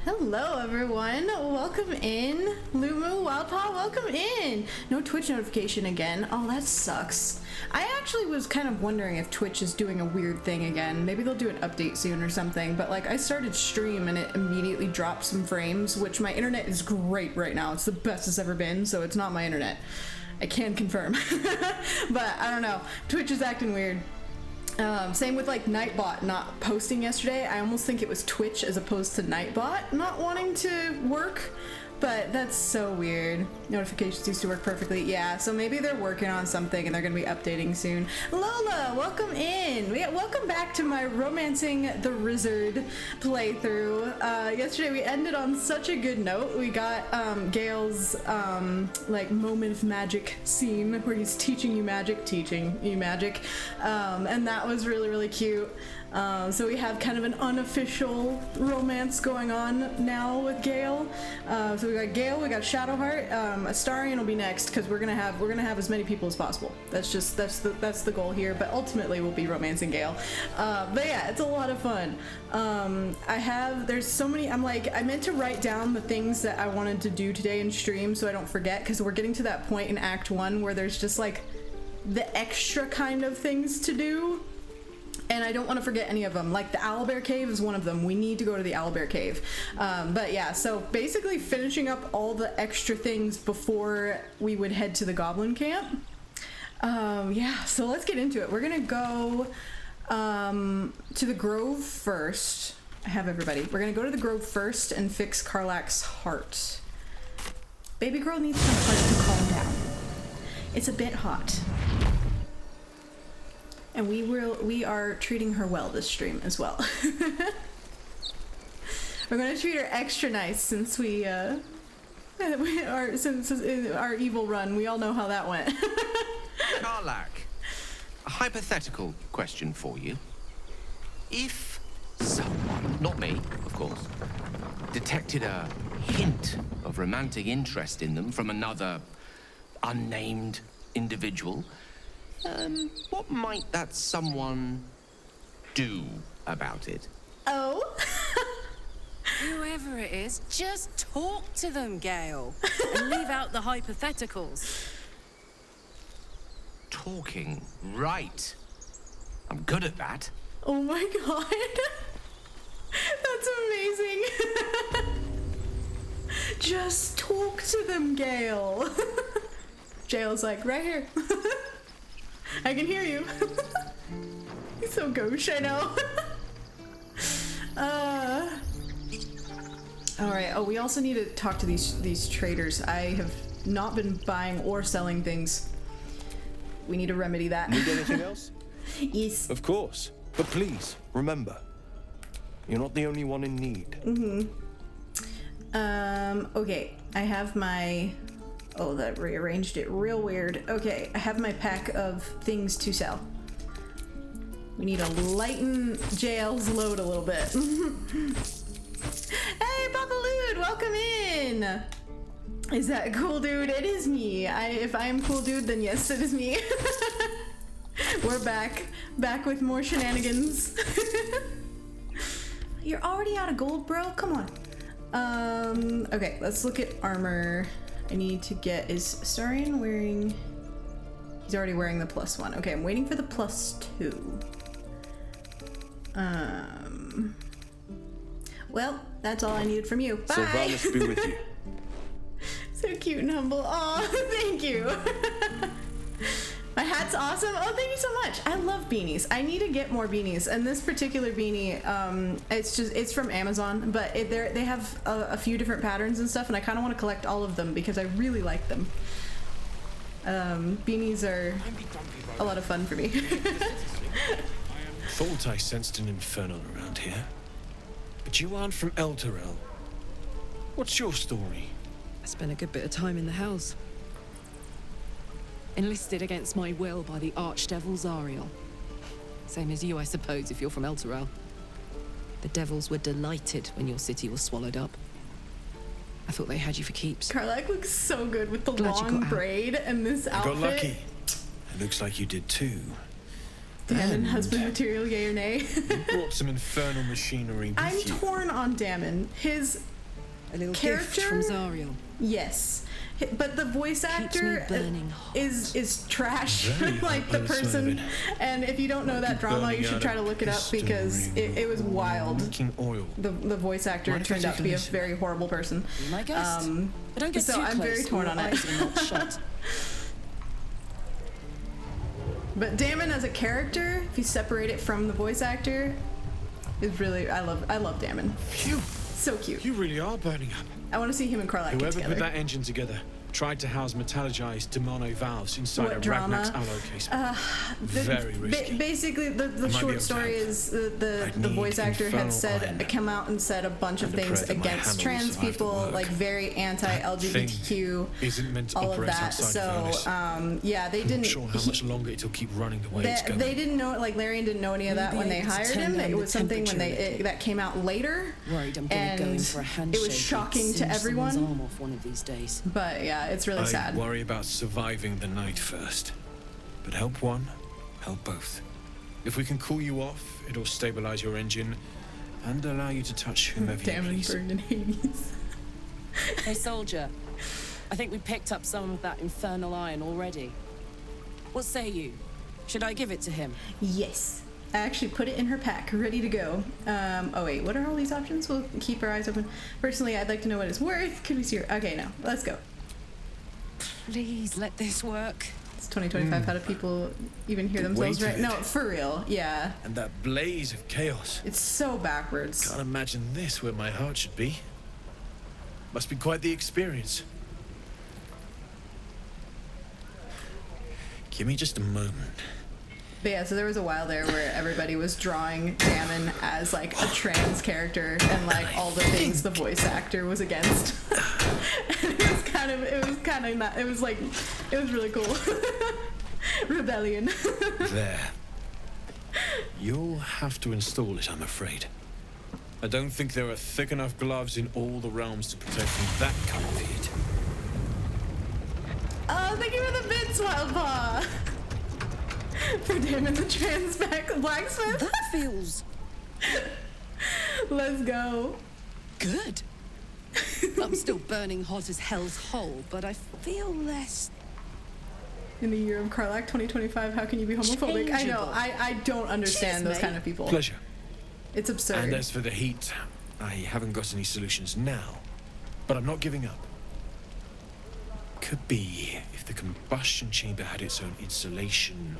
Hello everyone, welcome in. Lumu, Wildpaw, welcome in. No Twitch notification again. Oh, that sucks. I actually was kind of wondering if Twitch is doing a weird thing again. Maybe they'll do an update soon or something, but like I started stream and it immediately dropped some frames, which my internet is great right now. It's the best it's ever been, so it's not my internet. I can confirm. But I don't know, Twitch is acting weird. Same with like Nightbot not posting yesterday. I almost think it was Twitch as opposed to Nightbot not wanting to work, but that's so weird. Notifications used to work perfectly. Yeah, so maybe they're working on something and they're gonna be updating soon. Lola, welcome in. Welcome back to my Romancing the Rizzard playthrough. Yesterday we ended on such a good note. We got Gale's like moment of magic scene where he's teaching you magic, and that was really cute. So we have kind of an unofficial romance going on now with Gale. So we got Gale, we got Shadowheart. Astarion will be next because we're gonna have as many people as possible. That's the goal here. But ultimately we'll be romancing Gale. But yeah, it's a lot of fun. There's so many. I meant to write down the things that I wanted to do today in stream so I don't forget, because we're getting to that point in Act 1 where there's just like the extra kind of things to do. And I don't want to forget any of them. Like the Owlbear Cave is one of them. We need to go to the Owlbear Cave. But yeah, so basically finishing up all the extra things before we would head to the Goblin Camp. Yeah, so let's get into it. We're gonna go to the Grove first. I have everybody. We're gonna go to the Grove first and fix Karlach's heart. Baby girl needs some heart to calm down. It's a bit hot. And we are treating her well this stream as well. We're gonna treat her extra nice since since our evil run. We all know how that went. Karlach, a hypothetical question for you. If someone, not me, of course, detected a hint of romantic interest in them from another unnamed individual, what might that someone do about it? Oh? Whoever it is, just talk to them, Gale, and leave out the hypotheticals. Talking, right. I'm good at that. Oh my god. That's amazing. Just talk to them, Gale. Jael's like, right here. I can hear you. He's so gauche, I know. Alright, we also need to talk to these traders. I have not been buying or selling things. We need to remedy that. Need anything else? Yes. Of course. But please, remember, you're not the only one in need. Okay. I have my... Oh, that rearranged it real weird. Okay, I have my pack of things to sell. We need to lighten Jael's load a little bit. Hey, Papa Lude, welcome in! Is that a cool dude? It is me. If I am cool dude, then yes, it is me. We're back with more shenanigans. You're already out of gold, bro? Come on. Okay, let's look at armor. I need to get, is Astarion wearing, he's already wearing the +1. Okay, I'm waiting for the +2. Well, that's all I needed from you. Bye! Sylvanas be with you. So cute and humble. Oh, thank you. My hat's awesome. Oh, thank you so much. I love beanies. I need to get more beanies. And this particular beanie, it's from Amazon, but they have a few different patterns and stuff, and I kind of want to collect all of them because I really like them. Beanies are a lot of fun for me. Thought I sensed an infernal around here. But you aren't from Elturel. What's your story? I spent a good bit of time in the Hells. Enlisted against my will by the Archdevil Zariel. Same as you, I suppose, if you're from Elturel. The devils were delighted when your city was swallowed up. I thought they had you for keeps. Karlach looks so good with the Glad you long got out. braid and this outfit. Got lucky. It looks like you did too. Damon husband material, yay or nay? You brought some infernal machinery with I'm you. torn on Damon. His A little character gift from Zariel. Yes, but the voice actor burning hot. is trash. Very like hot the by the sound of person. it. And if you don't know that drama, burning you should out try a to look it up piston because ring it was wild. leaking oil. The voice actor Mind if I turned out take to a be a listen? very horrible person. Be my guest. But don't get so too I'm close. very torn or on it. eyes will not shut. But Damon as a character, if you separate it from the voice actor, is really I love Damon. Phew! So cute. You really are burning up. I want to see him and Carlac get Whoever together. put that engine together tried to house metallogized Demono valves inside What a drama? Ragnar's alloy casement. Very risky. Basically, the might be short able to story help. is the I'd voice need actor had infernal iron. come out and said a bunch of And a things prayer that my against hammer will trans survive the people, work. like very anti-LGBTQ, Isn't meant to all of operate that. outside So of furnace. yeah, they I'm didn't. not sure how much longer it'll keep running the way it's going. They didn't know, like Larian didn't know any of that You'll when be they able to hired turn him. down It the was something when temperature that came out later, Worried I'm gonna go in and for a handshake. it was shocking and to singe someone's everyone. arm off one of these days. But yeah, it's really I sad. worry about surviving the night first. But help one, help both. If we can cool you off, it'll stabilize your engine and allow you to touch whomever you Damon please. burned in Hades. Hey, soldier. I think we picked up some of that infernal iron already. What say you? Should I give it to him? Yes. I actually put it in her pack, ready to go. Oh wait, what are all these options? We'll keep our eyes open. Personally, I'd like to know what it's worth. Could we see her? Okay, no, let's go. Please let this work. It's 2025. How do people even hear The themselves weight right? of No, it. for real. Yeah, And that blaze of chaos. it's so backwards. Can't imagine this where my heart should be. Must be quite the experience. Give me just a moment. But yeah, so there was a while there where everybody was drawing Damon as like a trans character and like all the things the voice actor was against. And it was really cool. Rebellion. There. You'll have to install it, I'm afraid. I don't think there are thick enough gloves in all the realms to protect from that kind of heat. Oh, thank you for the bits, Wildpaw. For Damon the trans blacksmith. That feels Let's go. good. I'm still burning hot as hell's hole, but I feel less. In the year of Carlac 2025, how can you be homophobic? I know. Changeable. I don't understand Cheers, those mate. kind of people. Pleasure. It's absurd. And as for the heat, I haven't got any solutions now, but I'm not giving up. Could be if the combustion chamber had its own insulation,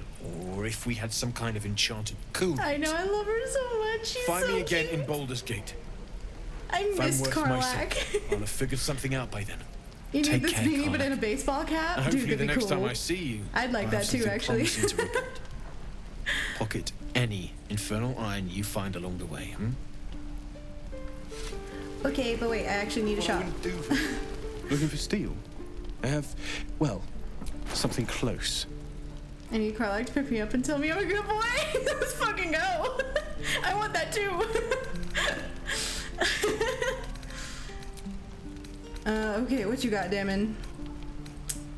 or if we had some kind of enchanted coolant. I know. I love her so much. She's Find so me again cute. in Baldur's Gate. I If I'm missed worth Carlac. myself, I'll have figured something out by then. You Take need this care, beanie, but Carlac. in a baseball cap. And Dude, hopefully the that'd be next cool. time I see you, I'd like I'll that have too, something actually. promising to report. Pocket any infernal iron you find along the way, Okay, but wait, I actually need a shot. Looking for steel? I have, well, something close. I need Carlac to pick me up and tell me I'm a good boy. Let's fucking go. I want that too. Okay, what you got, Damon?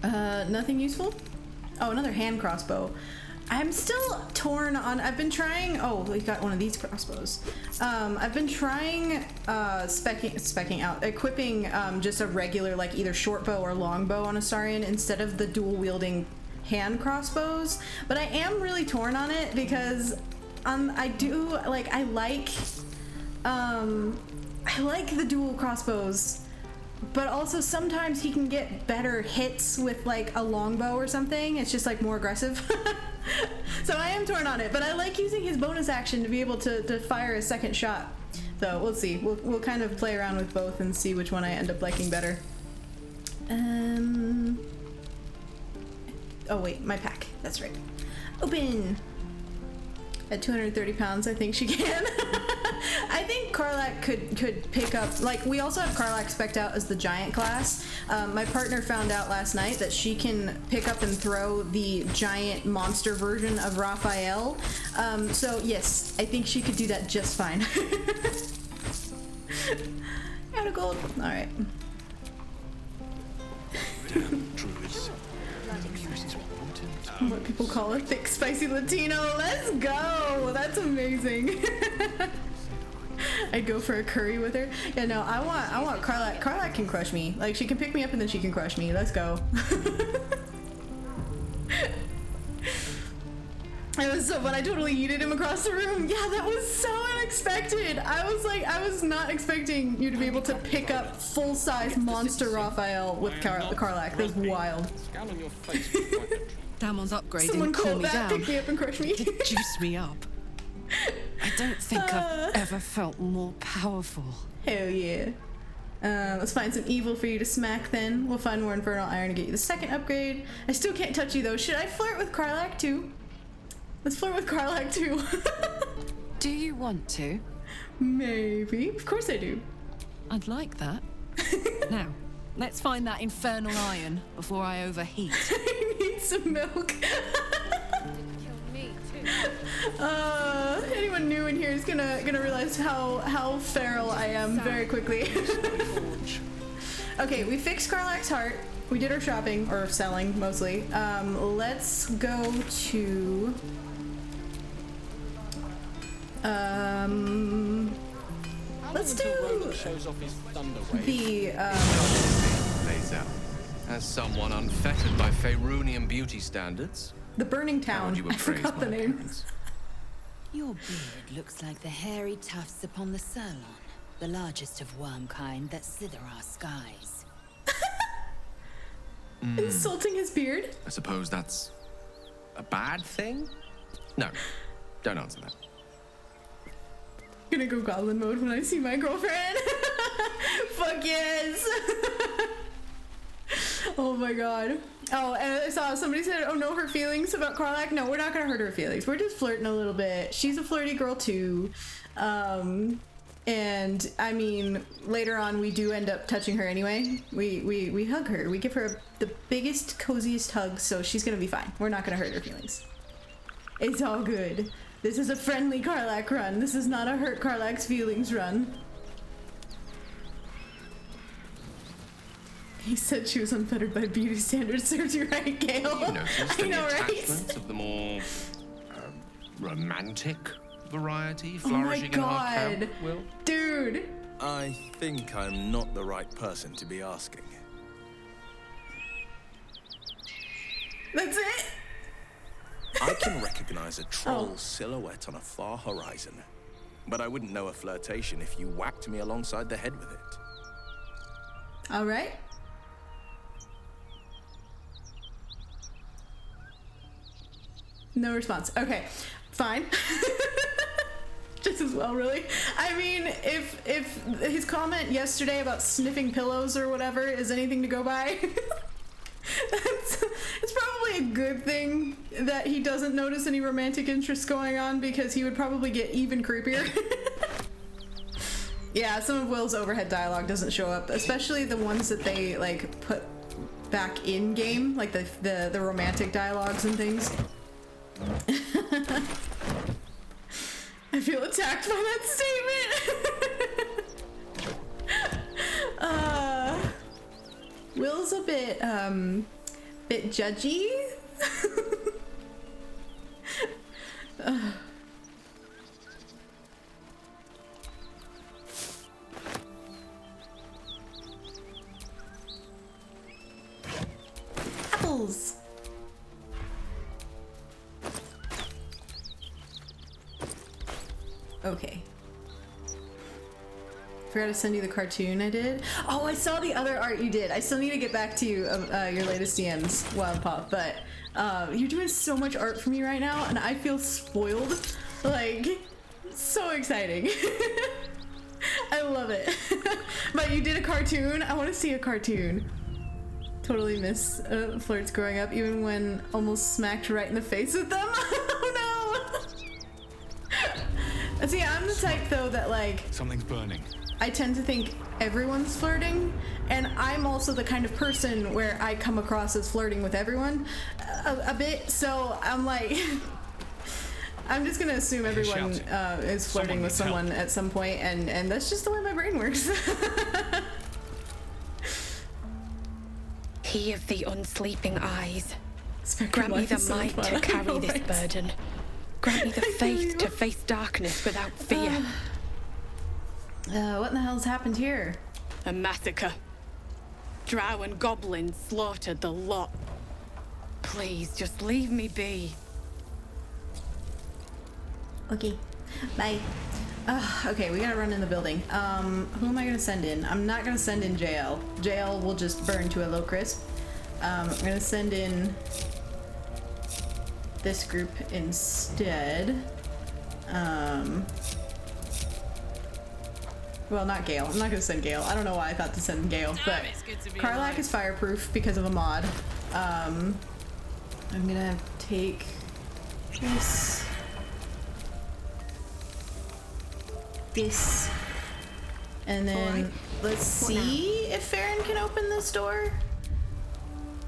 Nothing useful? Oh, another hand crossbow. I'm still torn on. I've been trying. Oh, we got one of these crossbows. I've been trying equipping just a regular, like either short bow or long bow on Astarion instead of the dual wielding hand crossbows. But I am really torn on it because I like the dual crossbows. But also sometimes he can get better hits with like a longbow or something. It's just like more aggressive. So I am torn on it, but I like using his bonus action to be able to fire a second shot. So we'll see. We'll kind of play around with both and see which one I end up liking better. Oh wait, my pack. That's right. Open. At 230 pounds, I think she can. I think Carlac could pick up, like, we also have Carlac spec'd out as the giant class. My partner found out last night that she can pick up and throw the giant monster version of Raphael. So yes, I think she could do that just fine. Out of gold. All right. Druids. What people call a thick, spicy Latino. Let's go! That's amazing. I'd go for a curry with her. Yeah, no, I want Karlak. Karlak can crush me. Like, she can pick me up and then she can crush me. Let's go. It was so fun. I totally yeeted him across the room. Yeah, that was so unexpected. I was like, I was not expecting you to be able to pick up full-size monster Raphael with Karlak. That was wild. Damon's upgrade Someone didn't cool call me that, down. pick me up and crush me. It did juice me up. I don't think I've ever felt more powerful. Hell yeah. Let's find some evil for you to smack then. We'll find more infernal iron to get you the second upgrade. I still can't touch you though. Should I flirt with Karlak too? Let's flirt with Karlak too. Do you want to? Maybe. Of course I do. I'd like that. Now, let's find that infernal iron before I overheat. I need some milk. Anyone new in here is gonna realize how feral I am very quickly. Okay, we fixed Karlak's heart. We did our shopping, or selling mostly. Let's go to let's do the Lays out. As someone unfettered by Faerunian beauty standards, the Burning how would Town. you I appraise forgot the my name. appearance? Your beard looks like the hairy tufts upon the Sirlon, the largest of worm kind that slither our skies. Insulting his beard. I suppose that's a bad thing? No, don't answer that. Gonna go goblin mode when I see my girlfriend. Fuck yes. Oh my god. Oh, and I saw somebody said, oh, no, her feelings about Karlak. No, we're not gonna hurt her feelings. We're just flirting a little bit. She's a flirty girl too. And I mean, later on we do end up touching her anyway. We hug her. We give her the biggest, coziest hug, so she's gonna be fine. We're not gonna hurt her feelings. It's all good. This is a friendly Karlak run. This is not a hurt Karlak's feelings run. He said she was unfettered by beauty standards. Serves you right, Gale. You noticed I any know, right? attachments of the more romantic variety Oh my flourishing in our god. camp, Will? Dude. I think I'm not the right person to be asking. That's it? I can recognize a troll silhouette on a far horizon, but I wouldn't know a flirtation if you whacked me alongside the head with it. All right. No response. Okay, fine. Just as well, really. I mean, if his comment yesterday about sniffing pillows or whatever is anything to go by, it's probably a good thing that he doesn't notice any romantic interest going on, because he would probably get even creepier. Yeah, some of Will's overhead dialogue doesn't show up, especially the ones that they like put back in game, like the romantic dialogues and things. I feel attacked by that statement. Will's a bit judgy. Apples. Okay. Forgot to send you the cartoon I did. Oh, I saw the other art you did. I still need to get back to you of your latest DMs, Wild Pop, but you're doing so much art for me right now, and I feel spoiled. Like, so exciting. I love it. But you did a cartoon. I want to see a cartoon. Totally miss flirts growing up, even when almost smacked right in the face with them. Oh no! See, I'm the type though that like Something's burning. I tend to think everyone's flirting, and I'm also the kind of person where I come across as flirting with everyone a bit, so I'm like I'm just gonna assume everyone is flirting with someone at some point, and that's just the way my brain works. He of the unsleeping eyes, Spectrum grant me life the is so might much to fun. carry I know, this right? burden. Grant me the I feel faith you. to face darkness without fear. What in the hell's happened here? A massacre. Drow and goblins slaughtered the lot. Please, just leave me be. Okay, bye. Okay, we gotta run in the building. Who am I gonna send in? I'm not gonna send in Jael. Jael will just burn to a low crisp. I'm gonna send in this group instead. Well, not Gale. I'm not gonna send Gale. I don't know why I thought to send Gale, but Karlach is fireproof because of a mod. I'm gonna take this, and then let's see if Farron can open this door.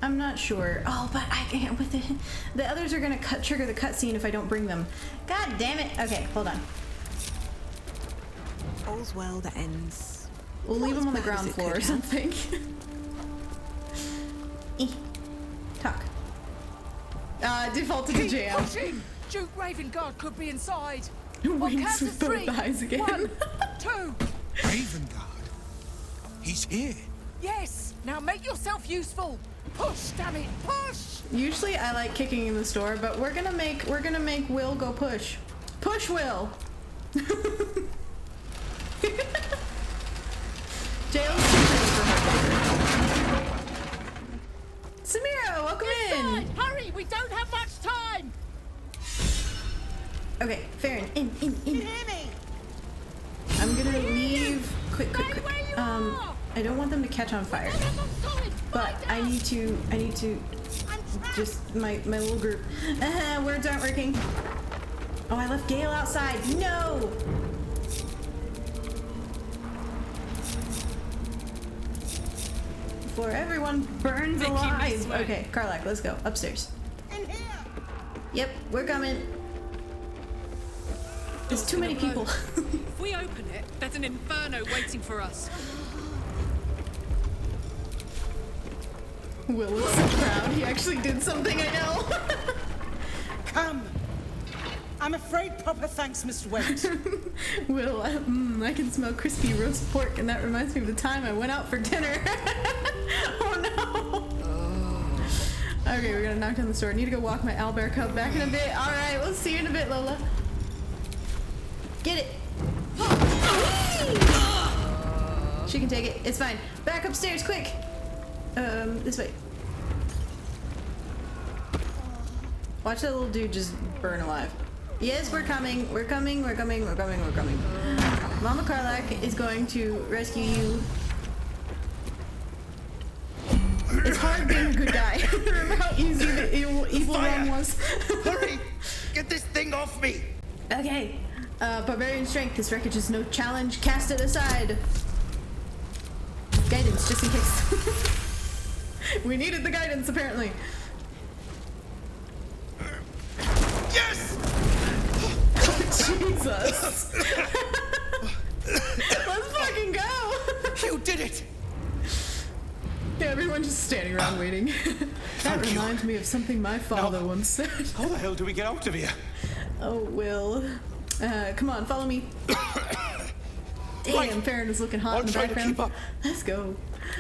I'm not sure. Oh, but I can't with it. The others are gonna trigger the cutscene if I don't bring them. God damn it. Okay, hold on. All's well that ends. We'll leave them on the ground floor or something. Talk. Defaulted to Jael. Duke Ravengard could be inside. Winks with both eyes again. 1, 2. Ravengard? He's here. Yes. Now make yourself useful. Push, damn it, push! Usually I like kicking in the store, but we're gonna make Will go push. Push Will. Jail's too pretty for her. Samira, welcome in. Hurry, we don't have much time. Okay, Farron, in. Can you hear me? I'm gonna leave. Quick. I don't want them to catch on fire. But I need to just my little group. Words aren't working. Oh, I left Gale outside. No. Before everyone burns alive. Okay, Karlach, let's go upstairs. In here. Yep, we're coming. There's too many people. If we open it, there's an inferno waiting for us. Will is so proud. He actually did something, I know. Come. I'm afraid proper thanks must wait. Will, I can smell crispy roast pork, and that reminds me of the time I went out for dinner. Oh no. Okay, we're gonna knock down the store. I need to go walk my owlbear cub back in a bit. All right, we'll see you in a bit, Lola. Get it. She can take it. It's fine. Back upstairs, quick. This way. Watch that little dude just burn alive. Yes, we're coming. We're coming. Mama Karlach is going to rescue you. It's hard being a good guy. Remember how easy the evil realm was? Hurry! Get this thing off me! Okay. Barbarian strength. This wreckage is no challenge. Cast it aside. Guidance, just in case. We needed the guidance, apparently. Yes! Jesus. Let's fucking go. You did it! Yeah, everyone just standing around waiting. That reminds me of something my father once said. How the hell do we get out of here? Oh, Will. Come on, follow me. Damn, Farron is looking hot in the background. Let's go.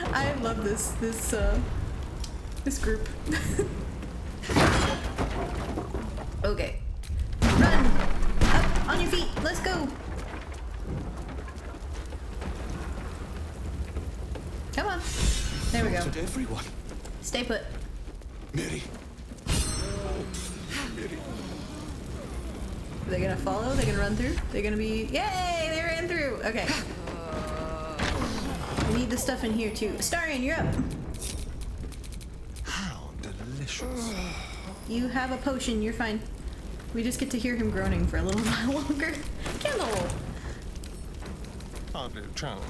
I love this group. Okay. Run! Up, on your feet, let's go! Come on. There we go. Everyone. Stay put. Mary. Are they gonna follow? They're gonna run through? They're gonna be... Yay! They ran through! Okay. We need the stuff in here too. Astarion, you're up. How delicious. You have a potion, you're fine. We just get to hear him groaning for a little while longer. Kendall! Hardly a challenge.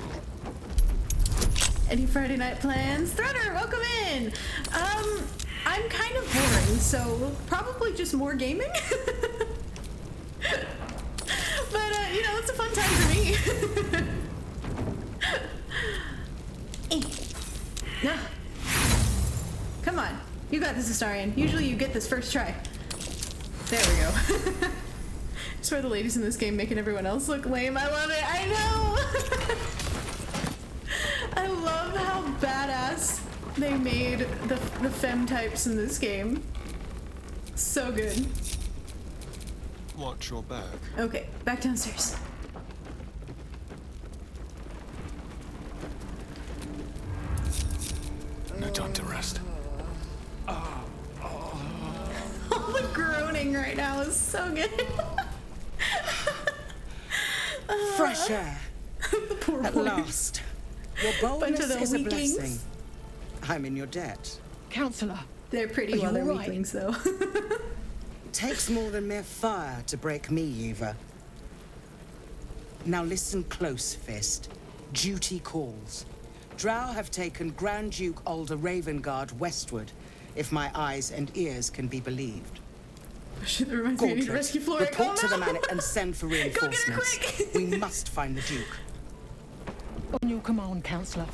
Any Friday night plans? Threader, welcome in! I'm kind of boring, so probably just more gaming. But, you know, it's a fun time for me. No. Come on. You got this, Astarion. Usually you get this first try. There we go. Just for the ladies in this game making everyone else look lame. I love it. I know. I love how badass they made the femme types in this game. So good. Watch your back. Okay, back downstairs. No time to rest. All the groaning right now is so good. Fresh air. The poor At boys. last. Your Bunch of boldness the is a weaklings. blessing. I'm in your debt. Counselor, They're pretty Are while you they're all right? weaklings, though. Takes more than mere fire to break me, Eva. Now listen close, Fist. Duty calls. Drow have taken Grand Duke Alder Ravengard westward, if my eyes and ears can be believed. Shit, that reminds me I need to Gauntlet, rescue Flora. report to the man man and send for Go get her reinforcements. quick! We must find the Duke. on your command, Counselor.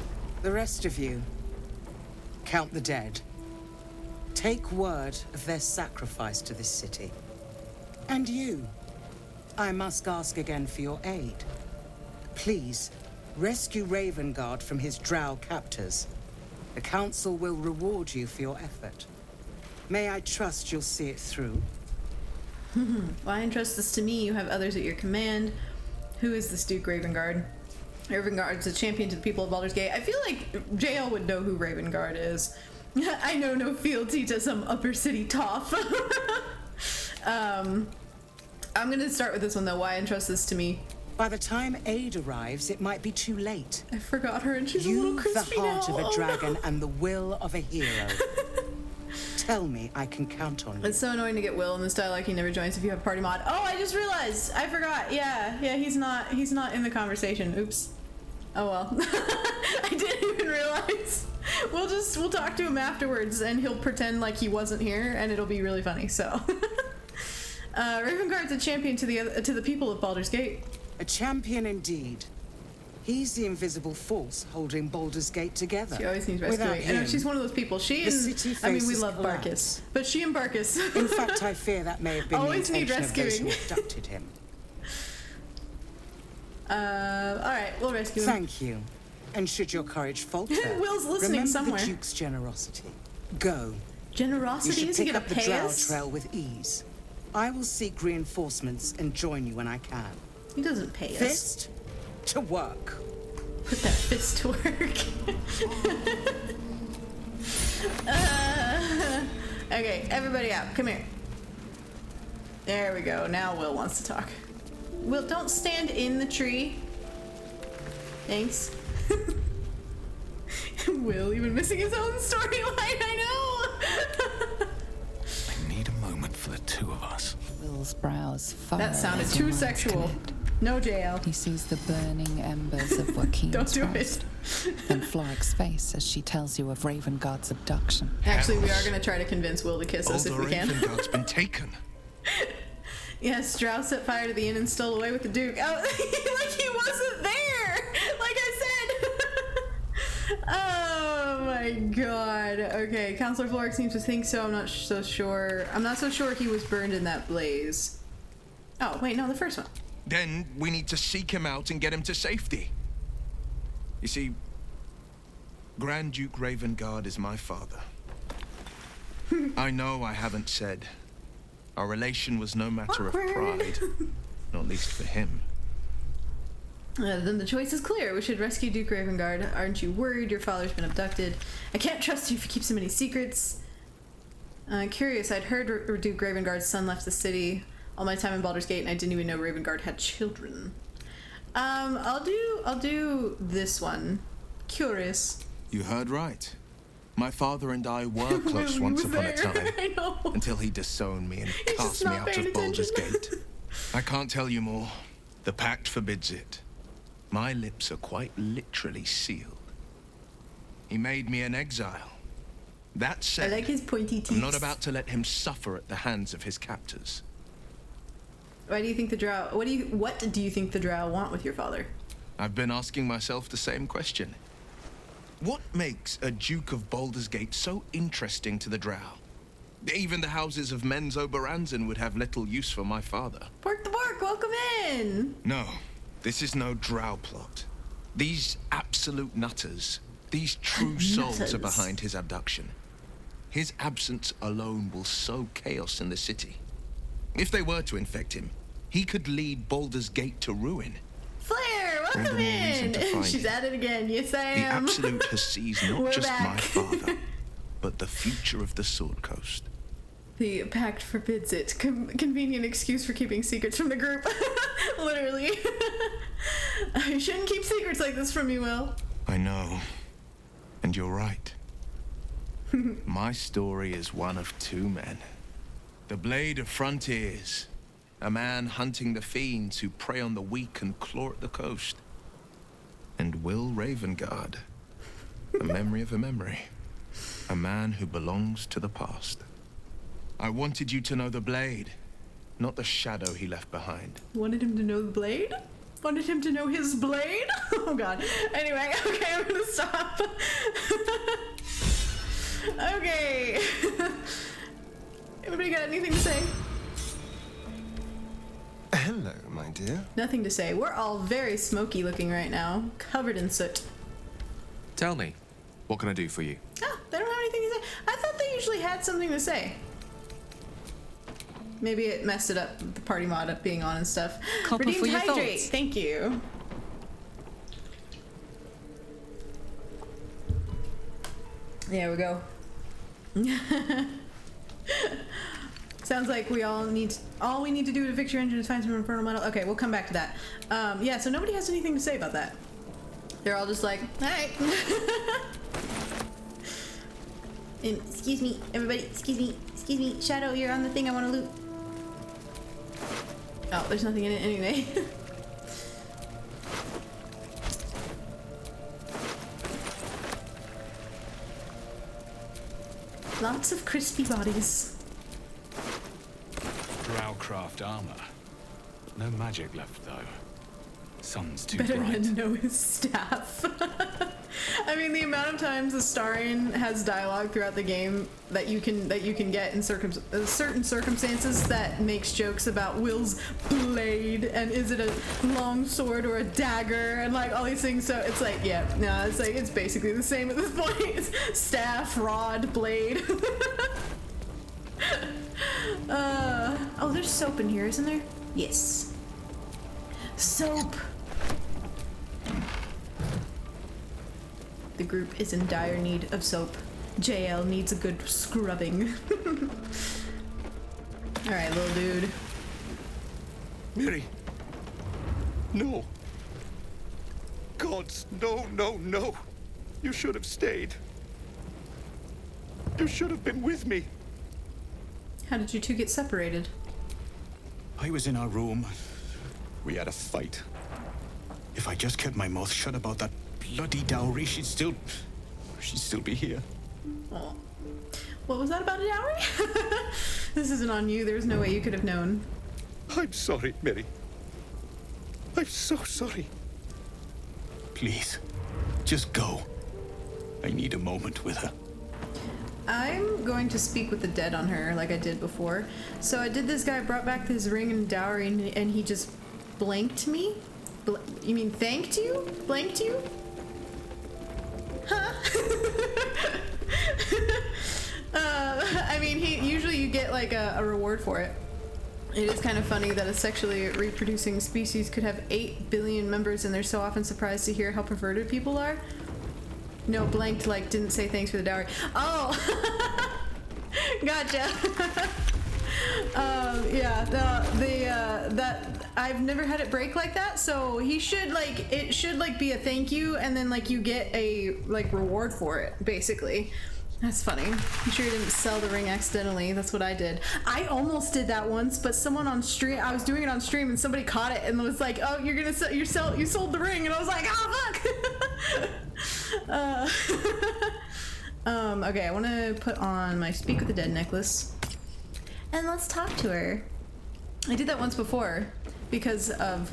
The rest of you, count the dead. Take word of their sacrifice to this city. And you, I must ask again for your aid. Please, rescue Ravengard from his drow captors. The Council will reward you for your effort. May I trust you'll see it through? Why entrust this to me? You have others at your command. Who is this Duke Ravengard? Ravengard's a champion to the people of Baldur's Gate. I feel like Jael would know who Ravengard is. I know no fealty to some upper city toff. I'm gonna start with this one though. Why entrust this to me? By the time aid arrives, it might be too late. I forgot her and she's a little You've the crispy heart now. of a Oh, dragon no. and the will of a hero. Tell me I can count on you. It's so annoying to get Will in this dialogue. He never joins if you have party mod. Oh, I just realized. I forgot. Yeah, he's not in the conversation. Oops. Oh well. I didn't even realize. We'll talk to him afterwards and he'll pretend like he wasn't here and it'll be really funny. So Ravengard's a champion to the people of Baldur's Gate. A champion indeed. He's the invisible force holding Baldur's Gate together. She always needs Without rescuing. I know him, she's one of those people. She the and city I mean we faces love collapse. Barkus, but she and Barkus. In fact, I fear that may have been Always the need intention of those who rescuing. abducted him. All right, we'll rescue him. Thank you. And should your courage falter, Will's listening remember somewhere. the Duke's generosity. Go. You Generosity? should Is he pick gonna up the pay drow us? trail with ease. I will seek reinforcements and join you when I can. He doesn't pay us. Fist to work. Put that fist to work. Okay, everybody out. Come here. There we go. Now Will wants to talk. Will, don't stand in the tree. Thanks. Will even missing his own storyline. I know. I need a moment for the two of us. Will's brows furrow. That sounded as too your minds sexual. connect. No jail. He sees the burning embers of Joaquin's Don't do roast, and Floric's face as she tells you of Ravengard's abduction. Actually, we are gonna try to convince Will to kiss us if Alder we can. Ravengard's been taken. Yes, Strauss set fire to the inn and stole away with the Duke. Oh, like he wasn't there! Like I said! Oh my god. Okay, Counselor Floric seems to think so. I'm not so sure. I'm not so sure he was burned in that blaze. Oh, wait, no, the first one. Then we need to seek him out and get him to safety. You see, Grand Duke Ravengard is my father. I know I haven't said. Our relation was no matter of pride, not least for him. Then the choice is clear. We should rescue Duke Ravengard. Aren't you worried your father's been abducted? I can't trust you if you keep so many secrets. Curious, I'd heard Duke Ravengard's son left the city all my time in Baldur's Gate, and I didn't even know Ravengard had children. I'll do this one. Curious. You heard right. My father and I were close once upon a time. I know. Until he disowned me and He's cast just me not out paying of Baldur's attention. Gate. I can't tell you more. The pact forbids it. My lips are quite literally sealed. He made me an exile. That I said, like his pointy teeth. I'm not about to let him suffer at the hands of his captors. Why do you think the Drow? What do you think the Drow want with your father? I've been asking myself the same question. What makes a Duke of Baldur's Gate so interesting to the Drow? Even the houses of Men's Oberanzen would have little use for my father. Pork the Bork, welcome in! No, this is no Drow plot. These absolute nutters, these true souls are Nutters. behind his abduction. His absence alone will sow chaos in the city. If they were to infect him, he could lead Baldur's Gate to ruin. Flair, All the welcome more reason in. to find She's him. at it again. Yes, I The am. Absolute has seized not We're just back. my father, but the future of the Sword Coast. The pact forbids it. Convenient excuse for keeping secrets from the group. Literally. I shouldn't keep secrets like this from you, Will. I know. And you're right. My story is one of two men. The Blade of Frontiers. A man hunting the fiends who prey on the weak and claw at the coast. And Will Ravengard. The memory of a memory. A man who belongs to the past. I wanted you to know the Blade, not the shadow he left behind. Wanted him to know the blade? Wanted him to know his blade? Oh god. Anyway, okay, I'm gonna stop. Okay. Everybody got anything to say? Hello, my dear. Nothing to say. We're all very smoky looking right now, covered in soot. Tell me, what can I do for you? Oh, they don't have anything to say. I thought they usually had something to say. Maybe it messed it up with the party mod up being on and stuff. Copper Redeemed for your hydrate. thoughts. Thank you. There we go. Sounds like we all need to do to fix your engine is find some infernal metal. Okay, we'll come back to that. Yeah, so nobody has anything to say about that. They're all just like, all right. Excuse me, everybody. Excuse me. Shadow, you're on the thing I want to loot. Oh, there's nothing in it anyway. Lots of crispy bodies. Drowcraft armor. No magic left, though. Sun's too Better bright. than know his staff. I mean, the amount of times astarion has dialogue throughout the game that you can get in certain circumstances that makes jokes about Will's blade and is it a long sword or a dagger and like all these things. So it's like, yeah, no, it's like it's basically the same at this point. It's staff, rod, blade. Oh, there's soap in here, isn't there? Yes. Soap. The group is in dire need of soap. Jael needs a good scrubbing. Alright, little dude. Miri. No. Gods, no, no, no. You should have stayed. You should have been with me. How did you two get separated? I was in our room. We had a fight. If I just kept my mouth shut about that bloody dowry, she'd still be here. Oh. What was that about a dowry? This isn't on you. There's no way you could have known. I'm sorry, Miri. I'm so sorry. Please, just go. I need a moment with her. I'm going to speak with the dead on her like I did before. So I did this guy brought back his ring and dowry and he just blanked me? You mean thanked you? Blanked you? Huh? I mean, usually you get like a reward for it. It is kind of funny that a sexually reproducing species could have 8 billion members and they're so often surprised to hear how perverted people are. No, blanked like didn't say thanks for the dowry. Oh, gotcha. Yeah, that I've never had it break like that, so it should be a thank you, and then like you get a like reward for it, basically. That's funny. I'm sure you didn't sell the ring accidentally. That's what I did. I almost did that once, but someone on stream, I was doing it on stream, and somebody caught it and was like, "Oh, you're gonna sell, you sold the ring," and I was like, "Oh fuck." Okay, I want to put on my Speak with the Dead necklace, and let's talk to her. I did that once before because of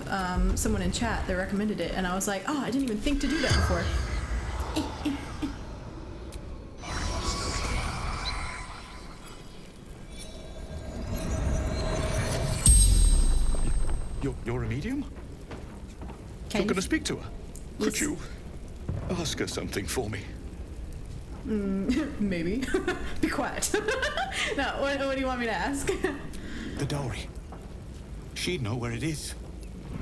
someone in chat that recommended it, and I was like, "Oh, I didn't even think to do that before." You're a medium? Kind You're of. gonna speak to her? Could you ask her something for me? Maybe. Be quiet. No, what do you want me to ask? The dowry. She'd know where it is.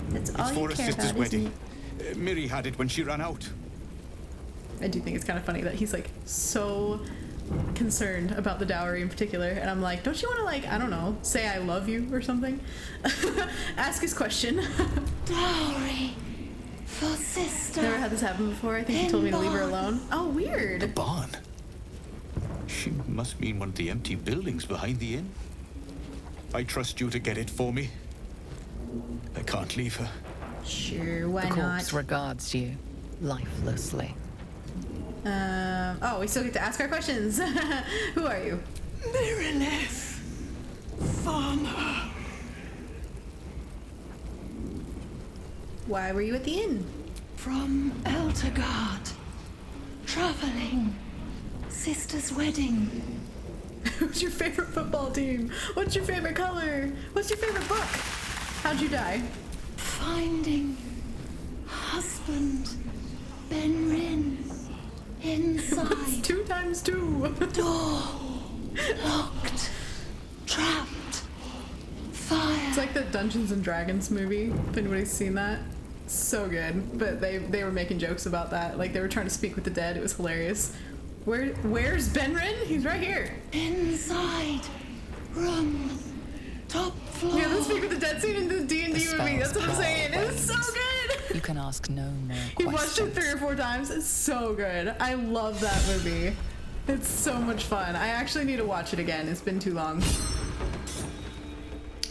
That's all it's you for a care sister's about, isn't wedding. Miri had it when she ran out. I do think it's kind of funny that he's like so concerned about the dowry in particular, and I'm like, don't you want to, like, I don't know, say I love you or something? Ask his question. Dowry for sister. Never had this happen before. I think he told me to leave her alone. Oh, weird. The barn. She must mean one of the empty buildings behind the inn. I trust you to get it for me. I can't leave her. Sure, why the not? corpse regards you lifelessly. Oh, we still get to ask our questions. Who are you? Mireleth. Farmer. Why were you at the inn? From Eltergard. Traveling. Sister's wedding. Who's your favorite football team? What's your favorite color? What's your favorite book? How'd you die? Finding husband Benrin inside. What's 2 times 2? Door locked. Trapped. Fire. It's like the Dungeons and Dragons movie. If anybody's seen that, so good. But they were making jokes about that. Like they were trying to speak with the dead. It was hilarious. Where's Benrin? He's right here. Inside room. Top floor. Yeah, the speak with the dead scene in the D&D movie. That's what I'm saying. It's so good. You can ask no more You've questions. watched it 3 or 4 times. It's so good. I love that movie. It's so much fun. I actually need to watch it again. It's been too long.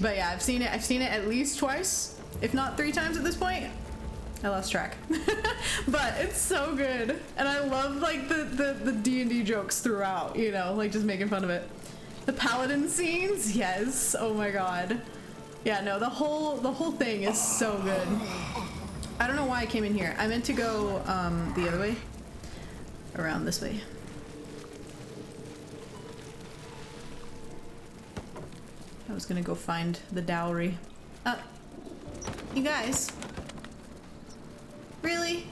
But yeah, I've seen it at least twice, if not 3 times at this point. I lost track. But it's so good. And I love like the D&D jokes throughout, you know, like just making fun of it. The paladin scenes, yes. Oh my god. Yeah, no, the whole thing is so good. I don't know why I came in here. I meant to go the other way. Around this way. I was gonna go find the dowry. You guys. Really?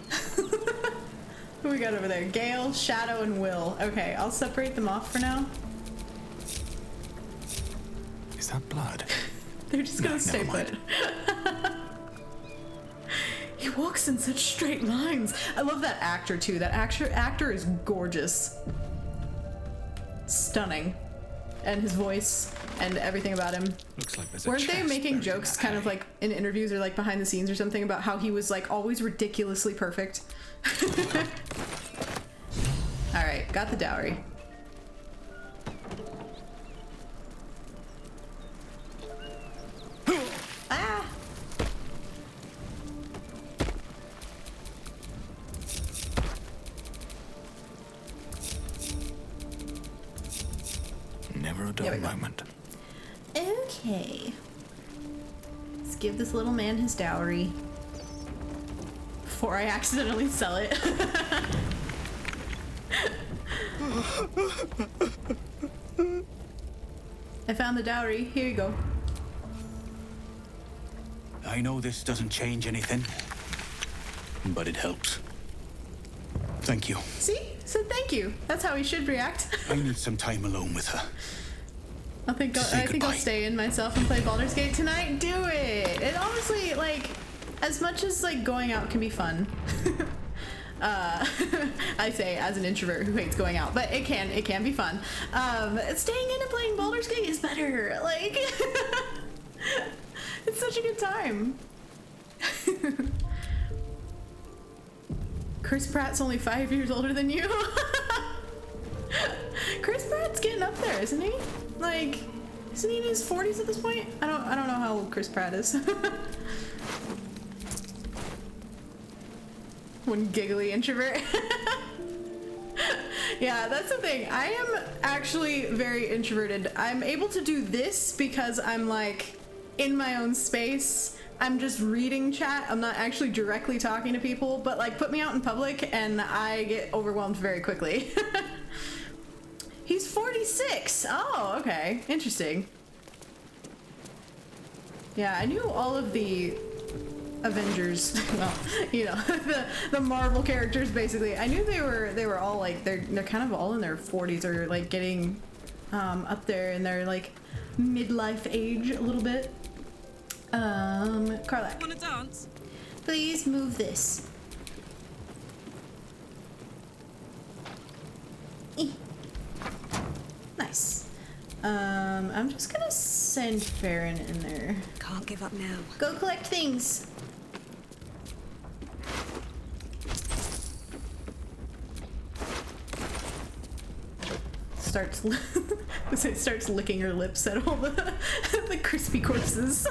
Who we got over there? Gale, Shadow, and Will. Okay, I'll separate them off for now. Is that blood? They're just gonna stay put. He walks in such straight lines. I love that actor too. That actor is gorgeous. Stunning. And his voice and everything about him. Looks like there's a Weren't they chest making buried in jokes that kind of hay. like in interviews or like behind the scenes or something about how he was like always ridiculously perfect? Alright, got the dowry. Ah! Never a dull moment. Okay. Let's give this little man his dowry. Before I accidentally sell it. I found the dowry. Here you go. I know this doesn't change anything, but it helps. Thank you. See? Said thank you. That's how he should react. I need some time alone with her. I think I'll stay in myself and play Baldur's Gate tonight. Do it. It honestly, like, as much as like going out can be fun. I say as an introvert who hates going out, but it can be fun. Staying in and playing Baldur's Gate is better. Like, it's such a good time. Chris Pratt's only 5 years older than you. Chris Pratt's getting up there, isn't he? Like, isn't he in his 40s at this point? I don't know how old Chris Pratt is. One giggly introvert. Yeah, that's the thing. I am actually very introverted. I'm able to do this because I'm like in my own space. I'm just reading chat. I'm not actually directly talking to people, but like put me out in public and I get overwhelmed very quickly. He's 46. Oh, okay. Interesting. Yeah, I knew all of the Avengers, well, you know, the Marvel characters basically. I knew they were all like they're kind of all in their 40s or like getting up there in their like midlife age a little bit. Karlak. Wanna dance? Please move this. Nice. I'm just gonna send Farron in there. Can't give up now. Go collect things. Starts licking her lips at all the the crispy corpses.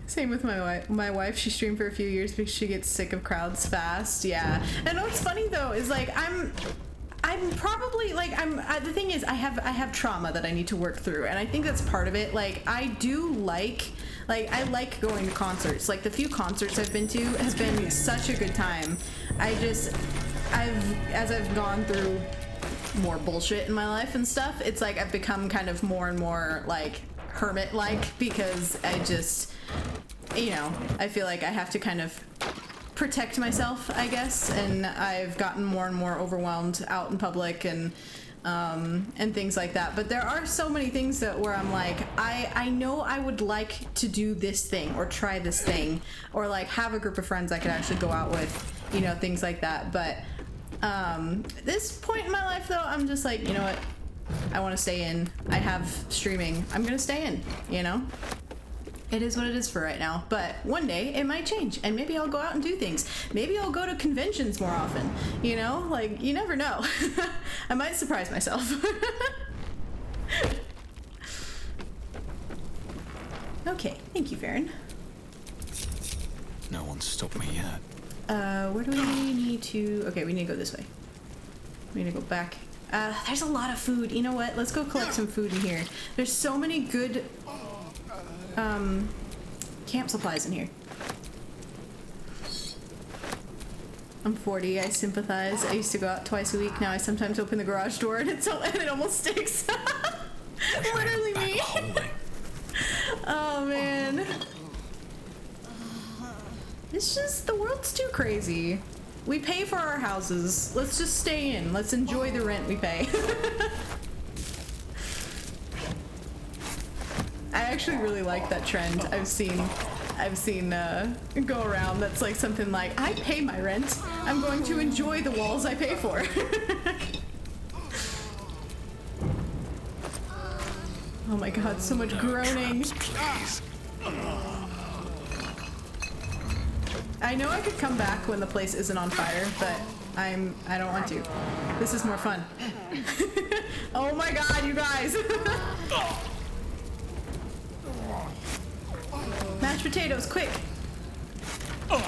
Same with my wife. She streamed for a few years because she gets sick of crowds fast. Yeah. And what's funny though is like I'm probably like the thing is I have trauma that I need to work through, and I think that's part of it. Like I do like I like going to concerts. Like the few concerts I've been to has been such a good time. As I've gone through more bullshit in my life and stuff, it's like I've become kind of more and more like hermit like, because I just, you know, I feel like I have to kind of protect myself, I guess, and I've gotten more and more overwhelmed out in public and things like that. But there are so many things where I'm like, I know I would like to do this thing or try this thing or like have a group of friends I could actually go out with, you know, things like that. But this point in my life though, I'm just like, you know what, I want to stay in. I have streaming, I'm gonna stay in, you know. It is what it is for right now, but one day it might change and maybe I'll go out and do things. Maybe I'll go to conventions more often, you know, like you never know. I might surprise myself. Okay, thank you, Farron. No one's stopped me yet. Where do we need to... Okay, we need to go this way. We need to go back. There's a lot of food. You know what? Let's go collect some food in here. There's so many good camp supplies in here. I'm 40. I sympathize. I used to go out twice a week. Now I sometimes open the garage door and it almost stinks. Literally me. Oh man. It's just, the world's too crazy. We pay for our houses. Let's just stay in. Let's enjoy the rent we pay. I actually really like that trend. I've seen go around that's like something like, I pay my rent. I'm going to enjoy the walls I pay for. Oh my god, so much groaning. I know I could come back when the place isn't on fire, but I don't want to. This is more fun. Oh my god, you guys! Mashed potatoes, quick! A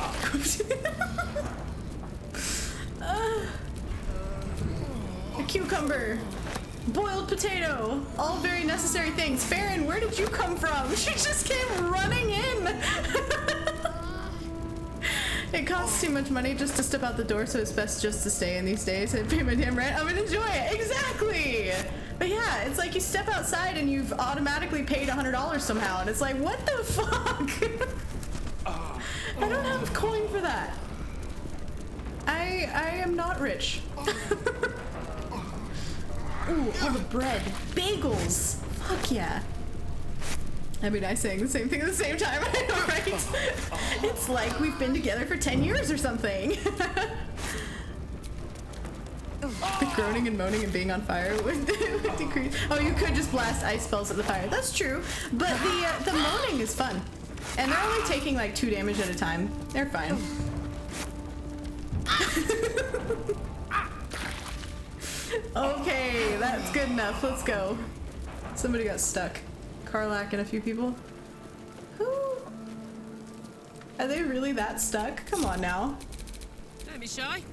cucumber, boiled potato, all very necessary things. Farron, where did you come from? She just came running in! It costs too much money just to step out the door, so it's best just to stay in these days and pay my damn rent. I'm gonna enjoy it. Exactly! But yeah, it's like you step outside and you've automatically paid $100 somehow, and it's like, what the fuck? I don't have a coin for that. I am not rich. Ooh, all the bread. Bagels! Fuck yeah. I mean, I'm saying the same thing at the same time, I know, right? It's like we've been together for 10 years or something. The groaning and moaning and being on fire would decrease. Oh, you could just blast ice spells at the fire. That's true, but the moaning is fun. And they're only taking like 2 damage at a time. They're fine. Okay, that's good enough. Let's go. Somebody got stuck. Karlak and a few people. Who? Are they really that stuck? Come on now. Don't be shy.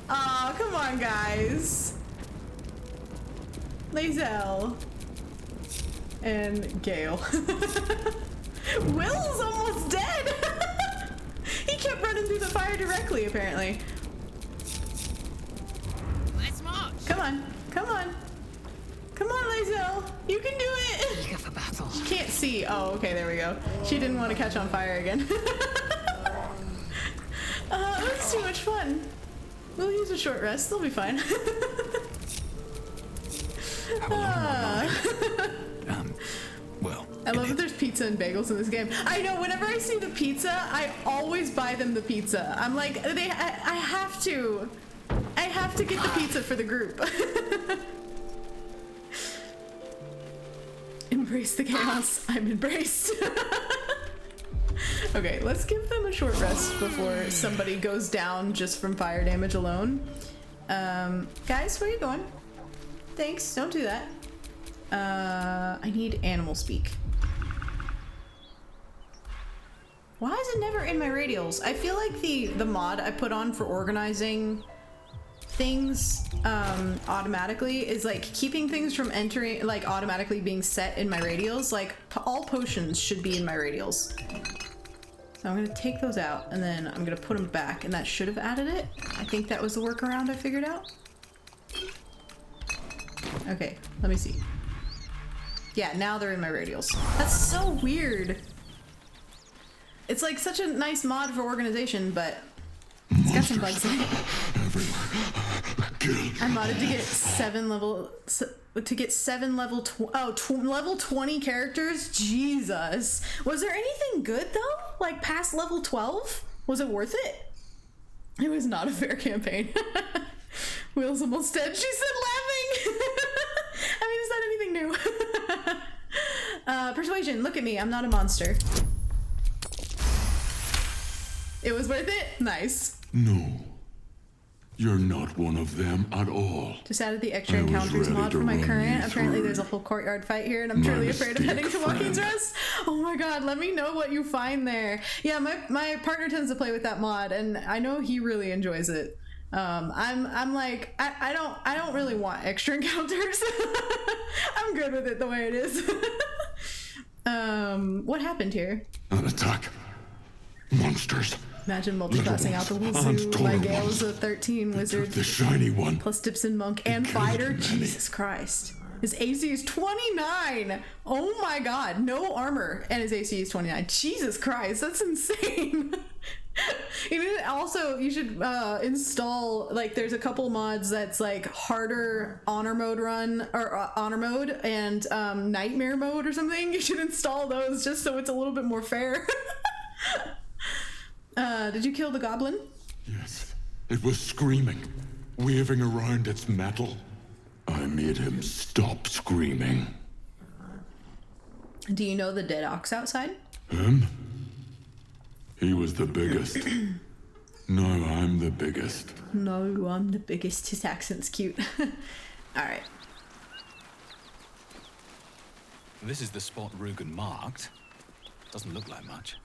Aw, come on, guys. Lazel. And Gale. Will's almost dead! He kept running through the fire directly, apparently. Let's march. Come on, come on. Come on, Lazel. You can do it! Eager for battle. She can't see. Oh, okay, there we go. She didn't want to catch on fire again. That was too much fun. We'll use a short rest. They'll be fine. Well, I love that there's pizza and bagels in this game. I know, whenever I see the pizza, I always buy them the pizza. I'm like, I have to. I have to get the pizza for the group. Embrace the chaos. I'm embraced. Okay, let's give them a short rest before somebody goes down just from fire damage alone. Guys, where are you going? Thanks, don't do that. I need animal speak. Why is it never in my radials? I feel like the mod I put on for organizing things automatically is like keeping things from entering, like automatically being set in my radials. Like all potions should be in my radials. So I'm gonna take those out and then I'm gonna put them back, and that should have added it. I think that was the workaround I figured out. Okay, let me see. Yeah, now they're in my radials. That's so weird. It's like such a nice mod for organization, but it's got some bugs in it. I modded to get level 20 characters. Jesus. Was there anything good though? Like past level 12? Was it worth it? It was not a fair campaign. Will's almost dead, she said, laughing. I mean, is that anything new? Persuasion, look at me, I'm not a monster. It was worth it? Nice. No. You're not one of them at all. Just added the extra encounters mod for my current. Apparently there's a whole courtyard fight here and I'm truly afraid of heading to Walking's Rest. Oh my god, let me know what you find there. Yeah, my partner tends to play with that mod and I know he really enjoys it. I'm like, I don't really want extra encounters. I'm good with it the way it is. What happened here? An attack. Monsters. Imagine multiclassing out the Wazoo. My Gale is a 13 wizard. The shiny one. Plus Dipson monk and fighter. Jesus Christ. His AC is 29. Oh my god. No armor. And his AC is 29. Jesus Christ. That's insane. You should install, like, there's a couple mods that's like harder honor mode run, or honor mode and nightmare mode or something. You should install those just so it's a little bit more fair. Did you kill the goblin? Yes. It was screaming, waving around its metal. I made him stop screaming. Do you know the dead ox outside? Him? He was the biggest. No, I'm the biggest. No, I'm the biggest. His accent's cute. Alright. This is the spot Rugen marked. Doesn't look like much.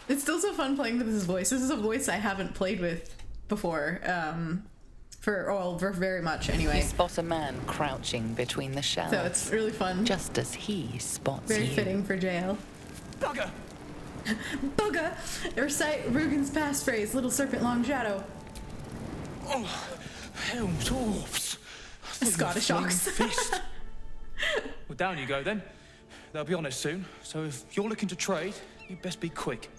It's still so fun playing with his voice. This is a voice I haven't played with before, for very much anyway. You spot a man crouching between the shelves. So it's really fun. Just as he spots Very you. fitting for Jael. Bugger! Bugger! Recite Rugen's passphrase, little serpent, long shadow. Oh, hell, dwarfs! Scottish ox. Well, down you go then. They'll be on it soon, so if you're looking to trade, you'd best be quick.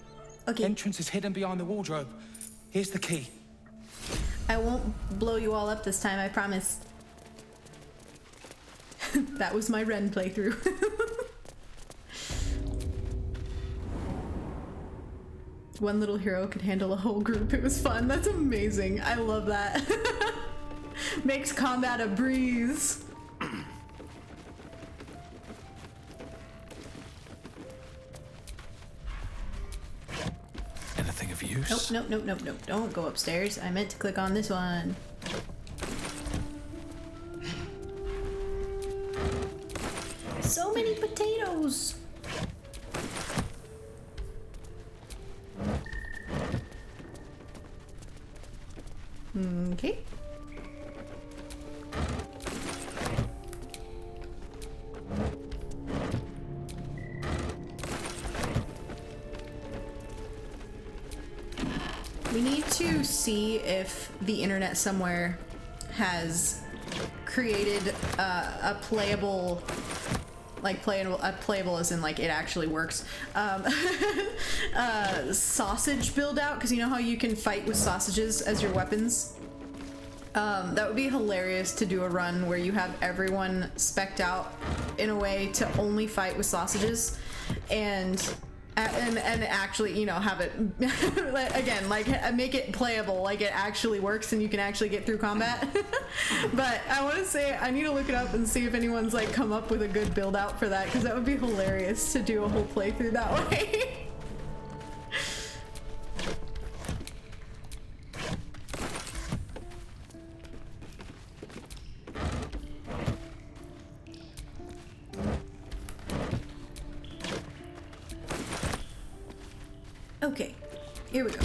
Okay. Entrance is hidden behind the wardrobe. Here's the key. I won't blow you all up this time, I promise. That was my Ren playthrough. One little hero could handle a whole group. It was fun. That's amazing. I love that. Makes combat a breeze. Anything of use? Nope. Don't go upstairs. I meant to click on this one. So many potatoes. Okay. We need to see if the internet somewhere has created a playable, like playable as in like it actually works, sausage build out, because you know how you can fight with sausages as your weapons? That would be hilarious to do a run where you have everyone spec'd out in a way to only fight with sausages, and actually, you know, have it again, like make it playable, like it actually works and you can actually get through combat. But I want to say I need to look it up and see if anyone's like come up with a good build out for that, because that would be hilarious to do a whole playthrough that way. Okay, here we go.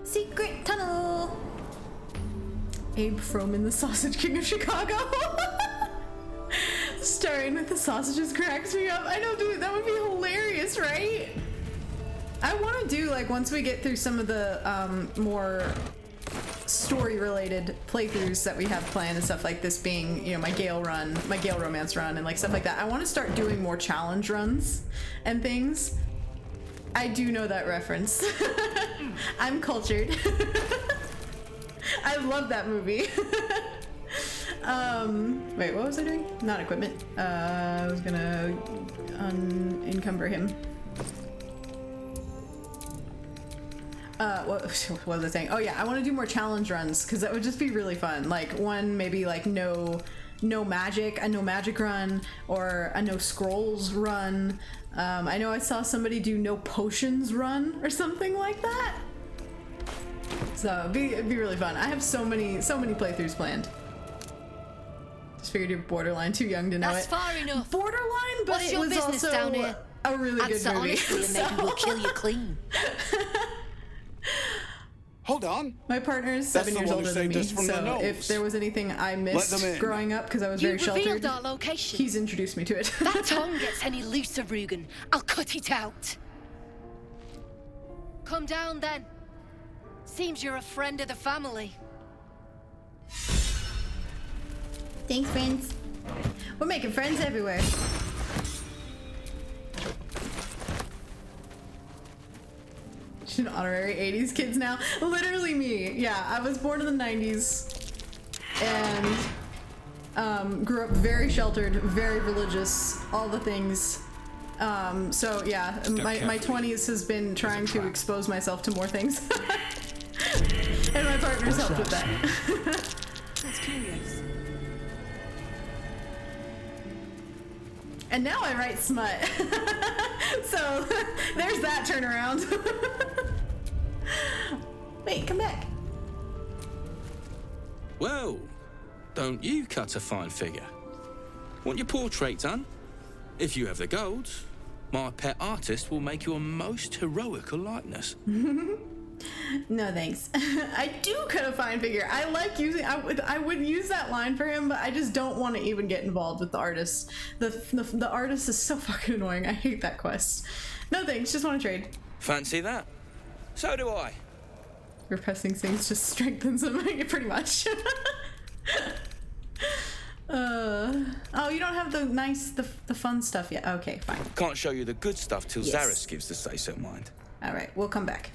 Secret tunnel. Abe Froman, the Sausage King of Chicago. Starring with the sausages cracks me up. I know, dude, that would be hilarious, right? I want to do, like, once we get through some of the more story-related playthroughs that we have planned and stuff, like this being, you know, my Gale run, my Gale romance run, and like stuff like that. I want to start doing more challenge runs and things. I do know that reference. I'm cultured. I love that movie. Wait, what was I doing? Not equipment. I was gonna unencumber him. What was I saying? Oh yeah, I want to do more challenge runs, because that would just be really fun. Like one, maybe like no magic, a no magic run, or a no scrolls run. I know I saw somebody do no potions run or something like that. So it'd be really fun. I have so many playthroughs planned. Just figured you're borderline too young to know That's it. Far enough. Borderline, but What's it your was business also down here? a really good Answer movie. honestly and maybe we'll kill you clean. Hold on. My partner is That's 7 the years one who older than saved me, us from the so gnomes. if there was anything I missed growing up because I was very sheltered, revealed our location. He's introduced me to it. That tongue gets any looser, Rugen, I'll cut it out. Come down then. Seems you're a friend of the family. Thanks, friends. We're making friends everywhere. She's an honorary 80s kids now. Literally me. Yeah, I was born in the 90s and grew up very sheltered, very religious, all the things. So yeah, my 20s has been trying to expose myself to more things. And my partner's helped with that. That's curious. And now I write smut. So there's that turnaround. Wait, come back. Well, don't you cut a fine figure? Want your portrait done? If you have the gold, my pet artist will make you a most heroical likeness. No thanks. I do cut a fine figure. I like using. I would use that line for him, but I just don't want to even get involved with the artist. The artist is so fucking annoying. I hate that quest. No thanks. Just want to trade. Fancy that? So do I. Repressing things just strengthens him pretty much. Oh, you don't have the fun stuff yet. Okay, fine. Can't show you the good stuff till Yes. Zaris gives the say-so mind. All right, we'll come back.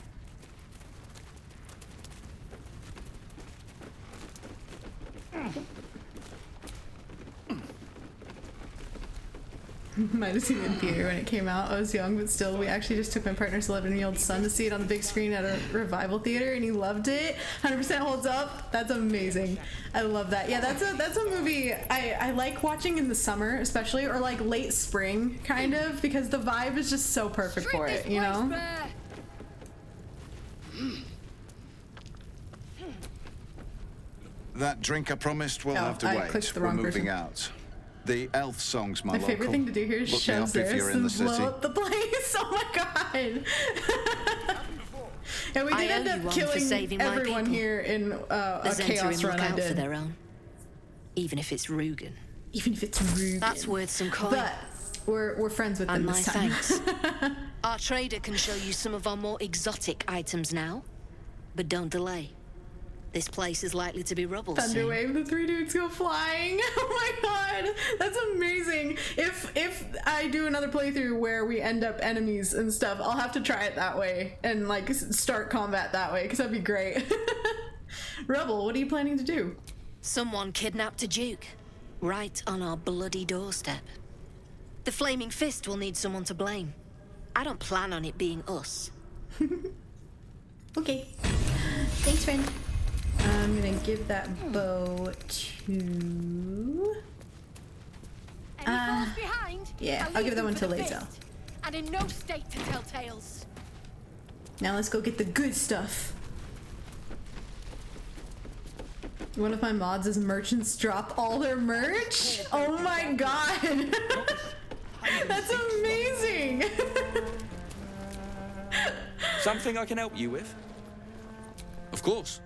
Might have seen it in theater when it came out. I was young, but still, we actually just took my partner's 11-year-old son to see it on the big screen at a revival theater, and he loved it. 100% holds up. That's amazing. I love that. Yeah, that's a movie I like watching in the summer, especially, or like late spring, kind of, because the vibe is just so perfect for it, you know? That drink I promised will have to I wait. clicked the We're wrong moving person. out. The elf song's my My local. favorite thing to do here is Look me shove up if you're Zaris in the and blow city. up the place. Oh my god. And we I did end owe you up one for killing saving my everyone people. here in a The chaos Zentrim run look I out for did. their own. Even if it's Rugen. Even if it's Rugen. That's worth some coin. But we're friends with them And my this time. thanks. Our trader can show you some of our more exotic items now. But don't delay. This place is likely to be rubble soon. Thunderwave, the 3 dudes go flying. Oh my god, that's amazing. If I do another playthrough where we end up enemies and stuff, I'll have to try it that way and like start combat that way, because that'd be great. Rebel, what are you planning to do? Someone kidnapped a duke, right on our bloody doorstep. The Flaming Fist will need someone to blame. I don't plan on it being us. Okay. Thanks, friend. I'm gonna give that bow to... behind? Yeah, I'll give that one to Lazel. And in no state to tell tales. Now let's go get the good stuff. One of my mods is merchants drop all their merch. Oh my god. That's amazing. Something I can help you with? Of course.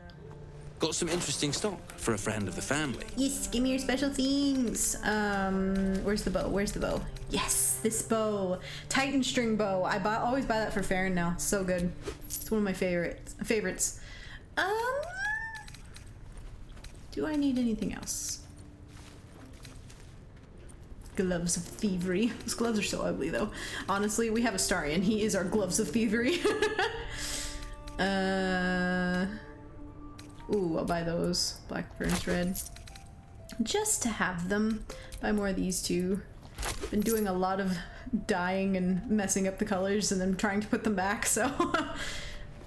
Got some interesting stock for a friend of the family. Yes, give me your special things. Where's the bow? Where's the bow? Yes, this bow. Titan string bow. I always buy that for Farron now. So good. It's one of my favorites. Do I need anything else? Gloves of thievery. Those gloves are so ugly though. Honestly, we have Astarion. He is our gloves of thievery. Ooh, I'll buy those. Black Burns Red. Just to have them. Buy more of these two. Been doing a lot of dyeing and messing up the colors and then trying to put them back, so.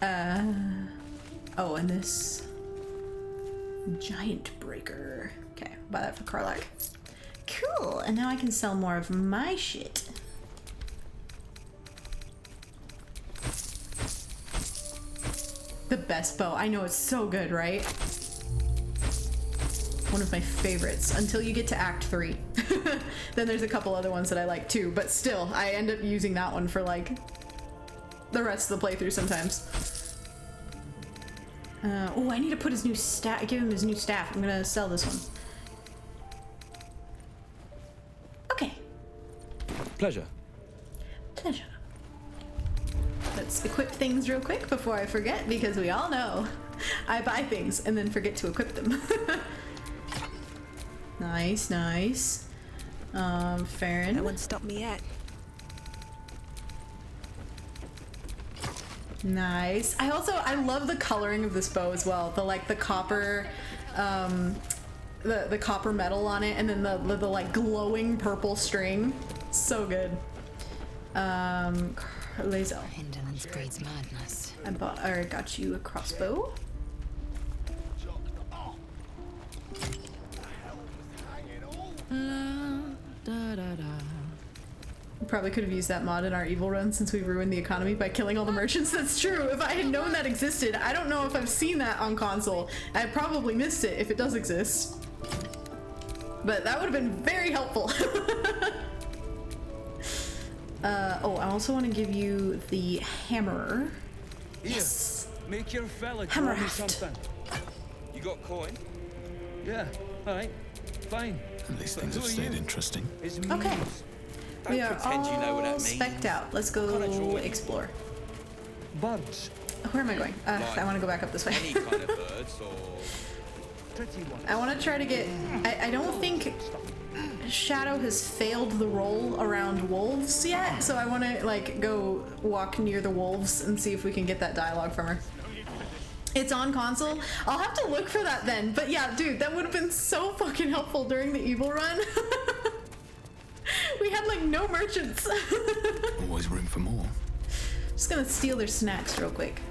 Oh, and this. Giant Breaker. Okay, buy that for Karlak. Cool, and now I can sell more of my shit. The best bow. I know, it's so good, right? One of my favorites until you get to Act 3. Then there's a couple other ones that I like too, but still, I end up using that one for like the rest of the playthrough sometimes. Oh, I need to put his new staff. Give him his new staff. I'm gonna sell this one. Okay. Pleasure. Pleasure. Let's equip things real quick before I forget, because we all know I buy things and then forget to equip them. Nice, nice. Farron. No one stopped me yet. Nice. I love the coloring of this bow as well. The copper, the copper metal on it, and then the like glowing purple string. So good. Lazel. Indolence breeds madness. I got you a crossbow. Probably could have used that mod in our evil run since we ruined the economy by killing all the merchants. That's true. If I had known that existed, I don't know if I've seen that on console. I probably missed it if it does exist. But that would have been very helpful. Oh, I also want to give you the hammer. Yes. Make your fella Hammer draw me haft. something. You got coin? Yeah. All right. Fine. At least things have stayed interesting. Okay. We are pretend you know what that all means. specced out. Let's go explore. Birds. Where am I going? I want to go back up this way. Any kind of birds or pretty ones. I want to try to get... I don't think Shadow has failed the roll around wolves yet, so I want to like go walk near the wolves and see if we can get that dialogue from her. It's on console. I'll have to look for that then. But yeah, dude, that would have been so fucking helpful during the evil run. We had like no merchants. Always room for more. Just gonna steal their snacks real quick.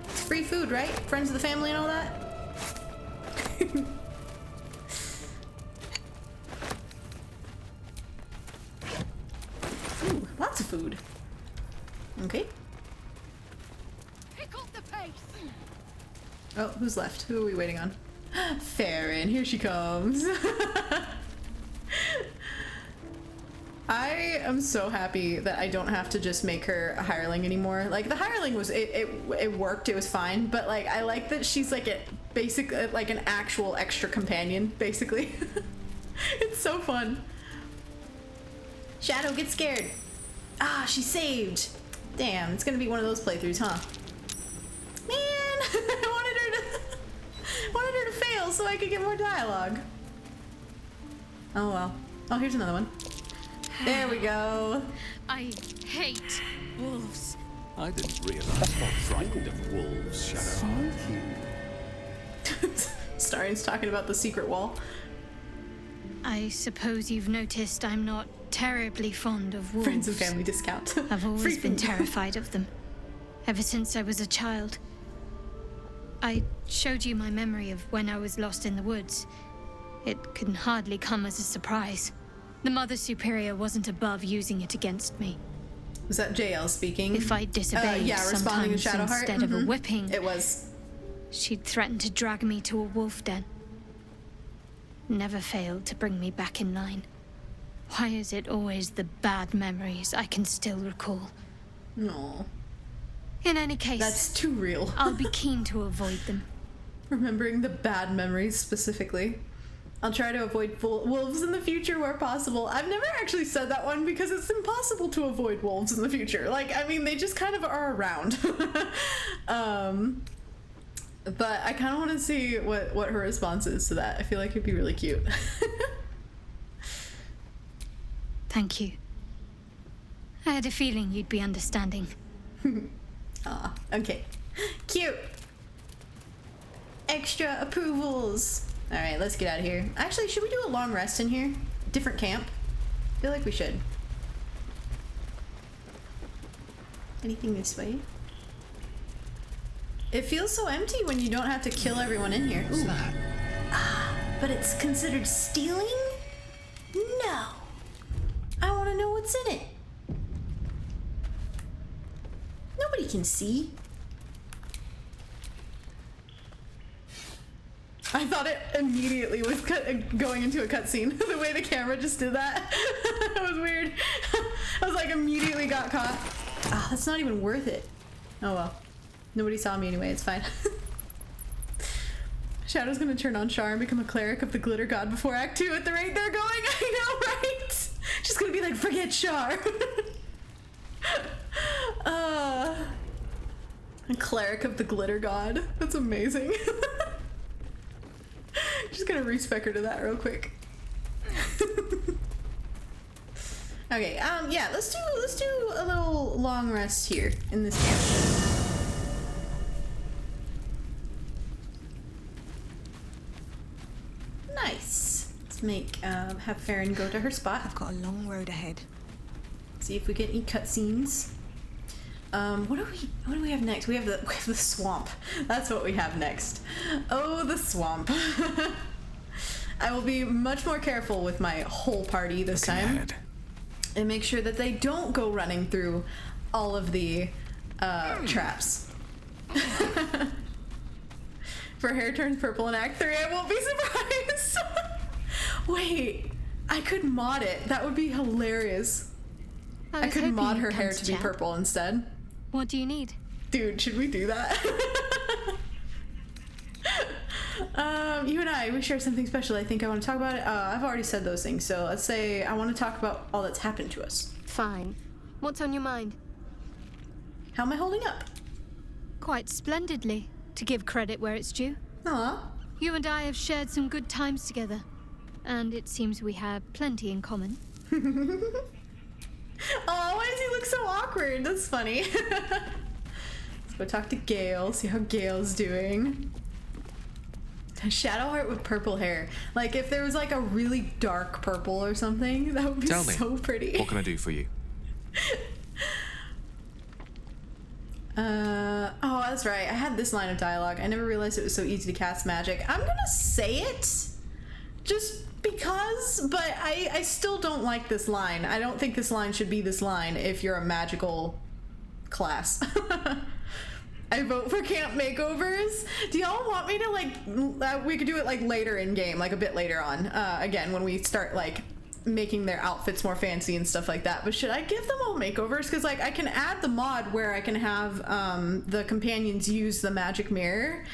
It's free food, right? Friends of the family and all that? Ooh, lots of food. Okay. Pick up the pace. Oh, who's left? Who are we waiting on? Farron, here she comes. I am so happy that I don't have to just make her a hireling anymore. Like the hireling was, it worked, it was fine, but like I like that she's like a basic, like an actual extra companion, basically. It's so fun. Shadow, get scared. Ah, she saved. Damn, it's gonna be one of those playthroughs, huh? Man, I wanted her to... so I could get more dialogue. Oh well. Oh, here's another one. There we go. I hate wolves. I didn't realize you were frightened of wolves, Shadowheart. Starion's talking about the secret wall. I suppose you've noticed I'm not terribly fond of wolves. Friends and family discount. I've always been terrified of them, ever since I was a child. I showed you my memory of when I was lost in the woods. It can hardly come as a surprise. The Mother Superior wasn't above using it against me. Was that Jael speaking? If I disobeyed responding to sometimes Shadowheart. instead of a whipping, it was. She'd threatened to drag me to a wolf den. Never failed to bring me back in line. Why is it always the bad memories I can still recall? No. In any case, that's too real. I'll be keen to avoid them. Remembering the bad memories specifically. I'll try to avoid wolves in the future where possible. I've never actually said that one because it's impossible to avoid wolves in the future. Like, I mean, they just kind of are around. But I kind of want to see what her response is to that. I feel like it'd be really cute. Thank you. I had a feeling you'd be understanding. Ah, okay. Cute. Extra approvals. All right, let's get out of here. Actually, should we do a long rest in here? Different camp? I feel like we should. Anything this way? It feels so empty when you don't have to kill everyone in here. Ooh. Ah, but it's considered stealing? No. I want to know what's in it. Nobody can see. I thought it immediately was going into a cutscene. The way the camera just did that. It was weird. I was like, immediately got caught. Ah, that's not even worth it. Oh well. Nobody saw me anyway, it's fine. Shadow's gonna turn on Char and become a cleric of the glitter god before Act 2 at the rate they're going. I know, right? She's gonna be like, forget Char. A cleric of the glitter god. That's amazing. Just gonna respec her to that real quick. Okay, yeah, let's do a little long rest here in this camp. Nice. Let's make have Farron go to her spot. I've got a long road ahead. See if we get any cutscenes. What do we have next? We have the swamp. That's what we have next. Oh, the swamp. I will be much more careful with my whole party this time. And make sure that they don't go running through all of the traps. If her hair turns purple in Act 3, I won't be surprised. Wait, I could mod it. That would be hilarious. I could mod her hair to be purple instead. What do you need? Dude, should we do that? You and I, we share something special. I think I want to talk about it. I've already said those things, so let's say I want to talk about all that's happened to us. Fine. What's on your mind? How am I holding up? Quite splendidly, to give credit where it's due. Aw. You and I have shared some good times together, and it seems we have plenty in common. Oh, why does he look so awkward? That's funny. Let's go talk to Gale, see how Gale's doing. Shadowheart with purple hair. Like, if there was like a really dark purple or something, that would be so pretty. What can I do for you? Oh, that's right. I had this line of dialogue. I never realized it was so easy to cast magic. I'm gonna say it just because, but I still don't like this line. I don't think this line should be this line if you're a magical class. I vote for camp makeovers. Do y'all want me to like, we could do it like later in game, like a bit later on, again, when we start like making their outfits more fancy and stuff like that. But should I give them all makeovers? Because like I can add the mod where I can have the companions use the magic mirror,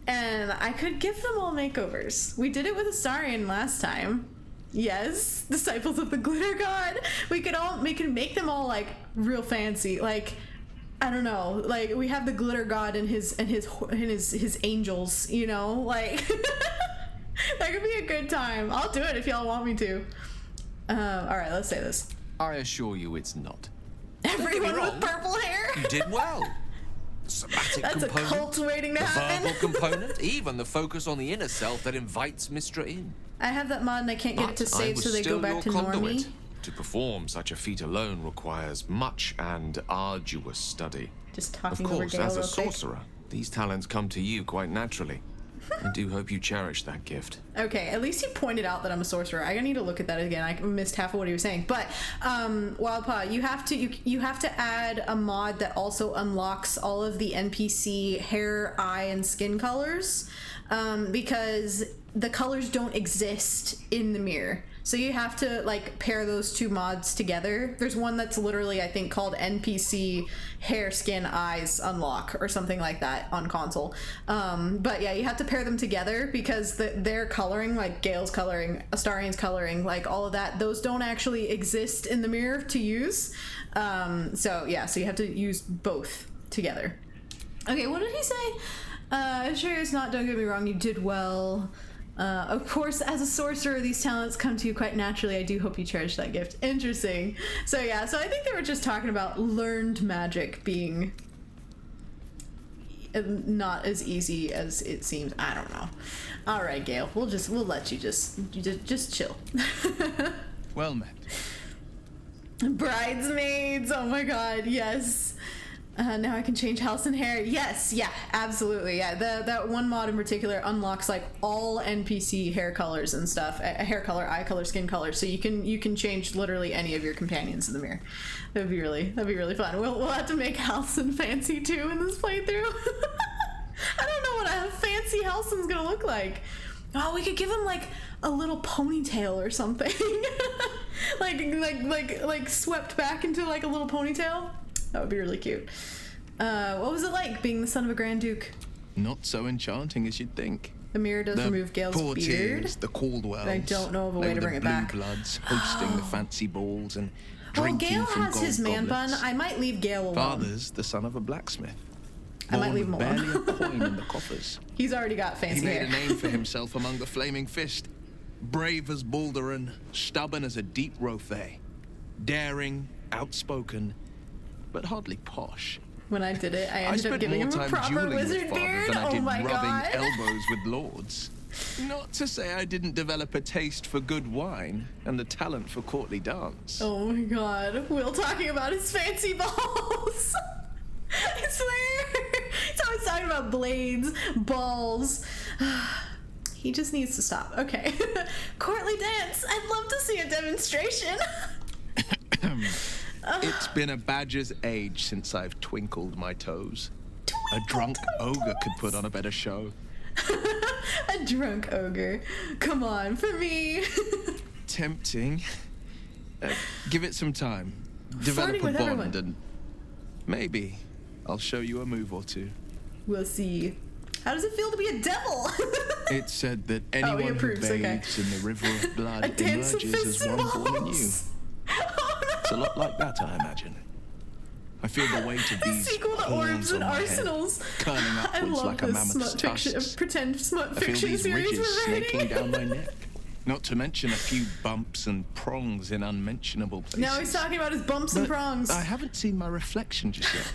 and I could give them all makeovers. We did it with Astarion last time. Yes, disciples of the glitter god. We could make them all like real fancy, like I don't know, like we have the glitter god and his angels, you know, like That could be a good time. I'll do it if y'all want me to. Alright, let's say this. I assure you it's not. Everyone with purple hair? You did well. The somatic That's component, a cult waiting to the happen. verbal component, even the focus on the inner self that invites Mistra in. I have that mod and I can't get it to But I save, was so they go still back your to conduit. normie. To perform such a feat alone requires much and arduous study. Just Of talking over course, Gale as a real quick. sorcerer, these talents come to you quite naturally. I do hope you cherish that gift. Okay, at least he pointed out that I'm a sorcerer. I need to look at that again. I missed half of what he was saying. But Wildpaw, you have to add a mod that also unlocks all of the NPC hair, eye, and skin colors, because the colors don't exist in the mirror. So you have to like pair those two mods together. There's one that's literally, I think, called NPC hair, skin, eyes unlock or something like that on console. But yeah, you have to pair them together because their coloring, like Gale's coloring, Astarion's coloring, like all of that, those don't actually exist in the mirror to use. So yeah, so you have to use both together. Okay, what did he say? Sure, it's not, don't get me wrong, you did well. Of course, as a sorcerer, these talents come to you quite naturally. I do hope you cherish that gift. Interesting. So yeah, so I think they were just talking about learned magic being not as easy as it seems. I don't know. All right, Gale, we'll let you just chill. Well met. Bridesmaids. Oh my God, yes. Now I can change house and hair. Yes, yeah, absolutely. Yeah, that one mod in particular unlocks like all NPC hair colors and stuff. Hair color, eye color, skin color. So you can change literally any of your companions in the mirror. That'd be really fun. We'll have to make Halcyon fancy too in this playthrough. I don't know what a fancy Halcyon's gonna look like. Oh, we could give him like a little ponytail or something. like swept back into like a little ponytail. That would be really cute. What was it like being the son of a Grand Duke? Not so enchanting as you'd think. The mirror does remove Gale's beard. Courtiers, the Caldwells. I don't know of a way to bring it back. The blue bloods hosting the fancy balls and drinking Gale from has his man goblets. bun. I might leave Gale alone. Father's the son of a blacksmith. I might leave him alone. Barely a coin in the coffers. He's already got fancy hair. He made a name for himself among the Flaming Fist. Brave as Baldur and stubborn as a deep Rothay. Daring, outspoken, but hardly posh. When I did it, I ended up giving him a proper wizard beard. Oh my god! Rubbing elbows with lords. Not to say I didn't develop a taste for good wine and a talent for courtly dance. Oh my god! Will talking about his fancy balls. I swear, he's always talking about blades, balls. He just needs to stop. Okay, courtly dance. I'd love to see a demonstration. It's been a badger's age since I've twinkled my toes. A drunk ogre could put on a better show. A drunk ogre. Come on, for me. Tempting. Give it some time. Develop a bond and maybe I'll show you a move or two. We'll see. How does it feel to be a devil? It's said that anyone who bathes in the river of blood emerges as one born anew. It's a lot like that, I imagine. I feel the weight of these sequel to Orbs and Arsenals. Curling upwards like a mammoth's tusks. Pretend smut I feel fiction these series ridges we're writing. snaking down my neck. Not to mention a few bumps and prongs in unmentionable places. Now he's talking about his bumps and prongs. I haven't seen my reflection just yet.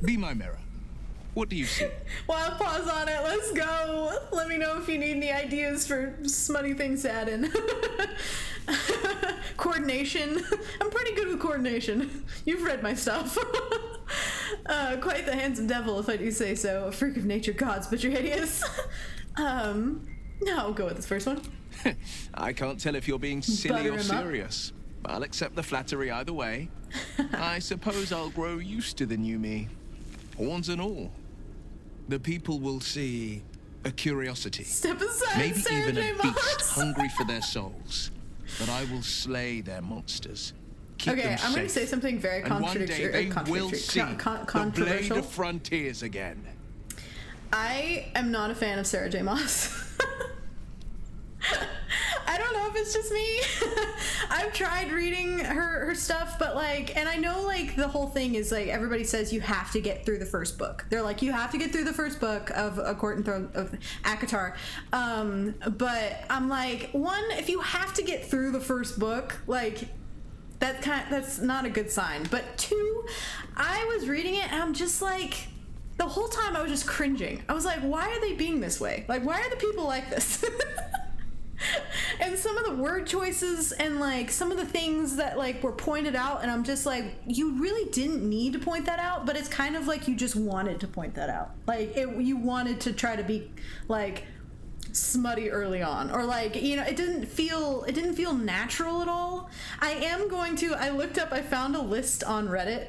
Be my mirror. What do you see? Wild pause on it. Let's go. Let me know if you need any ideas for smutty things to add in. Coordination. I'm pretty good with coordination. You've read my stuff. Quite the handsome devil, if I do say so. A freak of nature, gods, but you're hideous. No, I'll go with this first one. I can't tell if you're being silly or serious. I'll accept the flattery either way. I suppose I'll grow used to the new me. Horns and all. The people will see a curiosity. Step aside, maybe Sarah even J. a beast hungry for their souls. But I will slay their monsters. Keep them I'm going to safe. say something very contradictory. And one day they will see the blade of frontiers again. I am not a fan of Sarah J. Maas. I don't know if it's just me. I've tried reading her stuff, but like, and I know like the whole thing is like everybody says you have to get through the first book. They're like, you have to get through the first book of A Court and Throne of ACOTAR. But I'm like, one, if you have to get through the first book, like that's not a good sign. But two, I was reading it and I'm just like, the whole time I was just cringing. I was like, why are they being this way? Like, why are the people like this? And some of the word choices and like some of the things that like were pointed out, and I'm just like, you really didn't need to point that out, but it's kind of like you just wanted to point that out. Like you wanted to try to be like smutty early on, or like, you know, it didn't feel natural at all. I looked up, I found a list on Reddit.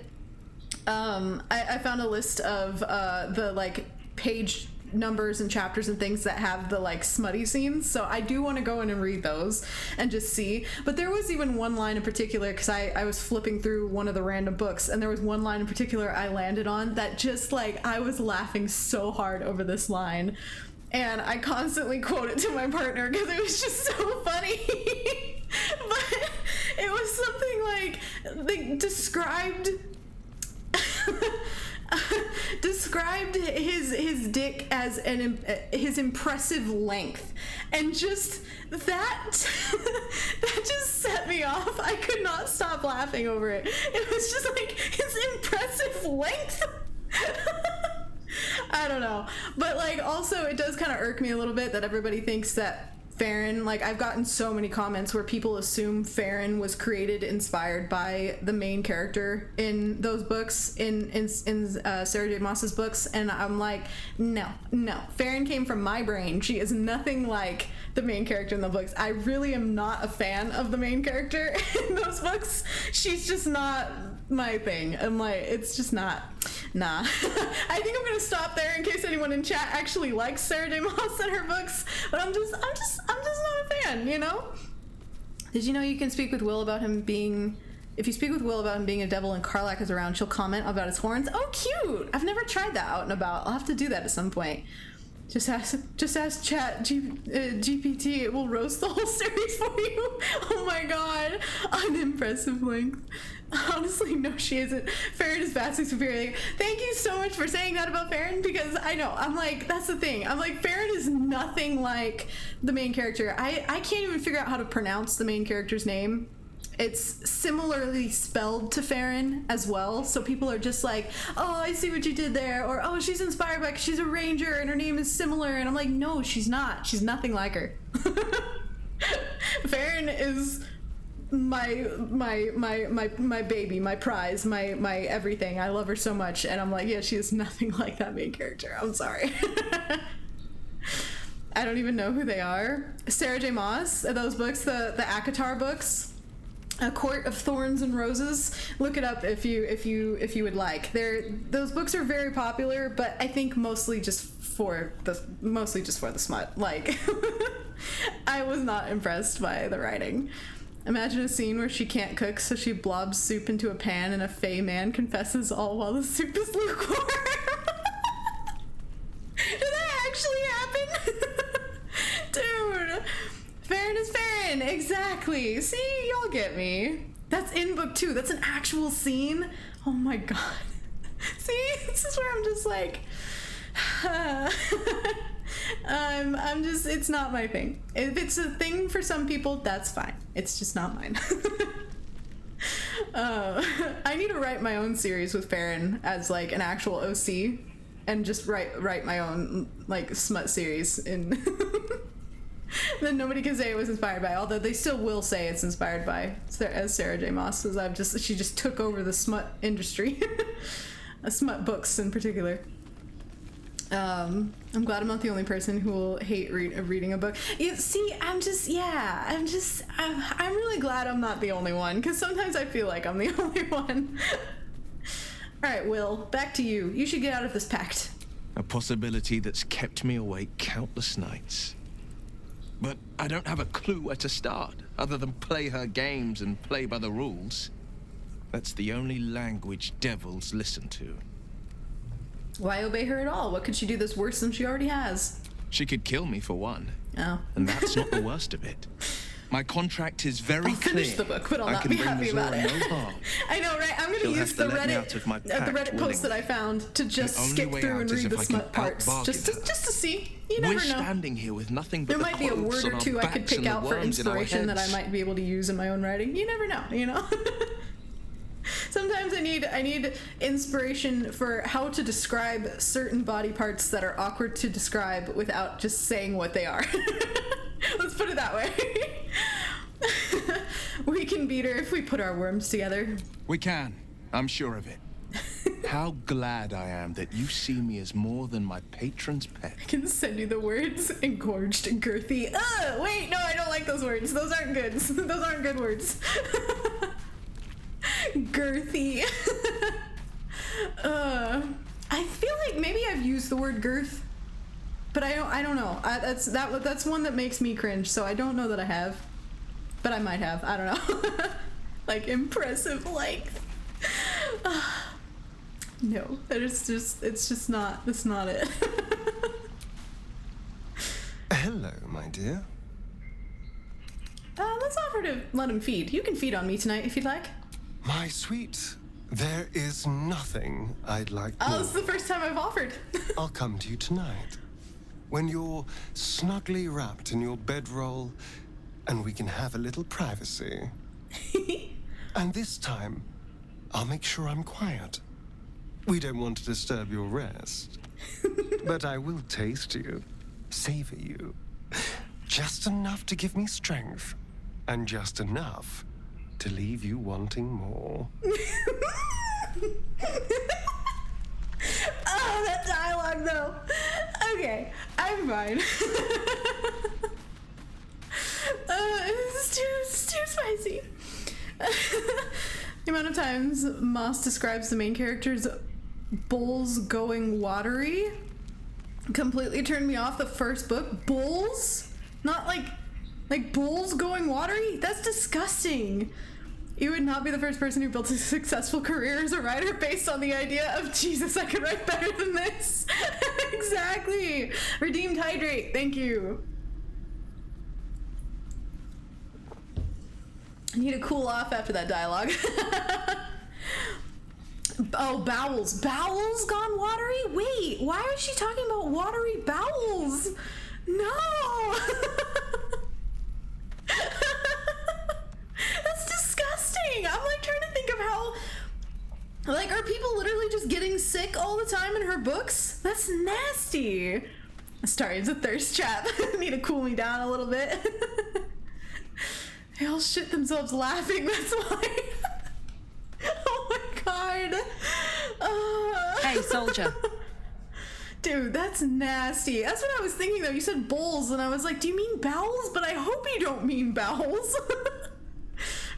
I found a list of the like page numbers and chapters and things that have the like smutty scenes, so I do want to go in and read those and just see. But there was even one line in particular, because I was flipping through one of the random books, and there was one line in particular I landed on that just like, I was laughing so hard over this line, and I constantly quote it to my partner because it was just so funny. But it was something like they described his dick as his impressive length, and just that just set me off. I could not stop laughing over it. It was just like, his impressive length. I don't know, but like also it does kind of irk me a little bit that everybody thinks that Farron, like I've gotten so many comments where people assume Farron was inspired by the main character in those books, in Sarah J. Maas's books, and I'm like, no, Farron came from my brain. She is nothing like the main character in the books. I really am not a fan of the main character in those books. She's just not my thing. I'm like, it's just not. Nah. I think I'm gonna stop there in case anyone in chat actually likes Sarah J. Maas and her books, but I'm just not a fan, you know? Did you know you can speak with Will about him being, if you speak with Will about him being a devil and Karlach is around, she'll comment about his horns? Oh, cute! I've never tried that out and about. I'll have to do that at some point. Just ask Chat GPT. It will roast the whole series for you. Oh my god, unimpressive length. Honestly, no, she isn't. Farron is vastly superior. Thank you so much for saying that about Farron, because I know, I'm like, that's the thing. I'm like, Farron is nothing like the main character. I can't even figure out how to pronounce the main character's name. It's similarly spelled to Farron as well, so people are just like, oh, I see what you did there, or oh, she's inspired by, she's a ranger and her name is similar, and I'm like, no, she's not. She's nothing like her. Farron is my baby, my prize, my everything. I love her so much, and I'm like, yeah, she is nothing like that main character. I'm sorry. I don't even know who they are. Sarah J. Maas, those books, the ACOTAR books, A Court of Thorns and Roses. Look it up if you would like. Those books are very popular, but I think mostly just for the smut. Like, I was not impressed by the writing. Imagine a scene where she can't cook, so she blobs soup into a pan, and a fey man confesses all while the soup is lukewarm. Did that actually happen? Dude, Farron is Farron, exactly. See, y'all get me. That's in book 2. That's an actual scene. Oh my god. See, this is where I'm just like, I'm just, it's not my thing. If it's a thing for some people, that's fine. It's just not mine. I need to write my own series with Farron as like an actual OC, and just write my own like smut series in. Then nobody can say it was inspired by, although they still will say it's inspired by, as Sarah J. Maas, because she just took over the smut industry. Smut books in particular. I'm glad I'm not the only person who will hate reading a book. I'm really glad I'm not the only one, because sometimes I feel like I'm the only one. Alright, Will, back to you. You should get out of this pact. A possibility that's kept me awake countless nights. But I don't have a clue where to start, other than play her games and play by the rules. That's the only language devils listen to. Why obey her at all? What could she do that's worse than she already has? She could kill me, for one. Oh. And that's not the worst of it. My contract is very I'll finish clear. the book, but I'll I not can be bring happy about Mizora it. no harm. I know, right? I'm gonna She'll use have the to let me out of my Reddit pact post that I found to just The only skip way through out and is read if the I can smut parts, outbargain just to see. You never We're know. standing here with nothing but There might be a word or two I could pick out for inspiration that I might be able to use in my own writing. You never know, you know? Sometimes I need inspiration for how to describe certain body parts that are awkward to describe without just saying what they are. Let's put it that way. We can beat her if we put our worms together. We can. I'm sure of it. How glad I am that you see me as more than my patron's pet. I can send you the words engorged and girthy. Wait, no, I don't like those words. Those aren't good. Those aren't good words. Girthy. I feel like maybe I've used the word girth, but I don't know. That's one that makes me cringe, so I don't know that I have. But I might have. I don't know. Like impressive length. No, it's just not. That's not it. Hello, my dear. Let's offer to let him feed. You can feed on me tonight if you'd like. My sweet, there is nothing I'd like more. Oh, this is the first time I've offered. I'll come to you tonight, when you're snugly wrapped in your bedroll, and we can have a little privacy. And this time, I'll make sure I'm quiet. We don't want to disturb your rest. But I will taste you, savor you. Just enough to give me strength, and just enough to leave you wanting more. Oh, that dialogue though. Okay, I'm fine. It's too spicy. The amount of times Moss describes the main character's bulls going watery completely turned me off the first book. Bulls? Not like bulls going watery? That's disgusting. You would not be the first person who built a successful career as a writer based on the idea of, Jesus, I could write better than this. Exactly. Redeemed hydrate. Thank you. I need to cool off after that dialogue. Oh, bowels. Bowels gone watery? Wait, why is she talking about watery bowels? No! That's disgusting. I'm like trying to think of how, like, are people literally just getting sick all the time in her books? That's nasty. Astarion's a thirst trap. Need to cool me down a little bit. They all shit themselves laughing, that's why. Oh my god. Hey, soldier. Dude, that's nasty. That's what I was thinking though. You said bowls and I was like, do you mean bowels? But I hope you don't mean bowels.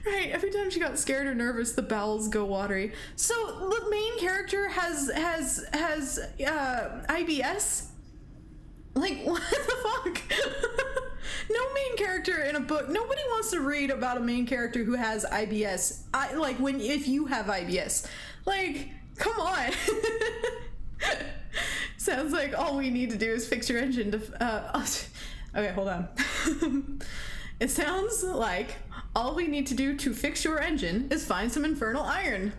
Right, every time she got scared or nervous, the bowels go watery. So the main character has IBS? Like, what the fuck? No main character in a book. Nobody wants to read about a main character who has IBS. If you have IBS. Like, come on. Sounds like all we need to do is fix your engine to... okay, hold on. It sounds like all we need to do to fix your engine is find some infernal iron.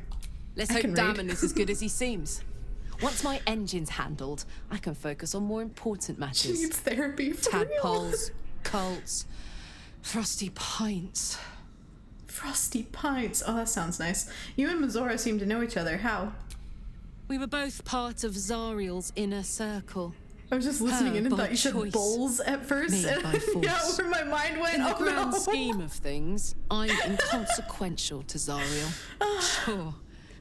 Let's hope Damon is as good as he seems. Once my engine's handled, I can focus on more important matters. She needs therapy for Tadpoles, cults, frosty pints. Frosty pints. Oh, that sounds nice. You and Mizora seem to know each other. How? We were both part of Zariel's inner circle. I was just listening in and thought you said bowls at first. Made by force. Yeah, where my mind went. In the grand no. scheme of things, I'm inconsequential to Zariel. Sure,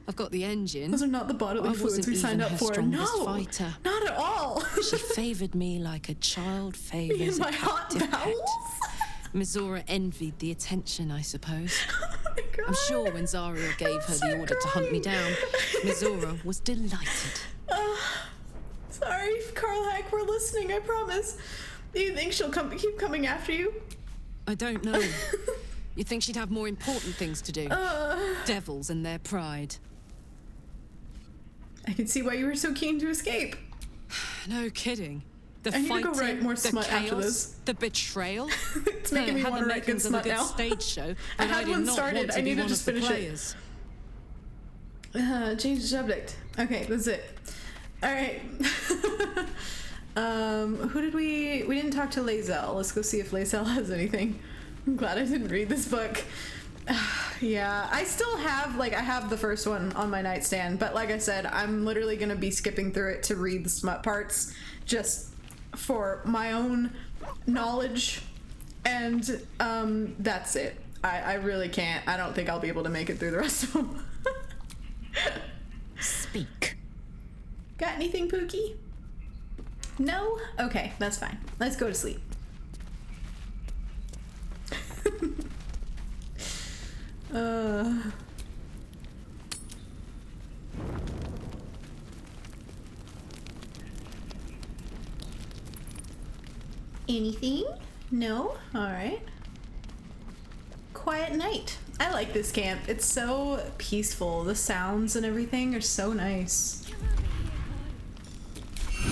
I've got the engine. Those are not the bodily fluids we signed up for. No, fighter. Not at all. She favoured me like a child favours a my hot captive bowels? pet. Mizora envied the attention, I suppose. Oh my God. I'm sure when Zariel gave her the order to hunt me down, Mizora was delighted. Sorry, Carl Hack, we're listening, I promise. Do you think she'll keep coming after you? I don't know. You'd think she'd have more important things to do. Devils and their pride. I can see why you were so keen to escape. No kidding. The I need fighting, to go write more the smut chaos, after this. the betrayal. It's making me Had want the to write good makings of a smut good now. stage show, I but had did one not started. want to I be need to one just of the finish players. it. Change the subject. Okay, that's it. All right. Who did we didn't talk to Lae'zel. Let's go see if Lae'zel has anything. I'm glad I didn't read this book. Yeah, I still have, I have the first one on my nightstand, but like I said, I'm literally gonna be skipping through it to read the smut parts just for my own knowledge, and that's it. I really can't. I don't think I'll be able to make it through the rest of them. Speak. Got anything, Pookie? No? Okay, that's fine. Let's go to sleep. Anything? No? Alright. Quiet night. I like this camp. It's so peaceful. The sounds and everything are so nice.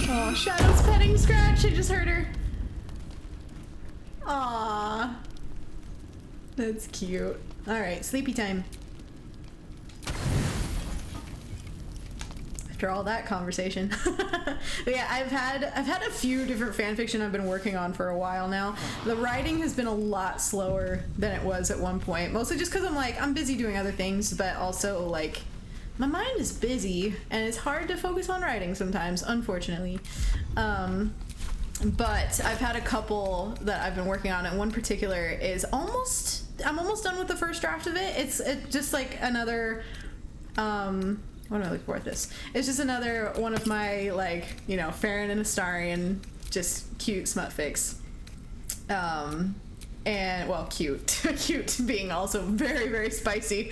Oh, Shadow's petting Scratch. I just heard her. Aww. That's cute. Alright, sleepy time. After all that conversation. But yeah, I've had a few different fanfiction I've been working on for a while now. The writing has been a lot slower than it was at one point. Mostly just because I'm busy doing other things, but also my mind is busy and it's hard to focus on writing sometimes, unfortunately. But I've had a couple that I've been working on, and one particular is I'm almost done with the first draft of it. It's just another what am I looking for with this? It's just another one of my Farron and Astarion just cute smut fics. And well, cute being also very, very spicy,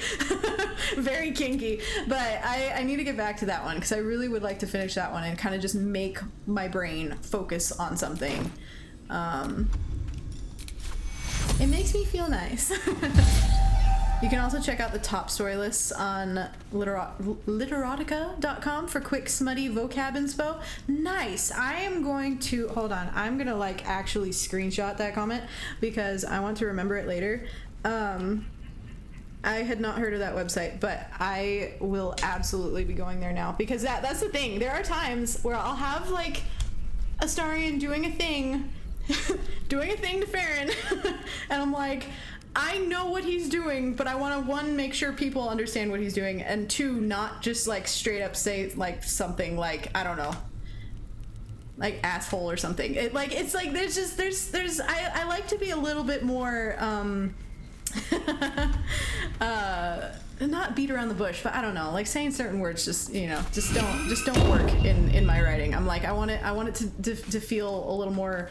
very kinky. But I need to get back to that one because I really would like to finish that one and kind of just make my brain focus on something. It makes me feel nice. You can also check out the top story lists on literotica.com for quick smutty vocab inspo. Nice. I am going to hold on. I'm gonna actually screenshot that comment because I want to remember it later. I had not heard of that website, but I will absolutely be going there now because that's the thing. There are times where I'll have Astarion doing a thing to Farron, and I'm like, I know what he's doing, but I want to, one, make sure people understand what he's doing, and two, not just straight up say something I don't know, asshole or something. I like to be a little bit more not beat around the bush, but I don't know, saying certain words just don't work in my writing. I'm I want it to feel a little more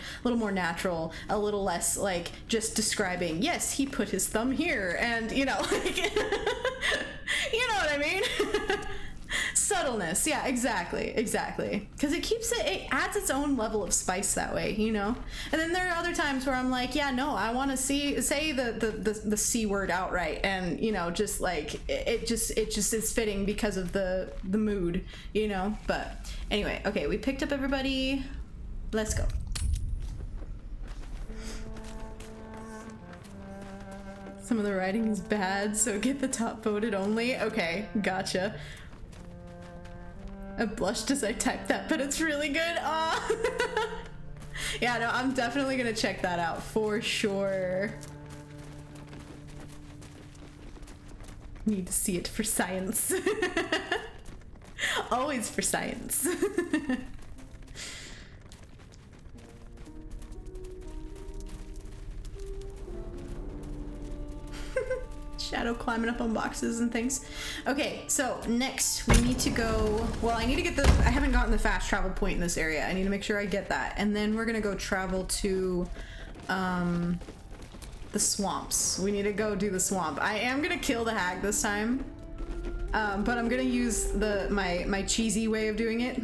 natural, a little less just describing, yes, he put his thumb here, and you know what I mean. Subtleness, yeah, exactly, because it adds its own level of spice that way, and then there are other times where I'm yeah, no, I want to say the C word outright, and it just is fitting because of the mood, but anyway, okay, we picked up everybody, let's go. Some of the writing is bad, so get the top voted only. Okay, gotcha. I blushed as I typed that, but it's really good. Aw. Yeah, no, I'm definitely gonna check that out for sure. Need to see it for science. Always for science. Shadow climbing up on boxes and things. Okay, so next we need to go, well, I need to get I haven't gotten the fast travel point in this area. I need to make sure I get that. And then we're gonna go travel to the swamps. We need to go do the swamp. I am gonna kill the hag this time. But I'm gonna use my cheesy way of doing it.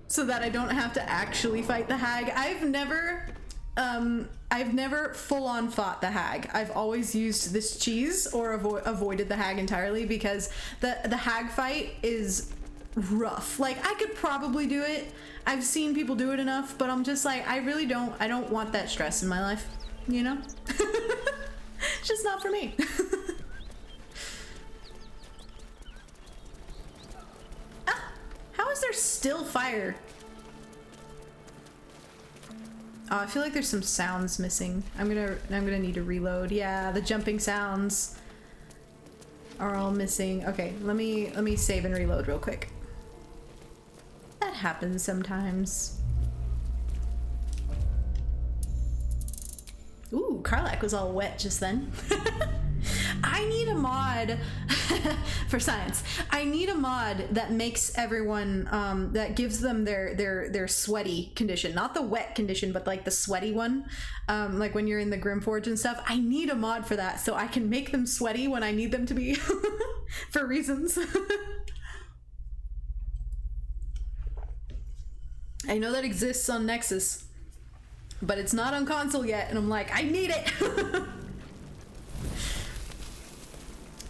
So that I don't have to actually fight the hag. I've never full-on fought the hag. I've always used this cheese or avoided the hag entirely because the hag fight is rough. Like, I could probably do it. I've seen people do it enough, but I'm just like, I don't want that stress in my life, you know? It's just not for me. How is there still fire? Oh, I feel like there's some sounds missing. I'm gonna need to reload. Yeah, the jumping sounds are all missing. Okay, let me save and reload real quick. That happens sometimes. Ooh, Karlach was all wet just then. I need a mod for science. I need a mod that makes everyone that gives them their sweaty condition, not the wet condition, but like the sweaty one. Like when you're in the Grimforge and stuff. I need a mod for that so I can make them sweaty when I need them to be for reasons. I know that exists on Nexus, but it's not on console yet, and I'm like, I need it.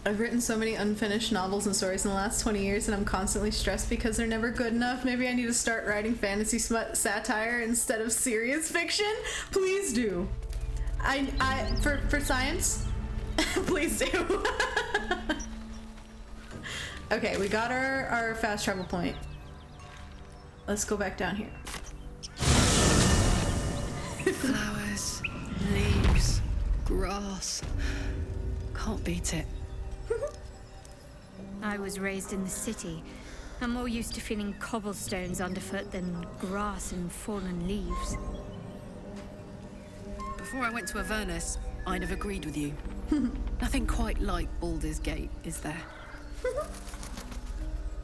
I've written so many unfinished novels and stories in the last 20 years, and I'm constantly stressed because they're never good enough. Maybe I need to start writing fantasy smut satire instead of serious fiction. Please do. For science, please do. Okay, we got our fast travel point. Let's go back down here. Flowers, leaves, grass. Can't beat it. I was raised in the city. I'm more used to feeling cobblestones underfoot than grass and fallen leaves. Before I went to Avernus, I'd have agreed with you. Nothing quite like Baldur's Gate, is there?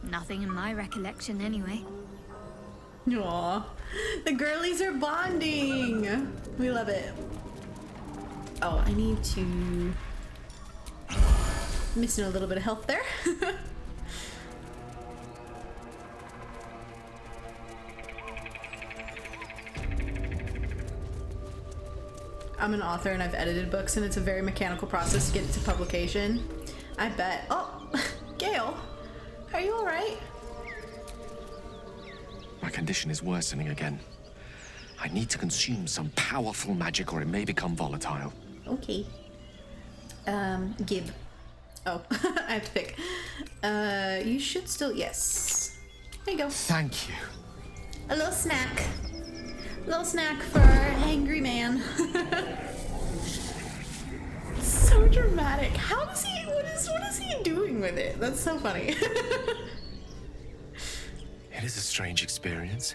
Nothing in my recollection, anyway. Aww. The girlies are bonding! We love it. Oh, I need to... Missing a little bit of health there. I'm an author and I've edited books, and it's a very mechanical process to get it to publication. I bet. Oh, Gale, are you alright? My condition is worsening again. I need to consume some powerful magic or it may become volatile. Okay. Gib. Oh, I have to pick. You should still, yes. There you go. Thank you. A little snack. A little snack for our angry man. So dramatic. How does he, what is he doing with it? That's so funny. It is a strange experience.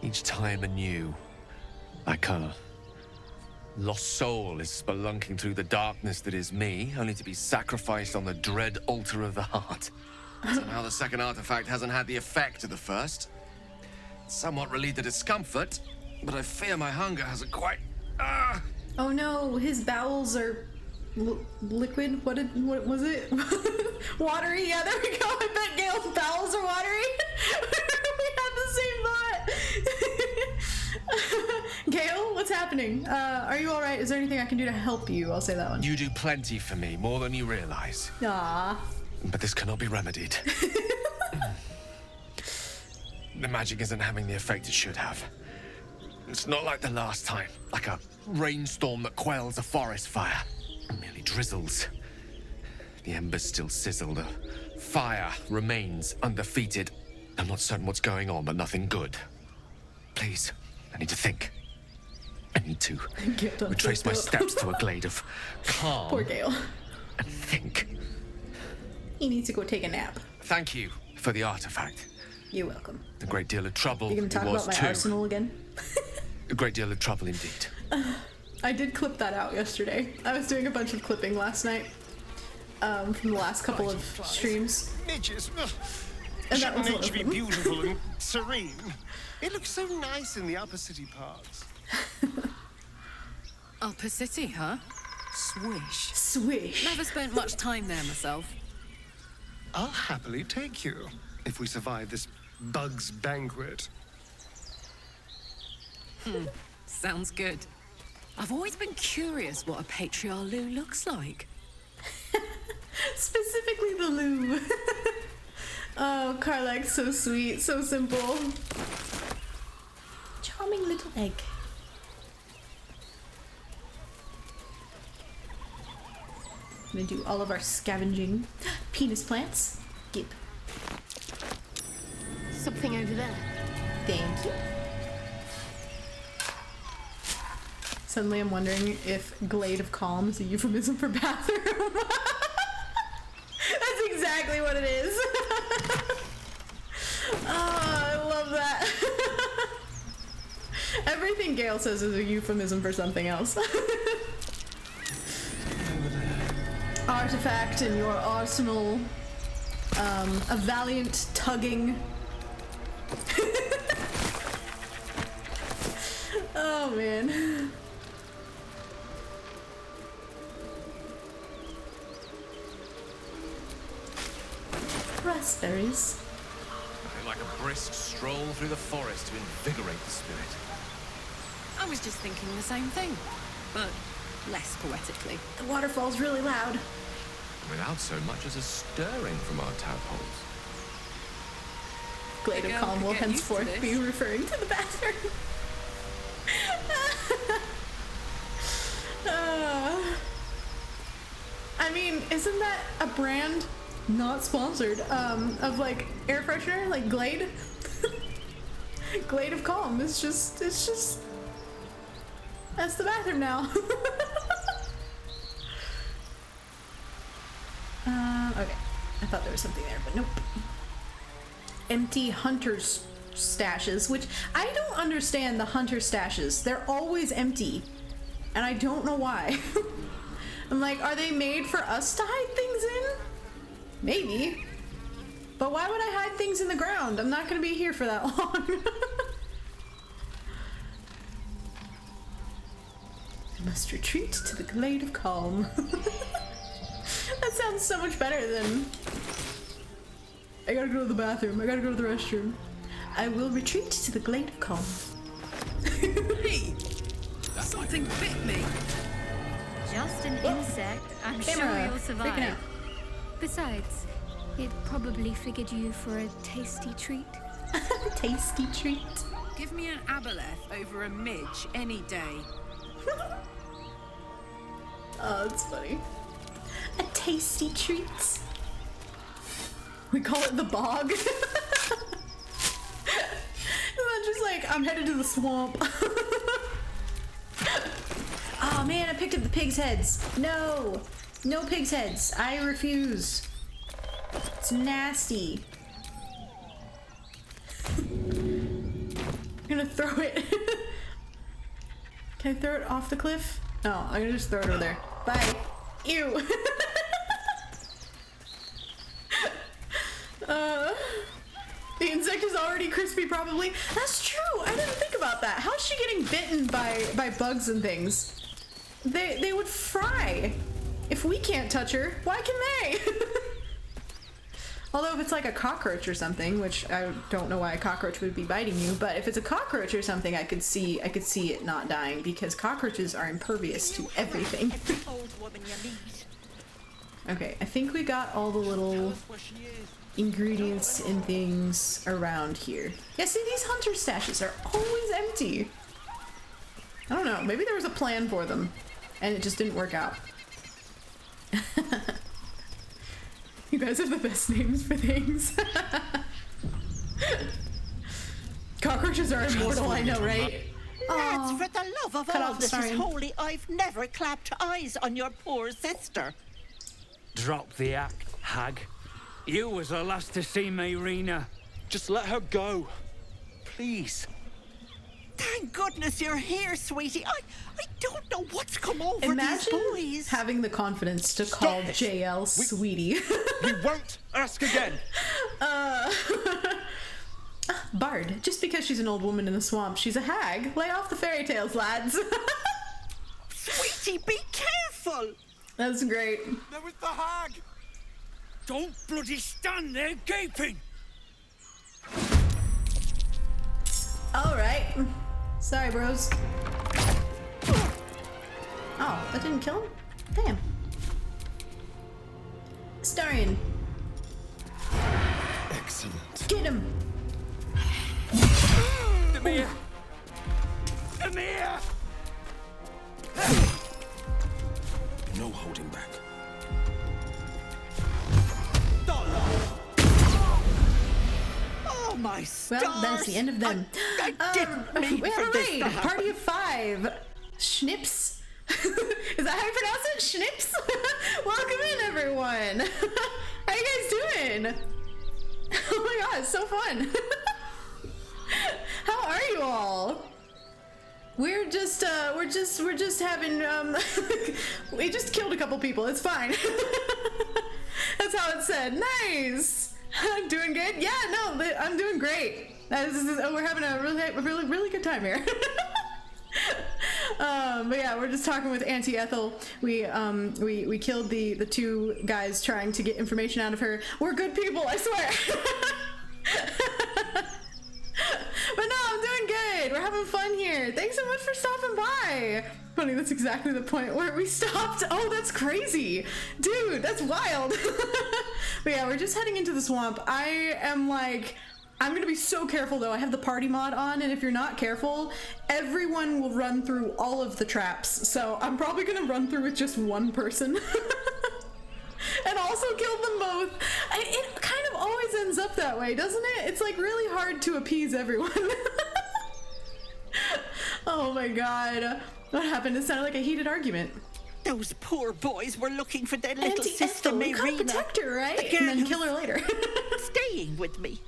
Each time anew. Like a lost soul is spelunking through the darkness that is me, only to be sacrificed on the dread altar of the heart. Somehow the second artifact hasn't had the effect of the first. It's somewhat relieved the discomfort, but I fear my hunger hasn't quite... Oh no, his bowels are liquid. What was it? Watery? Yeah, there we go. I bet Gale's bowels are watery. We had the same thought. Gale, what's happening? Are you alright? Is there anything I can do to help you? I'll say that one. You do plenty for me, more than you realize. Aww. But this cannot be remedied. The magic isn't having the effect it should have. It's not like the last time, like a rainstorm that quells a forest fire. It merely drizzles. The embers still sizzle, the fire remains undefeated. I'm not certain what's going on, but nothing good. Please, I need to think. I need to retrace my steps to a glade of calm. Poor Gale. And think. He needs to go take a nap. Thank you for the artifact. You're welcome. A great deal of trouble You gonna talk it was about my too. arsenal again? A great deal of trouble indeed. I did clip that out yesterday. I was doing a bunch of clipping last night from the last couple of streams. Midges. And that was Shouldn't nature be beautiful and serene? It looks so nice in the upper city parts. Upper City, huh? Swish. Swish. Never spent much time there myself. I'll happily take you if we survive this bug's banquet. Sounds good. I've always been curious what a patriarch loo looks like. Specifically the loo. Oh, Karlak's so sweet, so simple. Charming little egg. I'm gonna do all of our scavenging. Penis plants. Gib. Something over there. Thank you. Suddenly I'm wondering if Glade of Calm is a euphemism for bathroom. That's exactly what it is. Oh, I love that. Everything Gale says is a euphemism for something else. Artifact in your arsenal. A valiant tugging. Oh man. Raspberries. Nothing like a brisk stroll through the forest to invigorate the spirit. I was just thinking the same thing, but less poetically. The waterfall's really loud. Without so much as a stirring from our tadpoles. Glade of Calm will henceforth be referring to the bathroom. I mean, isn't that a brand not sponsored of like air freshener, like Glade? Glade of Calm. It's just that's the bathroom now. Okay, I thought there was something there, but nope. Empty hunter's stashes, which I don't understand. The hunter stashes, they're always empty, and I don't know why. I'm like, are they made for us to hide things in? Maybe, but why would I hide things in the ground? I'm not gonna be here for that long. I must retreat to the Glade of Calm. That sounds so much better than I gotta go to the bathroom, I gotta go to the restroom. I will retreat to the Glade of Calm. Hey! Something bit me! Just an insect. I'm sure you'll survive. Besides, it probably figured you for a tasty treat. Tasty treat. Give me an aboleth over a midge any day. Oh, that's funny. A tasty treat. We call it the bog. And then just like, I'm headed to the swamp. Oh man, I picked up the pig's heads. No, no pig's heads. I refuse. It's nasty. I'm gonna throw it. Can I throw it off the cliff? No, I'm gonna just throw it over there. Bye. Ew. The insect is already crispy, probably. That's true. I didn't think about that. How's she getting bitten by bugs and things? They would fry. If we can't touch her, why can they? Although if it's like a cockroach or something, which I don't know why a cockroach would be biting you, but if it's a cockroach or something, I could see it not dying, because cockroaches are impervious to everything. Okay, I think we got all the little ingredients and things around here. Yeah, see, these hunter stashes are always empty. I don't know, maybe there was a plan for them and it just didn't work out. You guys have the best names for things. Cockroaches are immortal, I know, right? Lads, for the love of all that is holy, I've never clapped eyes on your poor sister. Drop the act, hag. You was the last to see me, Rena. Just let her go. Please. Thank goodness you're here, sweetie. I don't know what's come over Imagine these boys. Having the confidence to call Jael sweetie. We won't ask again. Bard, just because she's an old woman in the swamp, she's a hag. Lay off the fairy tales, lads. Sweetie, be careful. That's great. There was the hag. Don't bloody stand there gaping. All right. Sorry, bros. Oh, that didn't kill him? Damn. Astarion. Excellent. Get him! Demir! Demir! No holding back. Oh my stars! Well, that's the end of them. I didn't mean we have for a this raid. to happen. Party of 5. Schnips. Is that how you pronounce it? Schnips? Welcome in, everyone. How you guys doing? Oh my god, it's so fun. How are you all? We're just having we just killed a couple people. It's fine. That's how it's said. Nice. I'm doing good. Yeah, no, I'm doing great. We're having a really good time here. But yeah, we're just talking with Auntie Ethel. We killed the 2 guys trying to get information out of her. We're good people, I swear. But no, I'm doing good. We're having fun here. Thanks so much for stopping by. Funny, that's exactly the point where we stopped. Oh, that's crazy. Dude, that's wild. But yeah, we're just heading into the swamp. I'm gonna be so careful though. I have the party mod on, and if you're not careful, everyone will run through all of the traps. So I'm probably gonna run through with just one person. And also kill them both. It kind of always ends up that way, doesn't it? It's like really hard to appease everyone. Oh my god. What happened? It sounded like a heated argument. Those poor boys were looking for their little Auntie sister Ethel, you can't Marina. protect her, right? The girl And then who's kill her later. staying with me.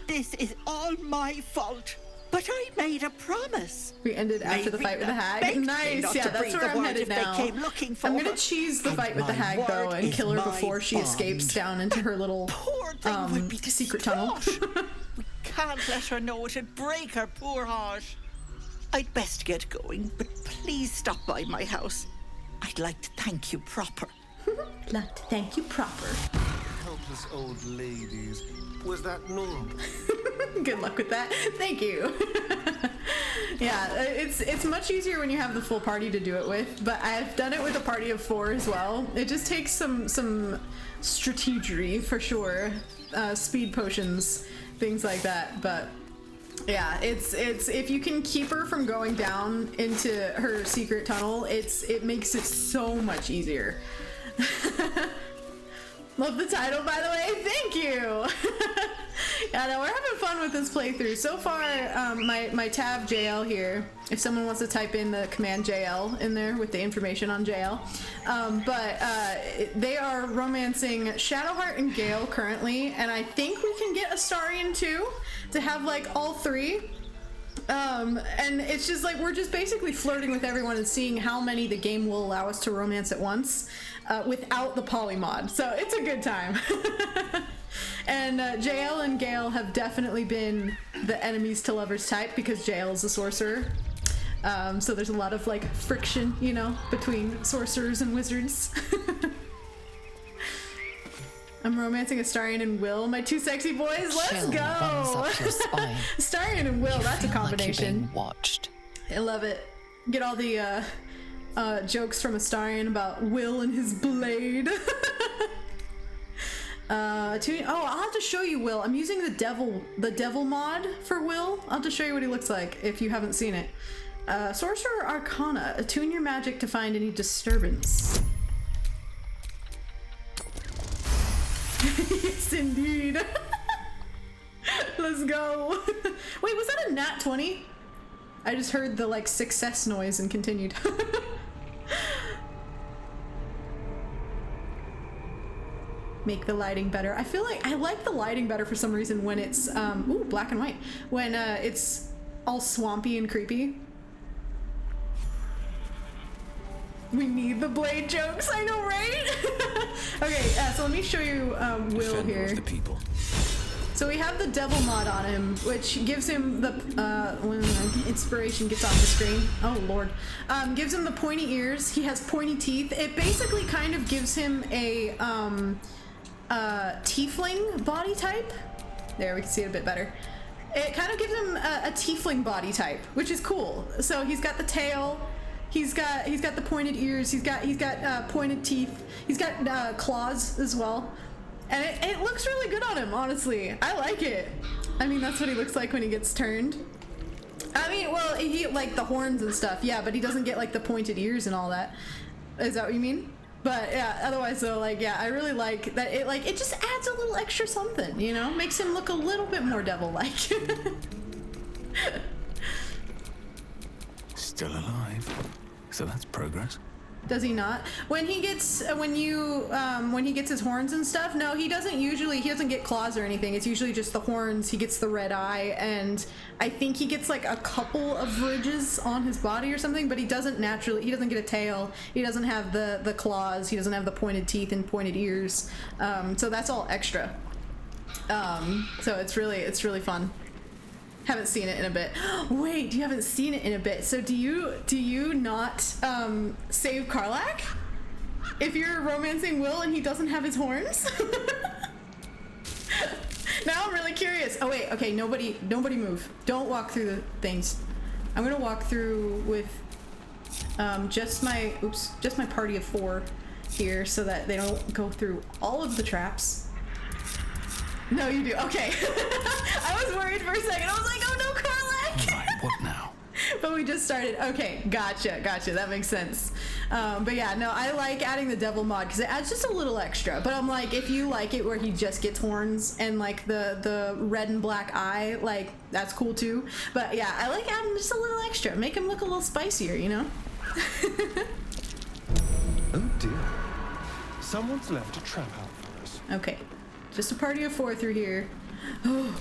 This is all my fault. But I made a promise. We ended after the fight with the hag. Begged me Nice, not yeah, to that's breathe where a I'm word headed if they now. came looking for I'm gonna her. cheese the And fight with the my hag though word and is kill her my before she bond. escapes down into her little secret tunnel. We can't let her know. It'd break her poor heart. I'd best get going, but please stop by my house. I'd like to thank you proper. Like to thank you proper. Helpless old ladies. Was that normal? Good luck with that. Thank you. Yeah, it's much easier when you have the full party to do it with, but I've done it with a party of 4 as well. It just takes some strategery for sure. Speed potions, things like that, but yeah, it's if you can keep her from going down into her secret tunnel, it makes it so much easier. Love the title, by the way. Thank you. Yeah, no, we're having fun with this playthrough. So far, my tab Jael here, if someone wants to type in the command Jael in there with the information on Jael. They are romancing Shadowheart and Gale currently, and I think we can get Astarion too, to have like all 3. And it's just like, we're just basically flirting with everyone and seeing how many the game will allow us to romance at once, without the polymod. So it's a good time. And Jael and Gale have definitely been the enemies to lovers type because Jael is a sorcerer. So there's a lot of like friction, you know, between sorcerers and wizards. I'm romancing Astarion and Will, my 2 sexy boys. Let's Chill go! runs up your spine. Astarion and Will, that's a Feel like you're combination. being watched. I love it. Get all the jokes from Astarion about Will and his blade. I'll have to show you Will. I'm using the devil mod for Will. I'll have to show you what he looks like if you haven't seen it. Sorcerer Arcana. Attune your magic to find any disturbance. Yes, indeed. Let's go. Wait, was that a nat 20? I just heard the like success noise and continued. Make the lighting better. I feel like I like the lighting better for some reason when it's black and white. When it's all swampy and creepy. We need the blade jokes, I know, right? Okay, so let me show you Will Defender here. of the people. So we have the devil mod on him, which gives him the when inspiration gets off the screen. Oh lord, gives him the pointy ears. He has pointy teeth. It basically kind of gives him a tiefling body type. There, we can see it a bit better. It kind of gives him a tiefling body type, which is cool. So he's got the tail. He's got the pointed ears. He's got pointed teeth. He's got claws as well. And it looks really good on him, honestly. I like it. I mean, that's what he looks like when he gets turned. I mean, well, he like the horns and stuff, yeah, but he doesn't get like the pointed ears and all that. Is that what you mean? But yeah, otherwise though, like, yeah, I really like that it just adds a little extra something, you know? Makes him look a little bit more devil-like. Still alive. So that's progress. Does he not? When he gets when he gets his horns and stuff, no, he doesn't get claws or anything. It's usually just the horns. He gets the red eye, and I think he gets like a couple of ridges on his body or something, but he doesn't get a tail. He doesn't have the claws. He doesn't have the pointed teeth and pointed ears. So that's all extra. So it's really fun. Haven't seen it in a bit. Wait, you haven't seen it in a bit. So do you not save Karlach if you're romancing Will and he doesn't have his horns? Now I'm really curious. Oh wait, okay, nobody move. Don't walk through the things. I'm gonna walk through with just my party of 4 here so that they don't go through all of the traps. No, you do. Okay. I was worried for a second. I was like, oh no, Karlach! Right, what now? But we just started. Okay, gotcha. That makes sense. But yeah, no, I like adding the devil mod because it adds just a little extra. But I'm like, if you like it where he just gets horns and like the red and black eye, like that's cool too. But yeah, I like adding just a little extra. Make him look a little spicier, you know? Oh dear. Someone's left a trap out for us. Okay. Just a party of 4 through here. Oh.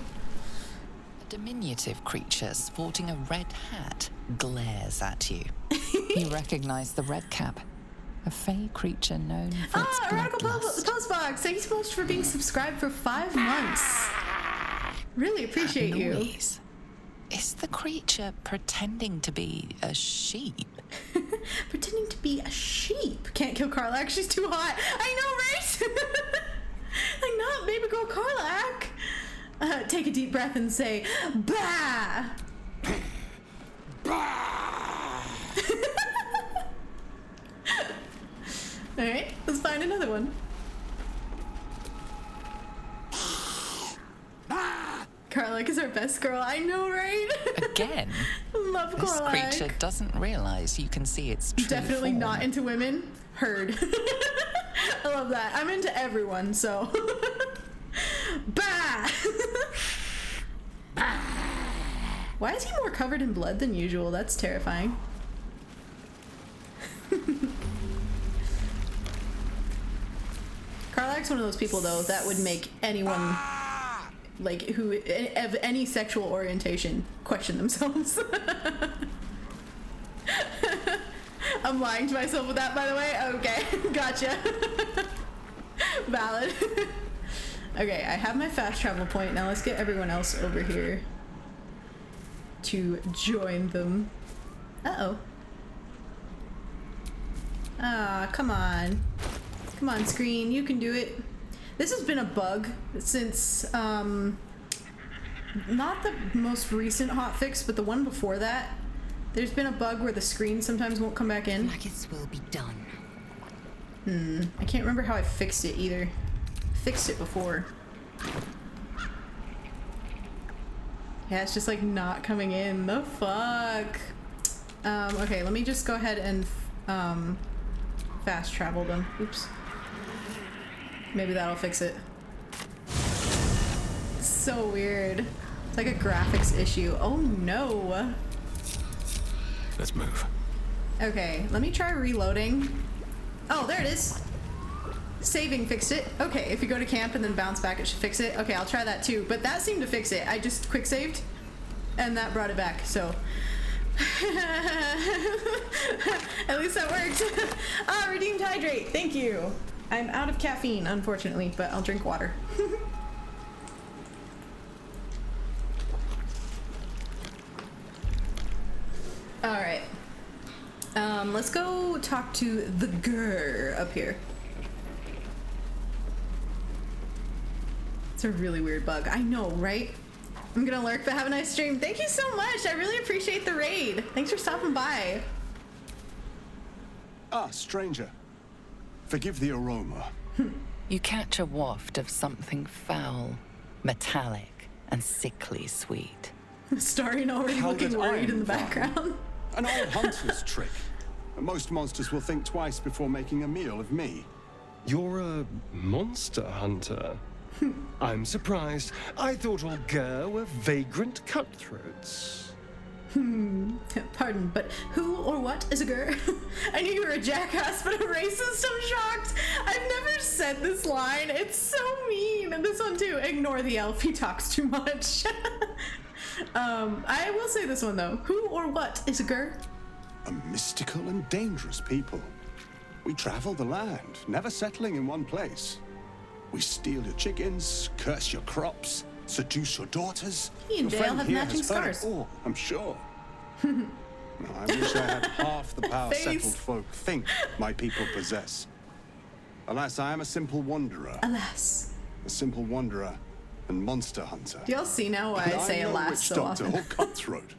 A diminutive creature sporting a red hat glares at you. You recognize the red cap, a fey creature known for its Radical bloodlust. Postbox, thank you so much for being subscribed for 5 months. Really appreciate That you. noise. Is the creature pretending to be a sheep? Pretending to be a sheep? Can't kill Karlach, she's too hot. I know, right? Like, not baby girl Karlach. Take a deep breath and say, bah! Bah! Alright, let's find another one. Karlach is our best girl. I know, right? Again, Love this Karlach. creature doesn't realize you can see its true Definitely form. not into women. Heard. I love that. I'm into everyone, so. Bah! Why is he more covered in blood than usual? That's terrifying. Karlach's one of those people, though, that would make anyone, like, who of any sexual orientation question themselves. I'm lying to myself with that, by the way. Okay, gotcha. Valid. Okay, I have my fast travel point. Now let's get everyone else over here to join them. Uh-oh. Ah, come on. Come on, screen. You can do it. This has been a bug since, not the most recent hotfix, but the one before that. There's been a bug where the screen sometimes won't come back in. Nuggets will be done. I can't remember how I fixed it either. Fixed it before. Yeah, it's just like not coming in. The fuck? Okay, let me just go ahead and fast travel them. Oops. Maybe that'll fix it. So weird. It's like a graphics issue. Oh no. Let's move. Okay, let me try reloading. Oh, there it is. Saving fixed it. Okay, if you go to camp and then bounce back, it should fix it. Okay, I'll try that too. But that seemed to fix it. I just quick saved, and that brought it back. So at least that worked. Ah, redeemed hydrate. Thank you. I'm out of caffeine, unfortunately, but I'll drink water. All right. Let's go talk to the grr up here. It's a really weird bug. I know, right? I'm gonna lurk, but have a nice stream. Thank you so much. I really appreciate the raid. Thanks for stopping by. Ah, stranger. Forgive the aroma. You catch a waft of something foul, metallic, and sickly sweet. Astarion already How looking did worried I in the find? background. An old hunter's trick. Most monsters will think twice before making a meal of me. You're a monster hunter. I'm surprised. I thought all Ger were vagrant cutthroats. Pardon, but who or what is a Ger? I knew you were a jackass, but a racist. I'm shocked. I've never said this line. It's so mean. And this one too. Ignore the elf. He talks too much. I will say this one though. Who or what is a Ger? A mystical and dangerous people. We travel the land, never settling in one place. We steal your chickens, curse your crops, seduce your daughters. He and Your Jael friend have here matching has heard it scars. all, I'm sure. No, I wish I had half the power Face. settled folk think my people possess. Alas, I am a simple wanderer. Alas. A simple wanderer and monster hunter. Do y'all see now why I And say I'm no alas witch so doctor often? or cutthroat.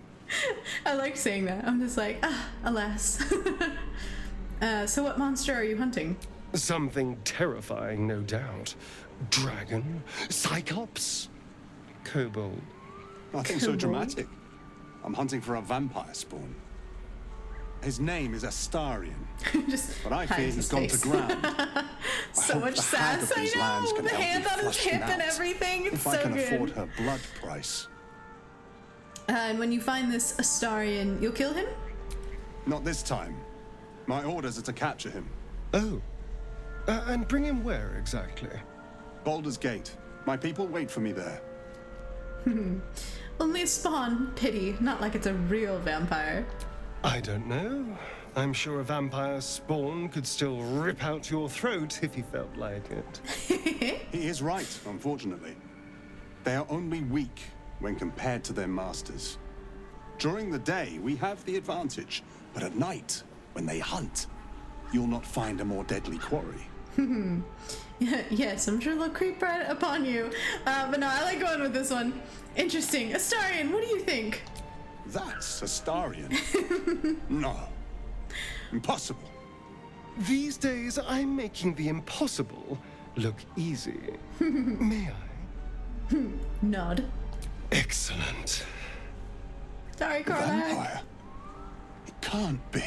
I like saying that. I'm just like, alas. So what monster are you hunting? Something terrifying, no doubt. Dragon, Cyclops, Kobold. Nothing so dramatic. I'm hunting for a vampire spawn. His name is Astarion. But I fear hides he's his gone to face. ground. So hope much the hag sass, of I these lands know. can The help me hand on his flush him hip and out, everything. It's if so I can good. afford her blood price. And when you find this Astarion, you'll kill him? Not this time. My orders are to capture him. Oh. And bring him where exactly? Baldur's Gate. My people wait for me there. Only a spawn. Pity. Not like it's a real vampire. I don't know. I'm sure a vampire spawn could still rip out your throat if he felt like it. He is right, unfortunately. They are only weak when compared to their masters. During the day, we have the advantage, but at night, when they hunt, you'll not find a more deadly quarry. Yes, I'm sure they'll creep right upon you. But no, I like going with this one. Interesting. Astarion, what do you think? That's Astarion. No. Impossible. These days, I'm making the impossible look easy. May I? Nod. Excellent. Sorry, Carla. Vampire? It can't be.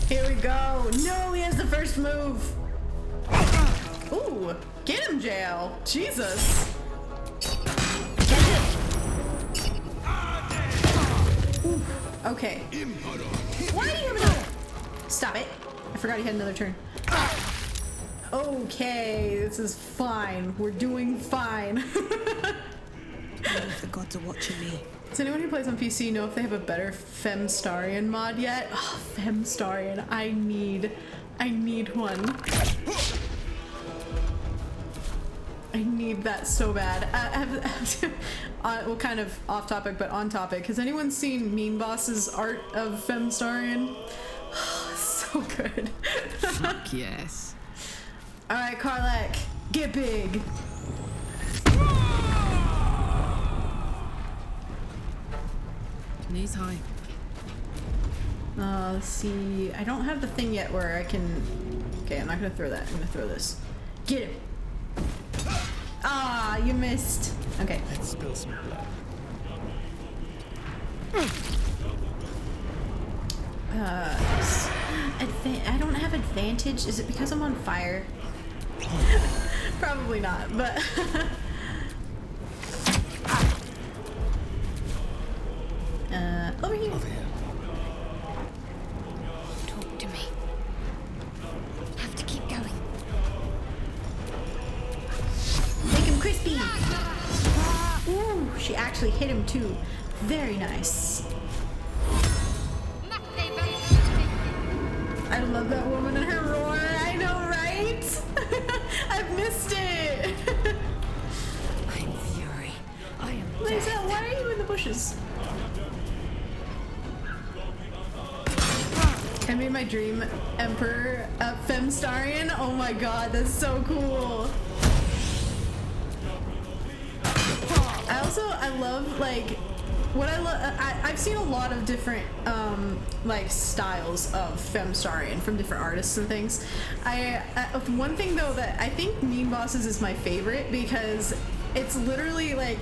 Here we go. No, he has the first move. Ooh, get him, Jael. Jesus. Catch it. Ooh, okay. Why do you have another? Stop it. I forgot he had another turn. Okay, this is fine. We're doing fine. The gods are watching me. Does anyone who plays on PC know if they have a better Femstarion mod yet? Oh, Femstarion, I need one. I need that so bad. Well, kind of off topic, but on topic. Has anyone seen Mean Boss's art of Femstarion? Oh, it's so good. Fuck yes. All right, Karlek, get big. Knees high. Let's see. I don't have the thing yet where I can... Okay, I'm not gonna throw that. I'm gonna throw this. Get him. Ah, you missed. Okay. Let's spill some blood. I don't have advantage. Is it because I'm on fire? Probably not, but... over here. Talk to me. Have to keep going. Make him crispy. Ooh, she actually hit him too. Very nice. I love that woman and her roar. I know, right? I've missed it. I'm fury. I am Lisa, death. why are you in the bushes? I made my dream emperor Femstarion. Oh my god, that's so cool. I love like what I love, I've seen a lot of different like styles of Femstarion from different artists and things. One thing though that I think Mean Bosses is my favorite because it's literally like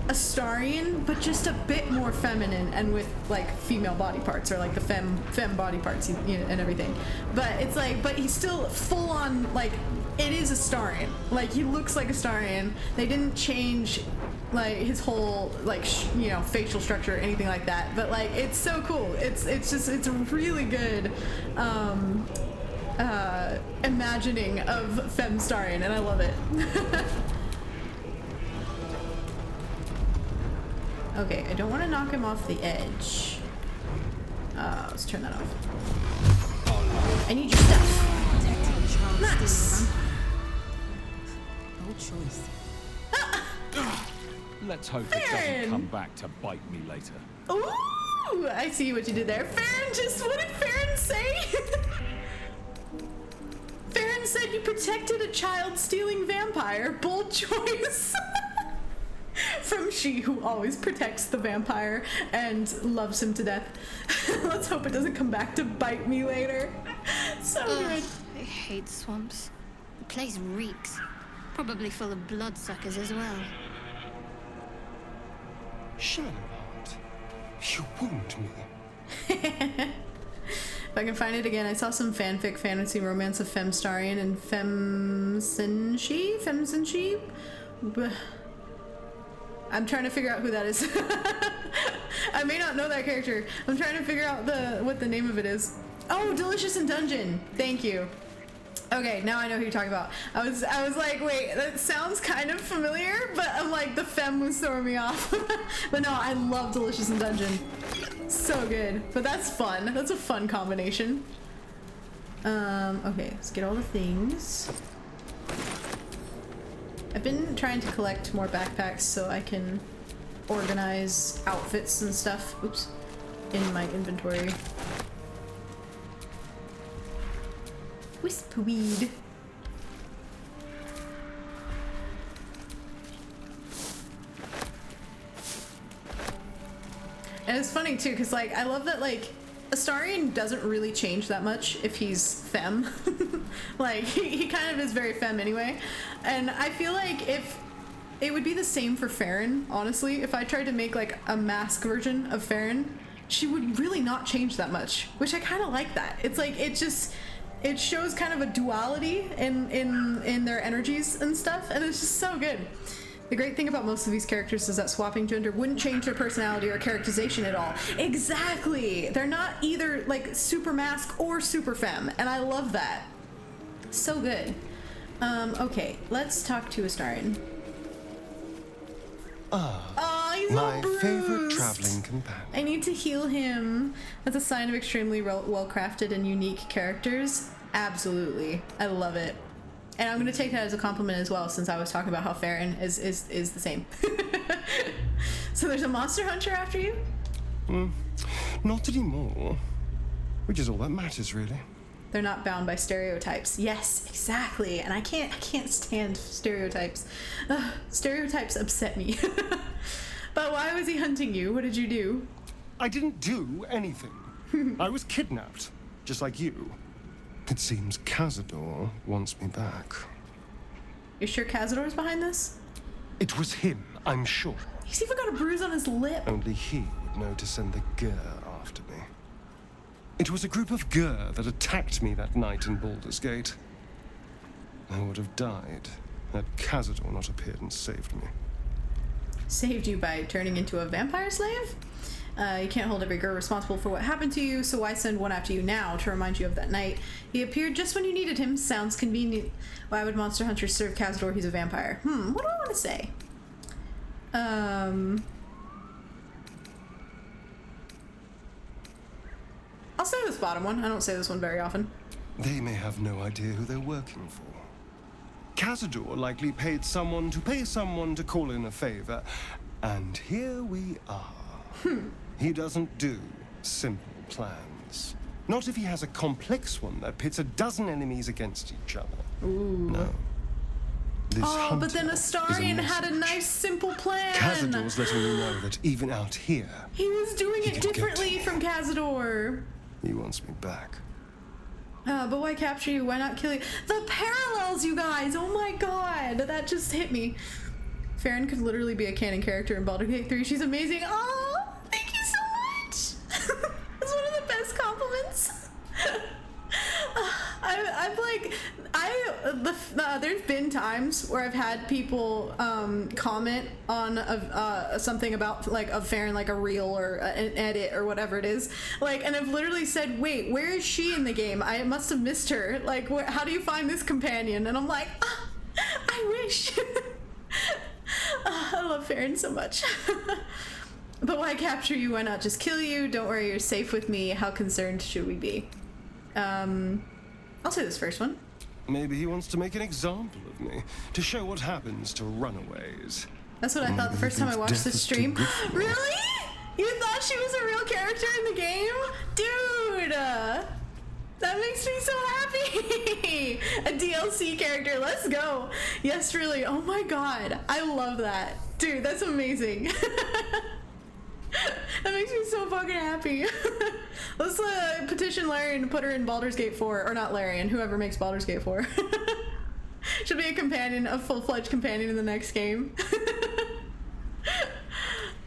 Astarion, but just a bit more feminine and with like female body parts, or like the femme body parts, you know, and everything. But it's like, but he's still full on, like, it is Astarion. Like, he looks like Astarion. They didn't change like his whole like you know, facial structure or anything like that. But like, it's so cool. It's a really good imagining of Femstarion, and I love it. Okay, I don't want to knock him off the edge. Let's turn that off. I need your stuff. Nice. No choice. Let's hope it doesn't come back to bite me later. Ooh, I see what you did there. Farron what did Farron say? Farron said you protected a child-stealing vampire. Bold choice. From she who always protects the vampire and loves him to death. Let's hope it doesn't come back to bite me later. So good. I hate swamps. The place reeks. Probably full of bloodsuckers as well. Shadowheart, you wound me. If I can find it again, I saw some fanfic fantasy romance of Femstarion and Femsenshi? I'm trying to figure out who that is. I may not know that character. I'm trying to figure out what the name of it is. Oh, Delicious in Dungeon. Thank you. Okay, now I know who you're talking about. I was like, wait, that sounds kind of familiar, but I'm like, the femme was throwing me off. But no, I love Delicious in Dungeon. So good. But that's fun. That's a fun combination. Okay, let's get all the things. I've been trying to collect more backpacks so I can organize outfits and stuff, oops, in my inventory. Wispweed. And it's funny too, because like, I love that like, Astarion doesn't really change that much if he's femme. Like, he kind of is very femme anyway. And I feel like if it would be the same for Farron, honestly, if I tried to make like a mask version of Farron, she would really not change that much, which I kind of like that. It's like, it shows kind of a duality in their energies and stuff, and it's just so good. The great thing about most of these characters is that swapping gender wouldn't change their personality or characterization at all. Exactly! They're not either like super mask or super femme, and I love that. So good. Okay, let's talk to Astarion. He's my all bruised. favorite traveling companion. I need to heal him. That's a sign of extremely well-crafted and unique characters. Absolutely. I love it. And I'm going to take that as a compliment as well, since I was talking about how Farron is the same. So there's a monster hunter after you? Not anymore. Which is all that matters, really. They're not bound by stereotypes. Yes, exactly. And I can't stand stereotypes. Stereotypes upset me. But why was he hunting you? What did you do? I didn't do anything. I was kidnapped, just like you. It seems Cazador wants me back. You're sure Cazador's behind this? It was him, I'm sure. He's even got a bruise on his lip. Only he would know to send the Gur after me. It was a group of Gur that attacked me that night in Baldur's Gate. I would have died had Cazador not appeared and saved me. Saved you by turning into a vampire slave? You can't hold every Gur responsible for what happened to you, so why send one after you now to remind you of that night? He appeared just when you needed him. Sounds convenient. Why would monster hunters serve Cazador? He's a vampire. What do I want to say? I'll say this bottom one. I don't say this one very often. They may have no idea who they're working for. Cazador likely paid someone to call in a favor, and here we are. He doesn't do simple plans. Not if he has a complex one that pits a dozen enemies against each other. Ooh. No. This Oh, but then hunter is a Astarion had a message. nice, simple plan. Cazador's letting me know that even out here, He was doing He it can get differently to from Cazador. he wants me back. But why capture you? Why not kill you? The parallels, you guys! Oh my god, that just hit me. Farron could literally be a canon character in Baldur Gate 3. She's amazing. Oh, thank you so much. That's one of the best compliments. There's been times where I've had people comment on something about like of Farron, like a reel or an edit or whatever it is, like, and I've literally said, wait, where is she in the game? I must have missed her. Like, how do you find this companion? And I'm like, I wish. I love Farron so much. But why capture you? Why not just kill you? Don't worry, you're safe with me. How concerned should we be? I'll say this first one. Maybe he wants to make an example of me, to show what happens to runaways. That's what I thought the first time I watched this stream. Really? You thought she was a real character in the game? Dude! That makes me so happy! A DLC character, let's go! Yes, really, oh my god. I love that. Dude, that's amazing. That makes me so fucking happy. Let's petition Larian to put her in Baldur's Gate 4. Or not Larian, whoever makes Baldur's Gate 4. She'll be a companion, a full-fledged companion in the next game.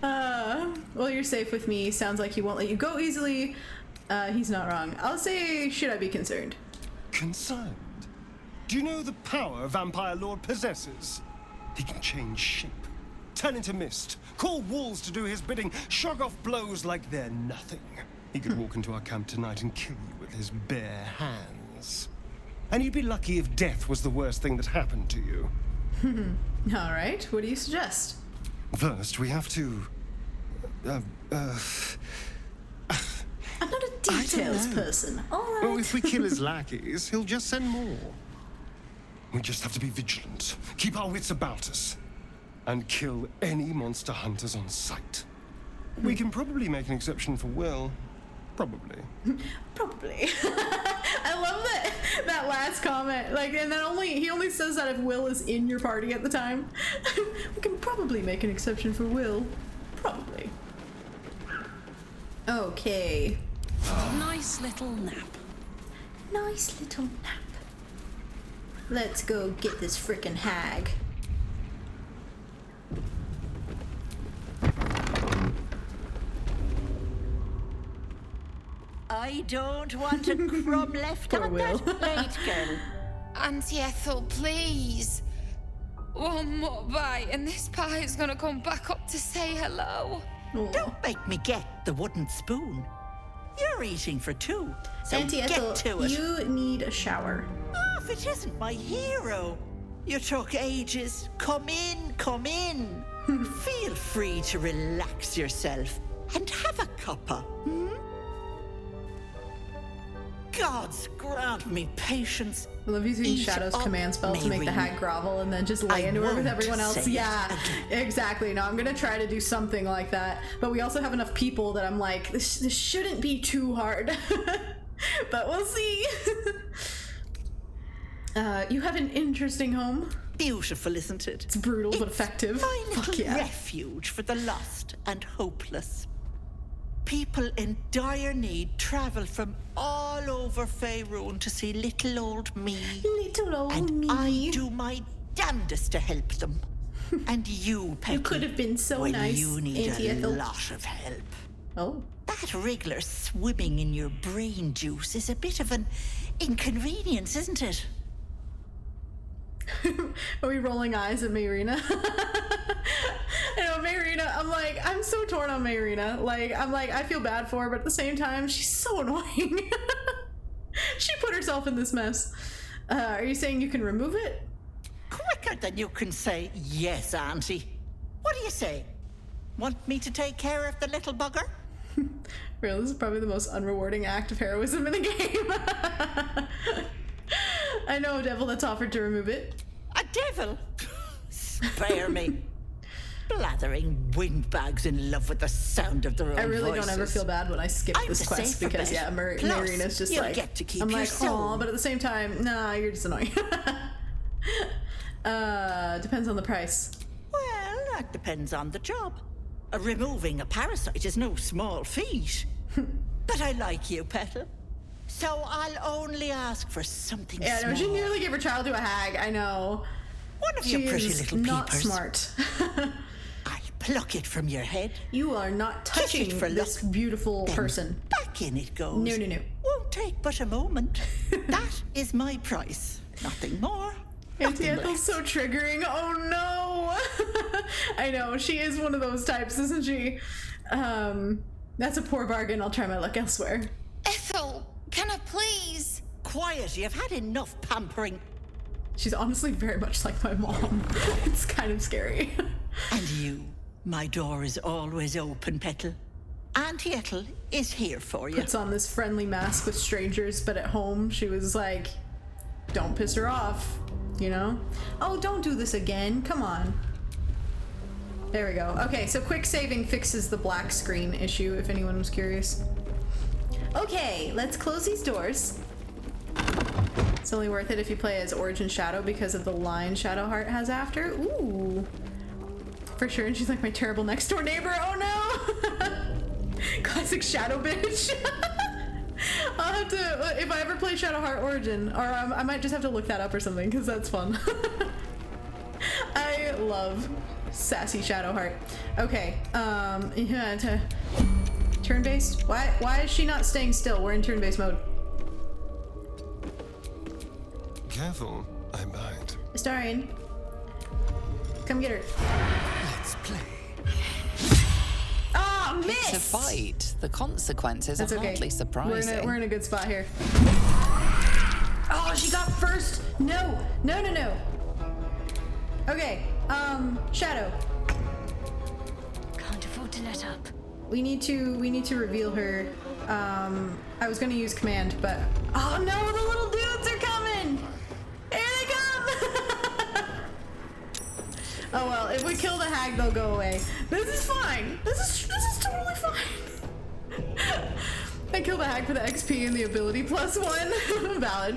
Well, you're safe with me. Sounds like he won't let you go easily. He's not wrong. I'll say, should I be concerned? Concerned? Do you know the power Vampire Lord possesses? He can change shape, turn into mist, call walls to do his bidding, shrug off blows like they're nothing. He could walk into our camp tonight and kill you with his bare hands. And you'd be lucky if death was the worst thing that happened to you. All right, what do you suggest? First, we have to... I'm not a details person. All right. Well, if we kill his lackeys, he'll just send more. We just have to be vigilant, keep our wits about us, and kill any monster hunters on sight. We can probably make an exception for Will. Probably. Probably. I love that last comment. Like, and then he only says that if Will is in your party at the time. We can probably make an exception for Will. Probably. Okay. Nice little nap. Nice little nap. Let's go get this frickin' hag. I don't want a crumb left on that plate, girl. Auntie Ethel, please. One more bite and this pie is gonna come back up to say hello. Don't make me get the wooden spoon. You're eating for two, so Auntie get Ethel, to it. you need a shower. Oh, if it isn't my hero. You took ages. Come in, come in. Feel free to relax yourself and have a cuppa. Gods grant me patience. I love using Eat Shadow's up, command spell to make the Mary. hag grovel and then just lay into her with won't everyone else. say it Yeah, exactly. No, I'm gonna try to do something like that. But we also have enough people that I'm like, this shouldn't be too hard. But we'll see. You have an interesting home. Beautiful, isn't it? It's brutal but effective. My Fuck little yeah. refuge for the lost and hopeless. People in dire need travel from all over Faerun to see little old me. Little old and me. I do my damnedest to help them. And you, Peggy, You could have been so well, nice, you need Auntie a Ethel. lot of help. Oh. That wriggler swimming in your brain juice is a bit of an inconvenience, isn't it? Are we rolling eyes at Mayrina? I know, Mayrina, I'm so torn on Mayrina. I feel bad for her, but at the same time, she's so annoying. She put herself in this mess. Are you saying you can remove it? Quicker than you can say yes, Auntie. What do you say? Want me to take care of the little bugger? Real, this is probably the most unrewarding act of heroism in the game. I know a devil that's offered to remove it. A devil? Spare me. Blathering windbags in love with the sound of their own I really voices. don't ever feel bad when I skip I'm this the quest safer because, bet. yeah, Plus, Marina's just you'll like, get to keep I'm your like, soul. aw, but at the same time, nah, you're just annoying. Depends on the price. Well, that depends on the job. Removing a parasite is no small feat. But I like you, Petal. So I'll only ask for something small. Yeah, no, she nearly gave her child to a hag. I know. One of She your pretty is little not peepers. smart. I'll pluck it from your head. You are not touching for this beautiful Then person. Back in it goes. No, no, no. Won't take but a moment. That is my price. Nothing more. Auntie Ethel's so triggering. Oh no! I know, she is one of those types, isn't she? That's a poor bargain. I'll try my luck elsewhere. Ethel, can I please? Quiet, you've had enough pampering. She's honestly very much like my mom. It's kind of scary. And you, my door is always open, Petal. Auntie Ethel is here for you. Puts on this friendly mask with strangers, but at home she was like, don't piss her off, you know? Oh, don't do this again. Come on. There we go. Okay, so quick saving fixes the black screen issue, if anyone was curious. Okay, let's close these doors. It's only worth it if you play as Origin Shadow because of the line Shadowheart has after. Ooh. For sure, and she's like my terrible next door neighbor. Oh no! Classic Shadow bitch. I'll have to, if I ever play Shadowheart Origin, or I might just have to look that up or something, because that's fun. I love sassy Shadowheart. Okay, yeah, turn-based? Why is she not staying still? We're in turn-based mode. Careful, I bite. Astarion, come get her. Let's play. Ah, It's a miss! fight. The consequences That's are okay. hardly surprising. We're in a good spot here. Oh, she got first. No. Okay, Shadow. Can't afford to let up. We need to reveal her. I was gonna use command, but oh no, the little dudes are coming! Here they come! Oh well, if we kill the hag, they'll go away. This is fine. This is totally fine. I killed the hag for the XP and the ability +1. Valid.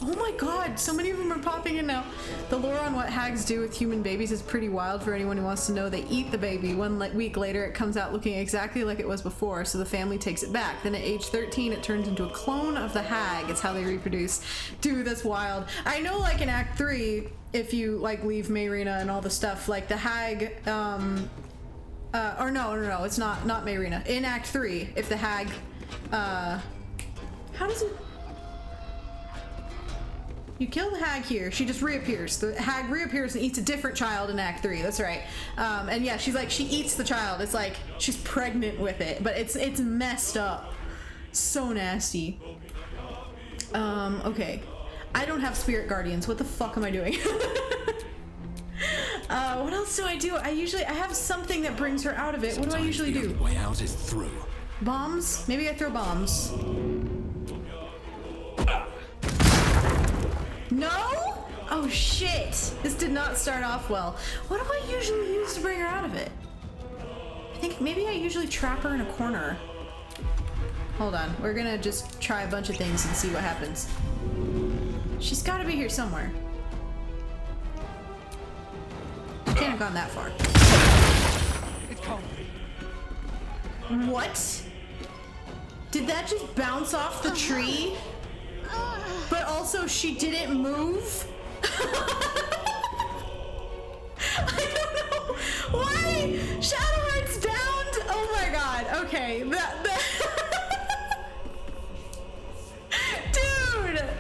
Oh my god, so many of them are popping in now. The lore on what hags do with human babies is pretty wild for anyone who wants to know. They eat the baby. 1 week later, it comes out looking exactly like it was before, so the family takes it back. Then at age 13, it turns into a clone of the hag. It's how they reproduce. Dude, that's wild. I know, like, in Act 3, if you, like, leave Mayrina and all the stuff, like, the hag, or no, it's not Mayrina. In Act 3, if the hag, how does it... You kill the hag here, she just reappears. The hag reappears and eats a different child in Act 3, that's right. And yeah, she's like, she eats the child. It's like, she's pregnant with it, but it's messed up. So nasty. Okay. I don't have spirit guardians. What the fuck am I doing? What else do? I have something that brings her out of it. What do I usually do? The way out is through. Bombs? Maybe I throw bombs. No? Oh shit. This did not start off well. What do I usually use to bring her out of it? I think maybe I usually trap her in a corner. Hold on. We're gonna just try a bunch of things and see what happens. She's gotta be here somewhere. Can't have gone that far. It can't be. What? Did that just bounce off the tree? But also she didn't move? I don't know. Why? Shadowheart's downed? Oh my god. Okay. Dude!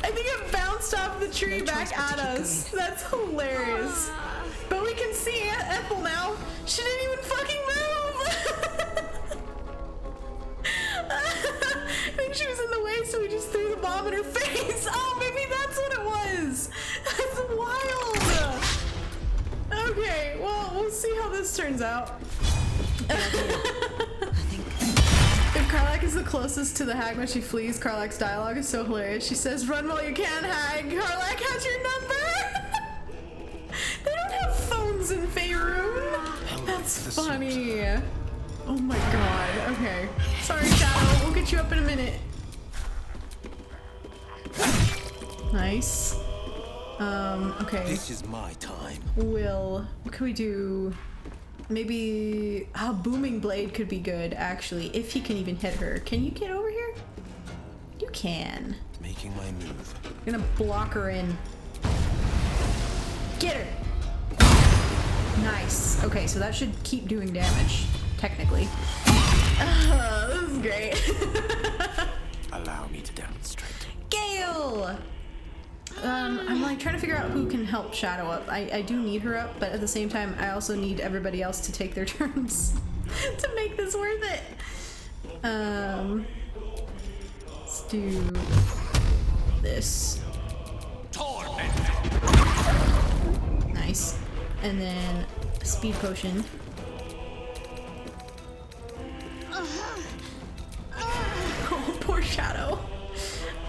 I think it bounced off the tree back at us. That's hilarious. But we can see Ethel now. She didn't even fucking move! I think she was in the way, so we just threw the bomb in her face. Oh, maybe that's what it was. That's wild. Okay, well, we'll see how this turns out. If Karlach is the closest to the hag when she flees, Karlach's dialogue is so hilarious. She says, "Run while you can, hag. Karlach has your number." They don't have phones in Faerun. That's funny. Oh my god. Okay. Sorry, Shadow. We'll get you up in a minute. Nice. Okay. This is my time. What can we do? Maybe a booming blade could be good, actually, if he can even hit her. Can you get over here? You can. Making my move. I'm gonna block her in. Get her! Nice. Okay, so that should keep doing damage, technically. This is great. Allow me to demonstrate. Gale! I'm like trying to figure out who can help Shadow up. I do need her up, but at the same time, I also need everybody else to take their turns to make this worth it. Let's do this. Nice. And then a speed potion. Oh, poor Shadow.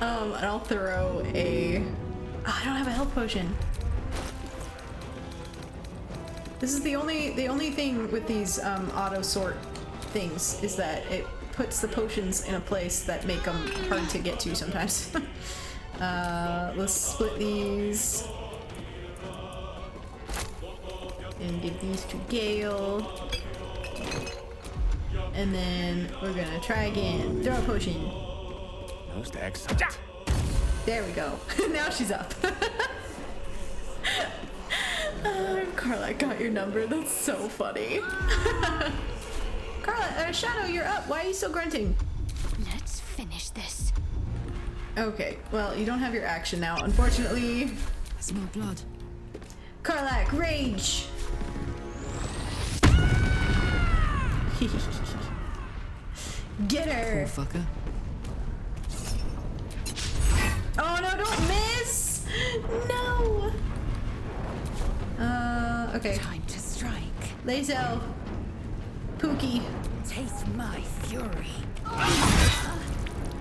And I'll throw a... Oh, I don't have a health potion. This is the only thing with these auto sort things is that it puts the potions in a place that make them hard to get to sometimes. Let's split these and give these to Gale. And then we're gonna try again. Throw a potion. Most excellent. There we go. Now she's up. Carla, I got your number. That's so funny. Carla, Shadow, you're up. Why are you still grunting? Let's finish this. Okay, well, you don't have your action now, unfortunately. I smell blood. Karlak, rage! Get her! Poor fucker. Oh no, don't miss! No! Okay. Time to strike. Lazo. Pookie. Taste my fury.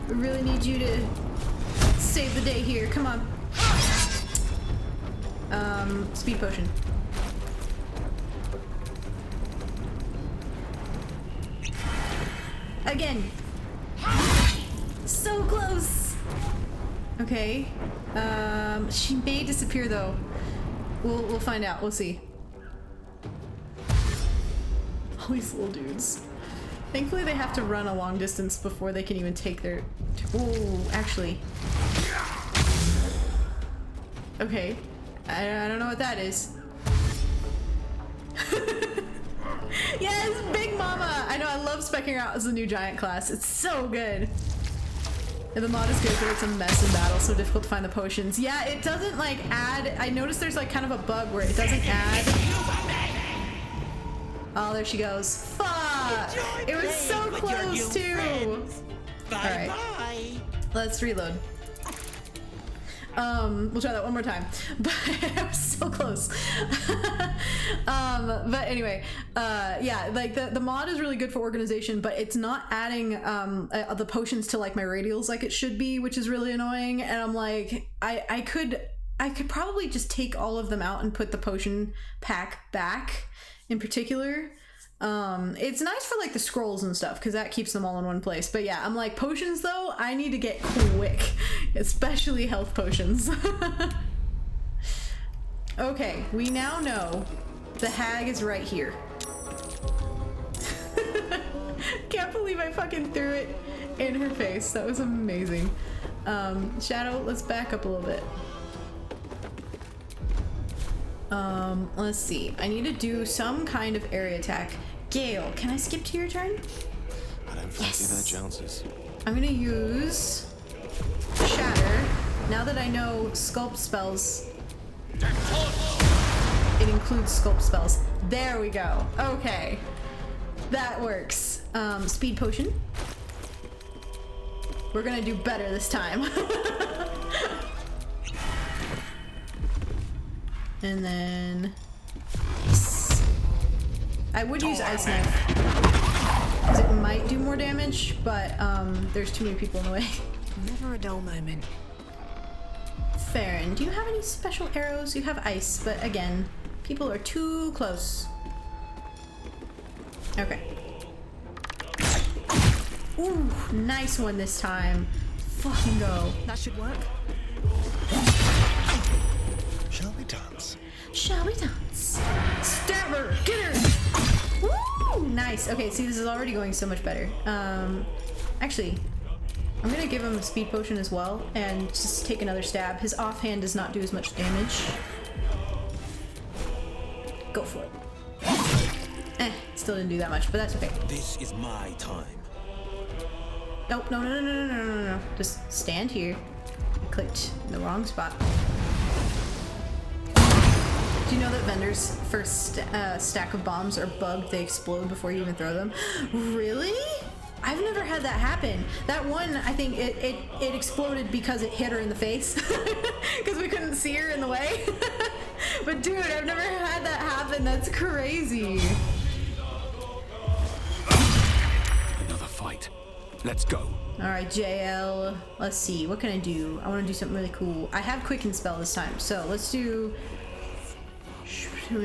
We really need you to save the day here. Come on. Speed potion. Again. So close. Okay. She may disappear though. We'll find out. We'll see. All these little dudes. Thankfully, they have to run a long distance before they can even take their. Oh, actually. Okay. I don't know what that is. Yes, Big Mama! I know, I love specking her out as a new giant class. It's so good. And the mod is good, but it's a mess in battle, so difficult to find the potions. Yeah, it doesn't like add. I noticed there's like kind of a bug where it doesn't add. Oh, there she goes. Fuck! It was so close too. Alright. Let's reload. We'll try that one more time. But it was so close. But anyway, yeah, like the mod is really good for organization, but it's not adding the potions to like my radials like it should be, which is really annoying. And I'm like, I could probably just take all of them out and put the potion pack back in particular. It's nice for like the scrolls and stuff because that keeps them all in one place, but yeah, I'm like, potions though, I need to get quick, especially health potions. Okay, we now know the hag is right here. Can't believe I fucking threw it in her face. That was amazing. Shadow, let's back up a little bit. Let's see. I need to do some kind of area attack. Gale, can I skip to your turn? I don't fancy their chances. I'm gonna use Shatter. Now that I know sculpt spells, it includes sculpt spells. There we go. Okay. That works. Speed potion. We're gonna do better this time. And then I would use Ice Knife because it might do more damage, but there's too many people in the way. Never a dull moment. Farron, do you have any special arrows? You have ice, but again, people are too close. Okay. Ooh, nice one this time. Fucking go. That should work. we dance? Shall we dance? Stab her! Get her! Woo! Nice. Okay, see, this is already going so much better. Actually, I'm gonna give him a speed potion as well and just take another stab. His offhand does not do as much damage. Go for it. Still didn't do that much, but that's okay. This is my time. Nope, no. Just stand here. I clicked in the wrong spot. Do you know that vendors' first stack of bombs are bugged? They explode before you even throw them. Really? I've never had that happen. That one, I think it exploded because it hit her in the face. Because we couldn't see her in the way. But dude, I've never had that happen. That's crazy. Another fight. Let's go. Alright, Jael. Let's see. What can I do? I want to do something really cool. I have Quicken Spell this time. So let's do... No,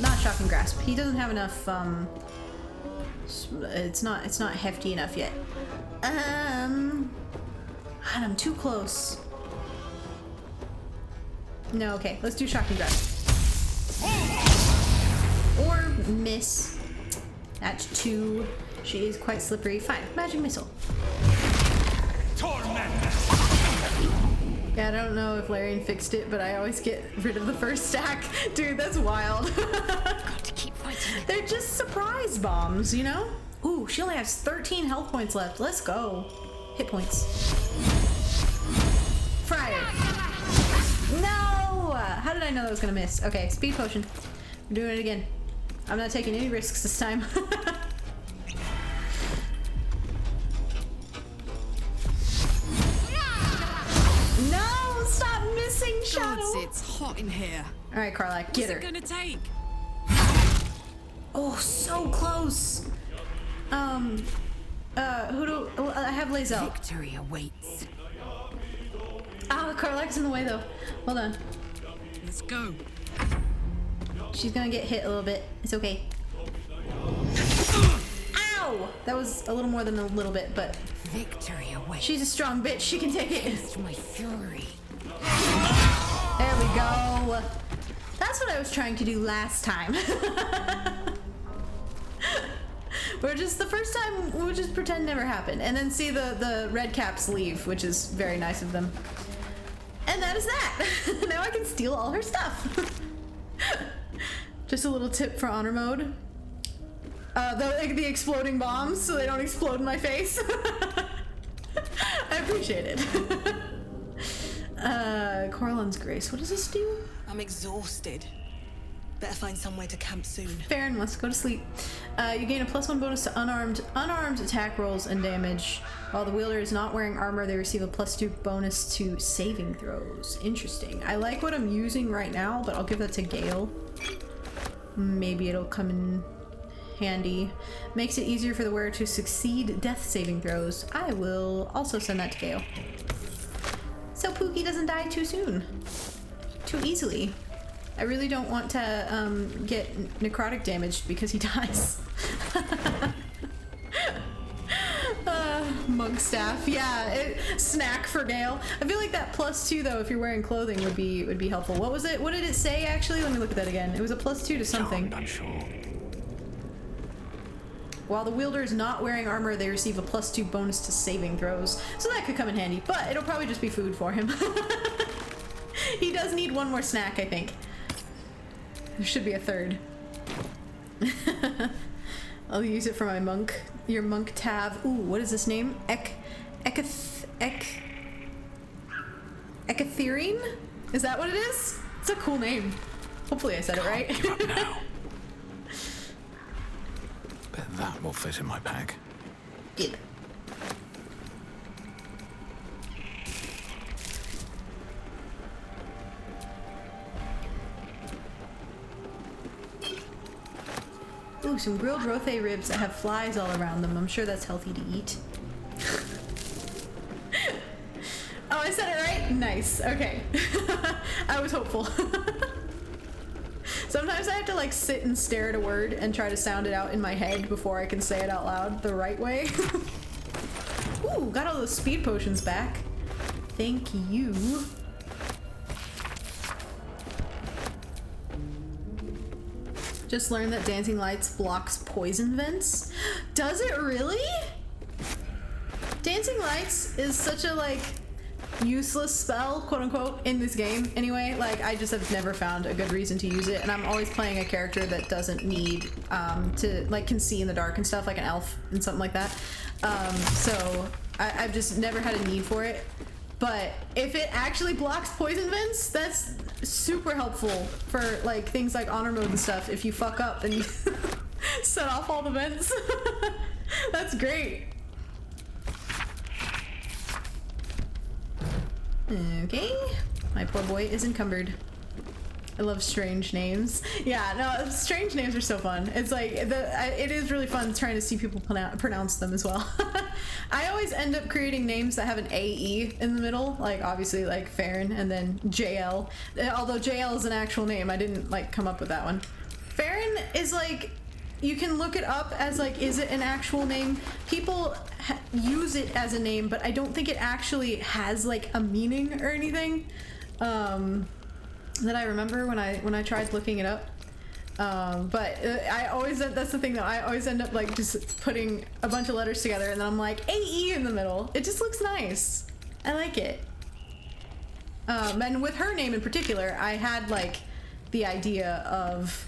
not Shocking Grasp. He doesn't have enough, it's not hefty enough yet. God, I'm too close. No, okay, let's do Shocking Grasp. Or miss. That's 2. She is quite slippery. Fine, Magic Missile. Yeah, I don't know if Larian fixed it, but I always get rid of the first stack. Dude, that's wild. Got to keep fighting. They're just surprise bombs, you know? Ooh, she only has 13 health points left. Let's go. Hit points. Fryer. No! How did I know that was gonna miss? Okay, speed potion. We're doing it again. I'm not taking any risks this time. No! Stop missing, Shadow! Gods, it's hot in here. Alright, Carla, get her. What's it gonna take? Oh, so close! Who do... I have Lae'zel. Victory awaits. Ah, Carla's in the way, though. Hold on. Let's go. She's gonna get hit a little bit. It's okay. Ow! That was a little more than a little bit, but... Victory awaits. She's a strong bitch. She can take it. Taste my fury. There we go. That's what I was trying to do last time. We're just, the first time, we'll just pretend never happened. And then see the red caps leave, which is very nice of them. And that is that. Now I can steal all her stuff. Just a little tip for honor mode. The exploding bombs, so they don't explode in my face. I appreciate it. Corlon's Grace. What does this do? I'm exhausted. Better find somewhere to camp soon. Fair enough. Let's go to sleep. You gain a +1 bonus to unarmed attack rolls and damage. While the wielder is not wearing armor, they receive a +2 bonus to saving throws. Interesting. I like what I'm using right now, but I'll give that to Gale. Maybe it'll come in handy. Makes it easier for the wearer to succeed death saving throws. I will also send that to Gale. So Pookie doesn't die too soon. Too easily. I really don't want to get necrotic damaged because he dies. Monk staff, yeah. Snack for Gale. I feel like that +2 though, if you're wearing clothing, would be helpful. What was it? What did it say actually? Let me look at that again. It was a +2 to something. I'm sure. While the wielder is not wearing armor, they receive a +2 bonus to saving throws. So that could come in handy, but it'll probably just be food for him. He does need one more snack, I think. There should be a third. I'll use it for my monk. Your monk tab. Ooh, what is this name? Ekatherian? Is that what it is? It's a cool name. Hopefully I said it right. Give up now. Bet that will fit in my pack. Good. Ooh, some grilled rothe ribs that have flies all around them. I'm sure that's healthy to eat. Oh, I said it right? Nice. Okay. I was hopeful. Sometimes I have to like sit and stare at a word and try to sound it out in my head before I can say it out loud the right way. Ooh, got all those speed potions back. Thank you. Just learned that Dancing Lights blocks poison vents. Does it really? Dancing Lights is such a like useless spell, quote unquote, in this game anyway. Like, I just have never found a good reason to use it, and I'm always playing a character that doesn't need to, like, can see in the dark and stuff, like an elf and something like that. So I've just never had a need for it. But if it actually blocks poison vents, that's super helpful for like things like honor mode and stuff. If you fuck up and you set off all the vents, that's great. Okay, my poor boy is encumbered. I love strange names. Yeah, no, strange names are so fun. It's like, it is really fun trying to see people pronounce them as well. I always end up creating names that have an AE in the middle, like obviously like Farron and then Jael. Although Jael is an actual name, I didn't like come up with that one. Farron is like, you can look it up as like, is it an actual name? People use it as a name, but I don't think it actually has like a meaning or anything. That I remember when I tried looking it up. But I always, that's the thing though, I always end up like just putting a bunch of letters together and then I'm like AE in the middle. It just looks nice. I like it. And with her name in particular, I had like the idea of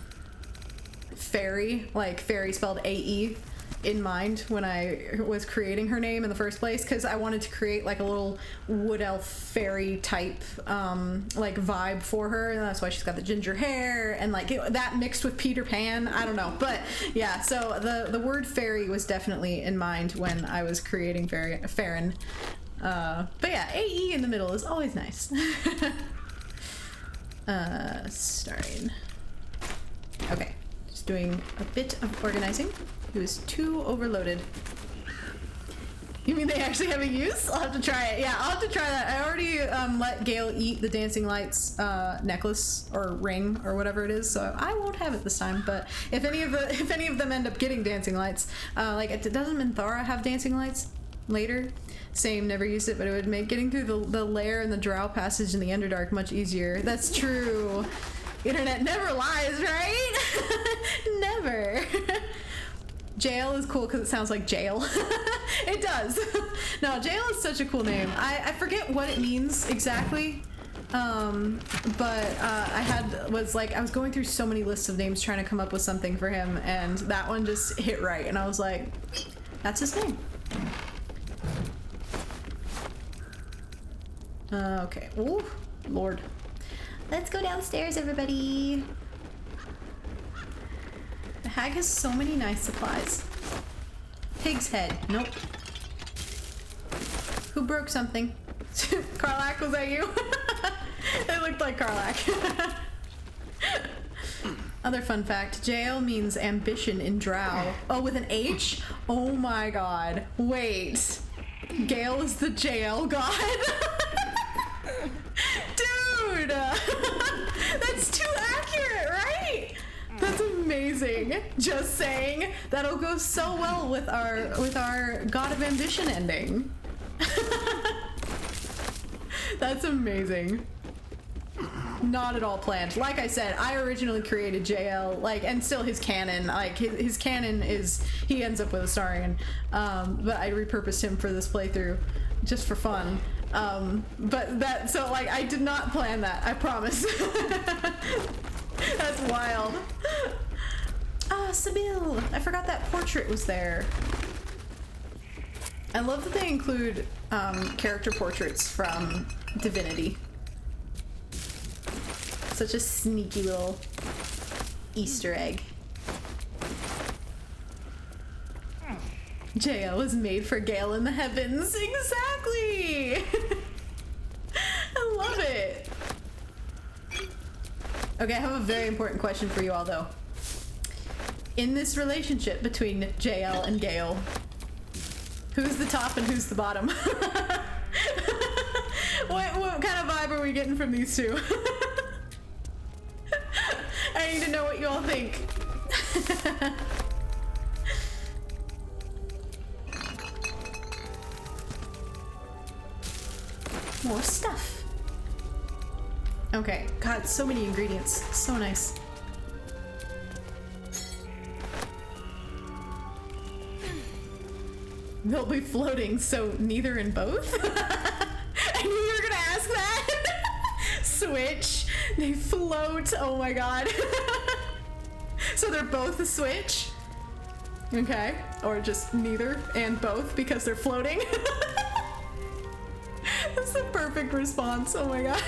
fairy, like fairy spelled AE, in mind when I was creating her name in the first place, because I wanted to create like a little wood elf fairy type like vibe for her, and that's why she's got the ginger hair and like that mixed with Peter Pan. I don't know, but yeah, so the word fairy was definitely in mind when I was creating Farron. But yeah, AE in the middle is always nice. Starring. Okay, just doing a bit of organizing. It was too overloaded. You mean they actually have a use? I'll have to try it. Yeah, I'll have to try that. I already let Gale eat the Dancing Lights necklace or ring or whatever it is, so I won't have it this time. But if any of them end up getting Dancing Lights, like doesn't Minthara have Dancing Lights later? Same, never used it, but it would make getting through the lair and the Drow passage in the Underdark much easier. That's true. Internet never lies, right? Never. Jael is cool because it sounds like jail. It does. No, Jael is such a cool name. I forget what it means exactly, but I was going through so many lists of names trying to come up with something for him, and that one just hit right, and I was like, that's his name. Okay. Ooh, Lord. Let's go downstairs, everybody. The hag has so many nice supplies. Pig's head. Nope. Who broke something? Karlak, was that you? It looked like Karlak. Other fun fact, Jael means ambition in Drow. Oh, with an H? Oh my god. Wait. Gale is the Jael god? Dude! That's too accurate, right? That's amazing. Just saying. That'll go so well with our God of Ambition ending. That's amazing. Not at all planned. Like I said, I originally created Jael, like, and still his canon. Like his canon is he ends up with Astarion, but I repurposed him for this playthrough, just for fun. But that, so like I did not plan that. I promise. That's wild. Ah, Sibyl! I forgot that portrait was there. I love that they include character portraits from Divinity. Such a sneaky little Easter egg. Jael was made for Gale in the heavens. Exactly! I love it. Okay, I have a very important question for you all, though. In this relationship between Jael and Gale, who's the top and who's the bottom? What kind of vibe are we getting from these two? I need to know what you all think. More stuff. Okay, God, so many ingredients. So nice. They'll be floating, so neither and both? I knew you were gonna ask that. Switch. They float. Oh my god. So they're both a switch? Okay. Or just neither and both because they're floating? That's the perfect response. Oh my god.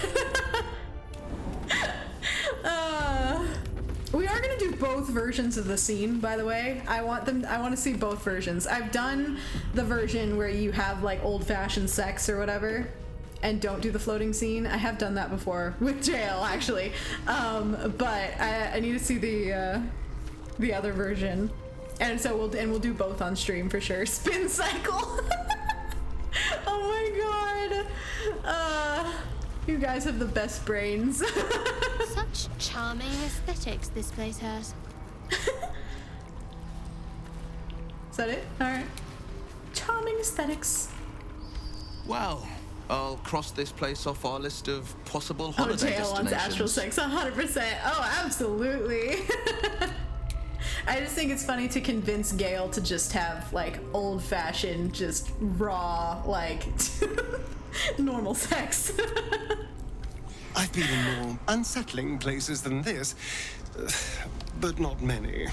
We are gonna do both versions of the scene, by the way. I want to see both versions. I've done the version where you have like old-fashioned sex or whatever and don't do the floating scene. I have done that before with Jael, actually. But I need to see the other version. And so we'll do both on stream for sure. Spin cycle. Oh my god. You guys have the best brains. Such charming aesthetics this place has. Is that it? Alright. Charming aesthetics. Well, I'll cross this place off our list of possible holiday Jael wants astral destinations. sex, 100%. Oh, absolutely. I just think it's funny to convince Gale to just have like old-fashioned, just raw, like normal sex. I've been in more unsettling places than this, but not many.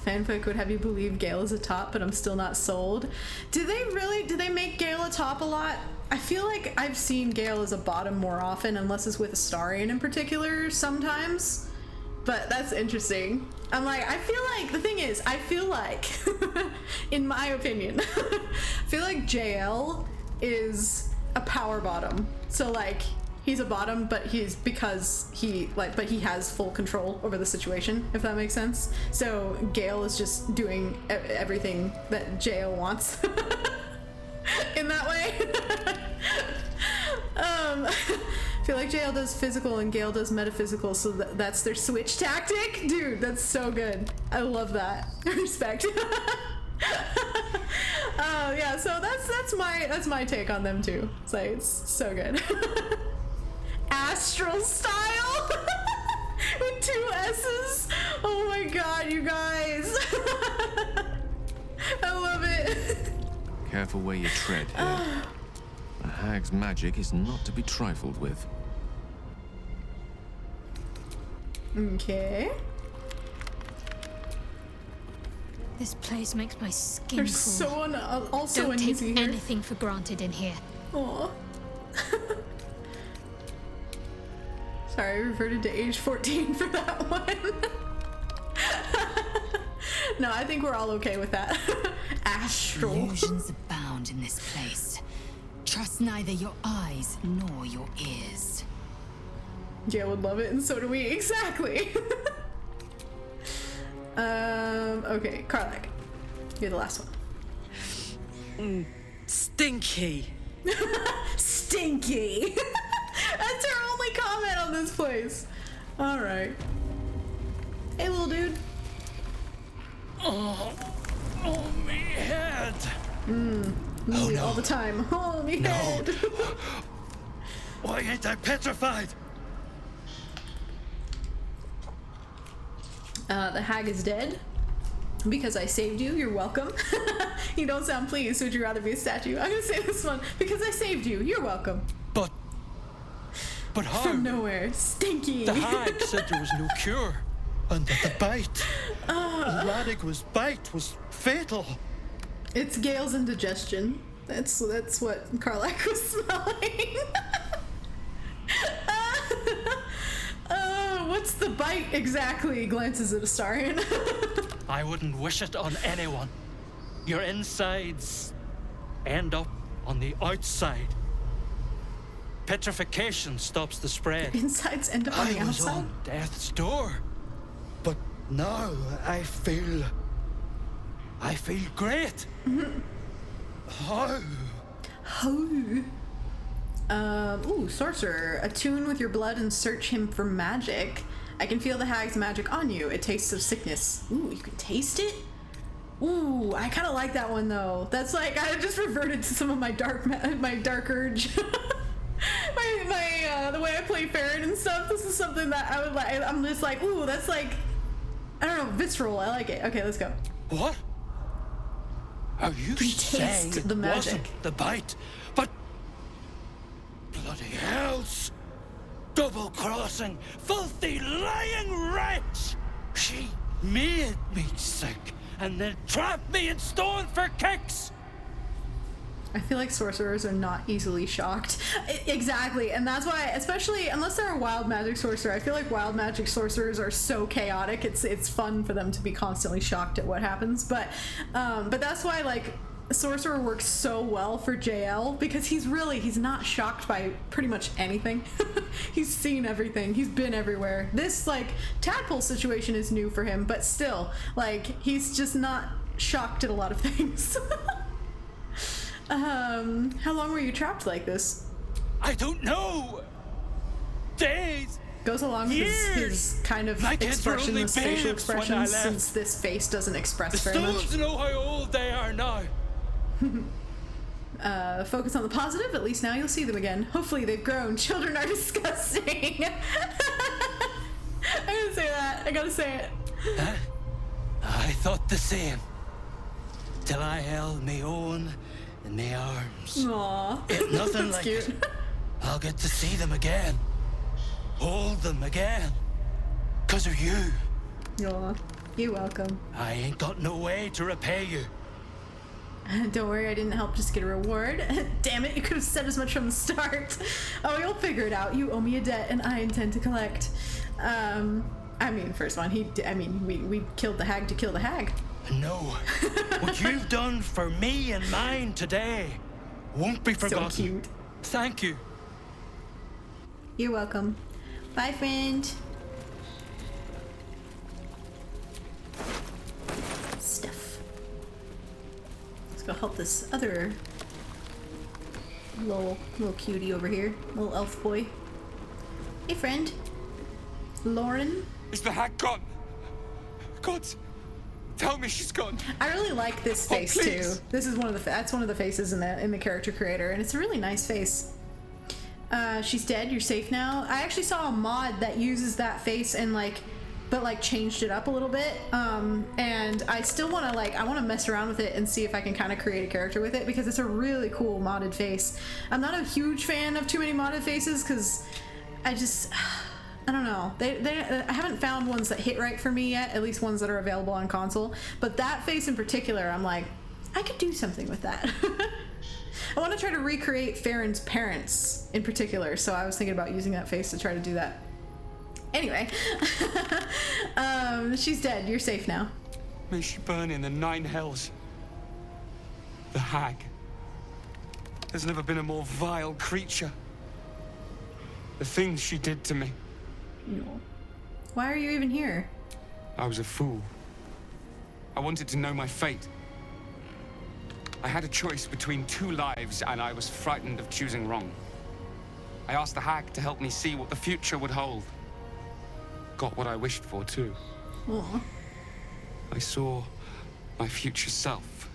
Fanfic would have you believe Gale is a top, but I'm still not sold. Do they make Gale a top a lot? I feel like I've seen Gale as a bottom more often, unless it's with Astarion in particular sometimes. But that's interesting. I'm like, I feel like, the thing is, I feel like, in my opinion, I feel like Jael is a power bottom. So like, he's a bottom, but because he has full control over the situation, if that makes sense. So Gale is just doing everything that Jael wants in that way. I feel like Jael does physical and Gale does metaphysical, so that's their switch tactic. Dude, that's so good. I love that. Respect. Yeah, so that's my take on them too. It's like, it's so good. Astral style with 2 S's. Oh my god, you guys. I love it. Careful where you tread here. The hag's magic is not to be trifled with. Okay. This place makes my skin They're crawl. so also Don't uneasy take here. anything for granted in here. Aw. Sorry, I reverted to age 14 for that one. No, I think we're all okay with that. Astral. Illusions abound in this place. Trust neither your eyes nor your ears. Jael would love it, and so do we. Exactly. Okay, Karlak. You're the last one. Stinky. Stinky. That's our only comment on this place. All right. Hey, little dude. Oh, me head. Me all the time. Oh, me head. Why ain't I petrified? The hag is dead. Because I saved you, you're welcome. You don't sound pleased, would you rather be a statue? I'm gonna say this one. Because I saved you, you're welcome. But how? From nowhere. Stinky. The hag said there was no cure, and that the bite, Radigua's bite was fatal. It's Gale's indigestion. That's what Karlak was smelling. What's the bite exactly? Glances at Astarion. I wouldn't wish it on anyone. Your insides end up on the outside. Petrification stops the spread. Your insides end up on the I was outside? on death's door, but now I feel great. How? Ooh, sorcerer. Attune with your blood and search him for magic. I can feel the hag's magic on you. It tastes of sickness. Ooh, you can taste it? Ooh, I kind of like that one though. That's like, I just reverted to some of my dark urge. The way I play Farron and stuff. This is something that I would like. I'm just like, ooh, that's like, I don't know, visceral. I like it. Okay, let's go. What? Are you saying Taste the it magic. wasn't the bite, but bloody hells! Double-crossing, filthy, lying wretch! She made me sick and then trapped me in stone for kicks! I feel like sorcerers are not easily shocked. Exactly, and that's why, especially unless they're a wild magic sorcerer, I feel like wild magic sorcerers are so chaotic. It's fun for them to be constantly shocked at what happens. But that's why like sorcerer works so well for Jael, because he's not shocked by pretty much anything. He's seen everything. He's been everywhere. This like tadpole situation is new for him, but still, like he's just not shocked at a lot of things. How long were you trapped like this? I don't know! Days! Goes along with his kind of expressionless facial expressions, since this face doesn't express very much. The stones know how old they are now! Focus on the positive, at least now you'll see them again. Hopefully they've grown. Children are disgusting! I gotta say it. Huh? I thought the same. Till I held me own in my arms. Aww. Ain't nothing like cute. it. I'll get to see them again. Hold them again. 'Cause of you. Aw, you're welcome. I ain't got no way to repay you. Don't worry, I didn't help just get a reward. Damn it, you could have said as much from the start. Oh, you'll figure it out. You owe me a debt, and I intend to collect. I mean, first one, we killed the hag to kill the hag. No. What you've done for me and mine today won't be forgotten. So cute. Thank you. You're welcome. Bye, friend. Stuff. Let's go help this other little cutie over here. Little elf boy. Hey, friend. Lauren. Is the hag gone? God, tell me she's gone. I really like this face too. This is that's one of the faces in the character creator, and it's a really nice face. She's dead. You're safe now. I actually saw a mod that uses that face and but changed it up a little bit. And I still want to I want to mess around with it and see if I can kind of create a character with it, because it's a really cool modded face. I'm not a huge fan of too many modded faces because I don't know. I haven't found ones that hit right for me yet, at least ones that are available on console. But that face in particular, I'm like, I could do something with that. I want to try to recreate Farron's parents in particular, so I was thinking about using that face to try to do that. Anyway, she's dead. You're safe now. May she burn in the 9 hells. The hag. There's never been a more vile creature. The things she did to me. No. Why are you even here? I was a fool. I wanted to know my fate. I had a choice between 2 lives, and I was frightened of choosing wrong. I asked the hag to help me see what the future would hold. Got what I wished for, too. Aww. I saw my future self.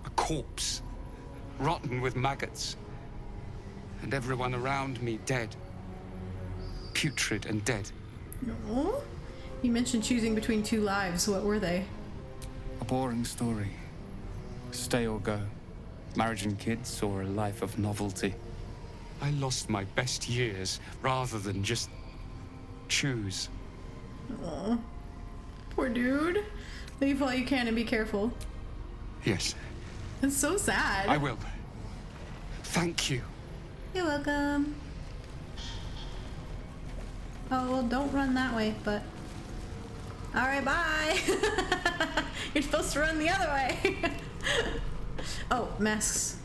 A corpse, rotten with maggots. And everyone around me dead. Putrid and dead. Aww. You mentioned choosing between 2 lives. What were they? A boring story. Stay or go. Marriage and kids, or a life of novelty. I lost my best years rather than just choose. Aww. Poor dude. Leave while you can and be careful. Yes. It's so sad. I will. Thank you. You're welcome. Oh, well, don't run that way, but... Alright, bye! You're supposed to run the other way! Oh, masks.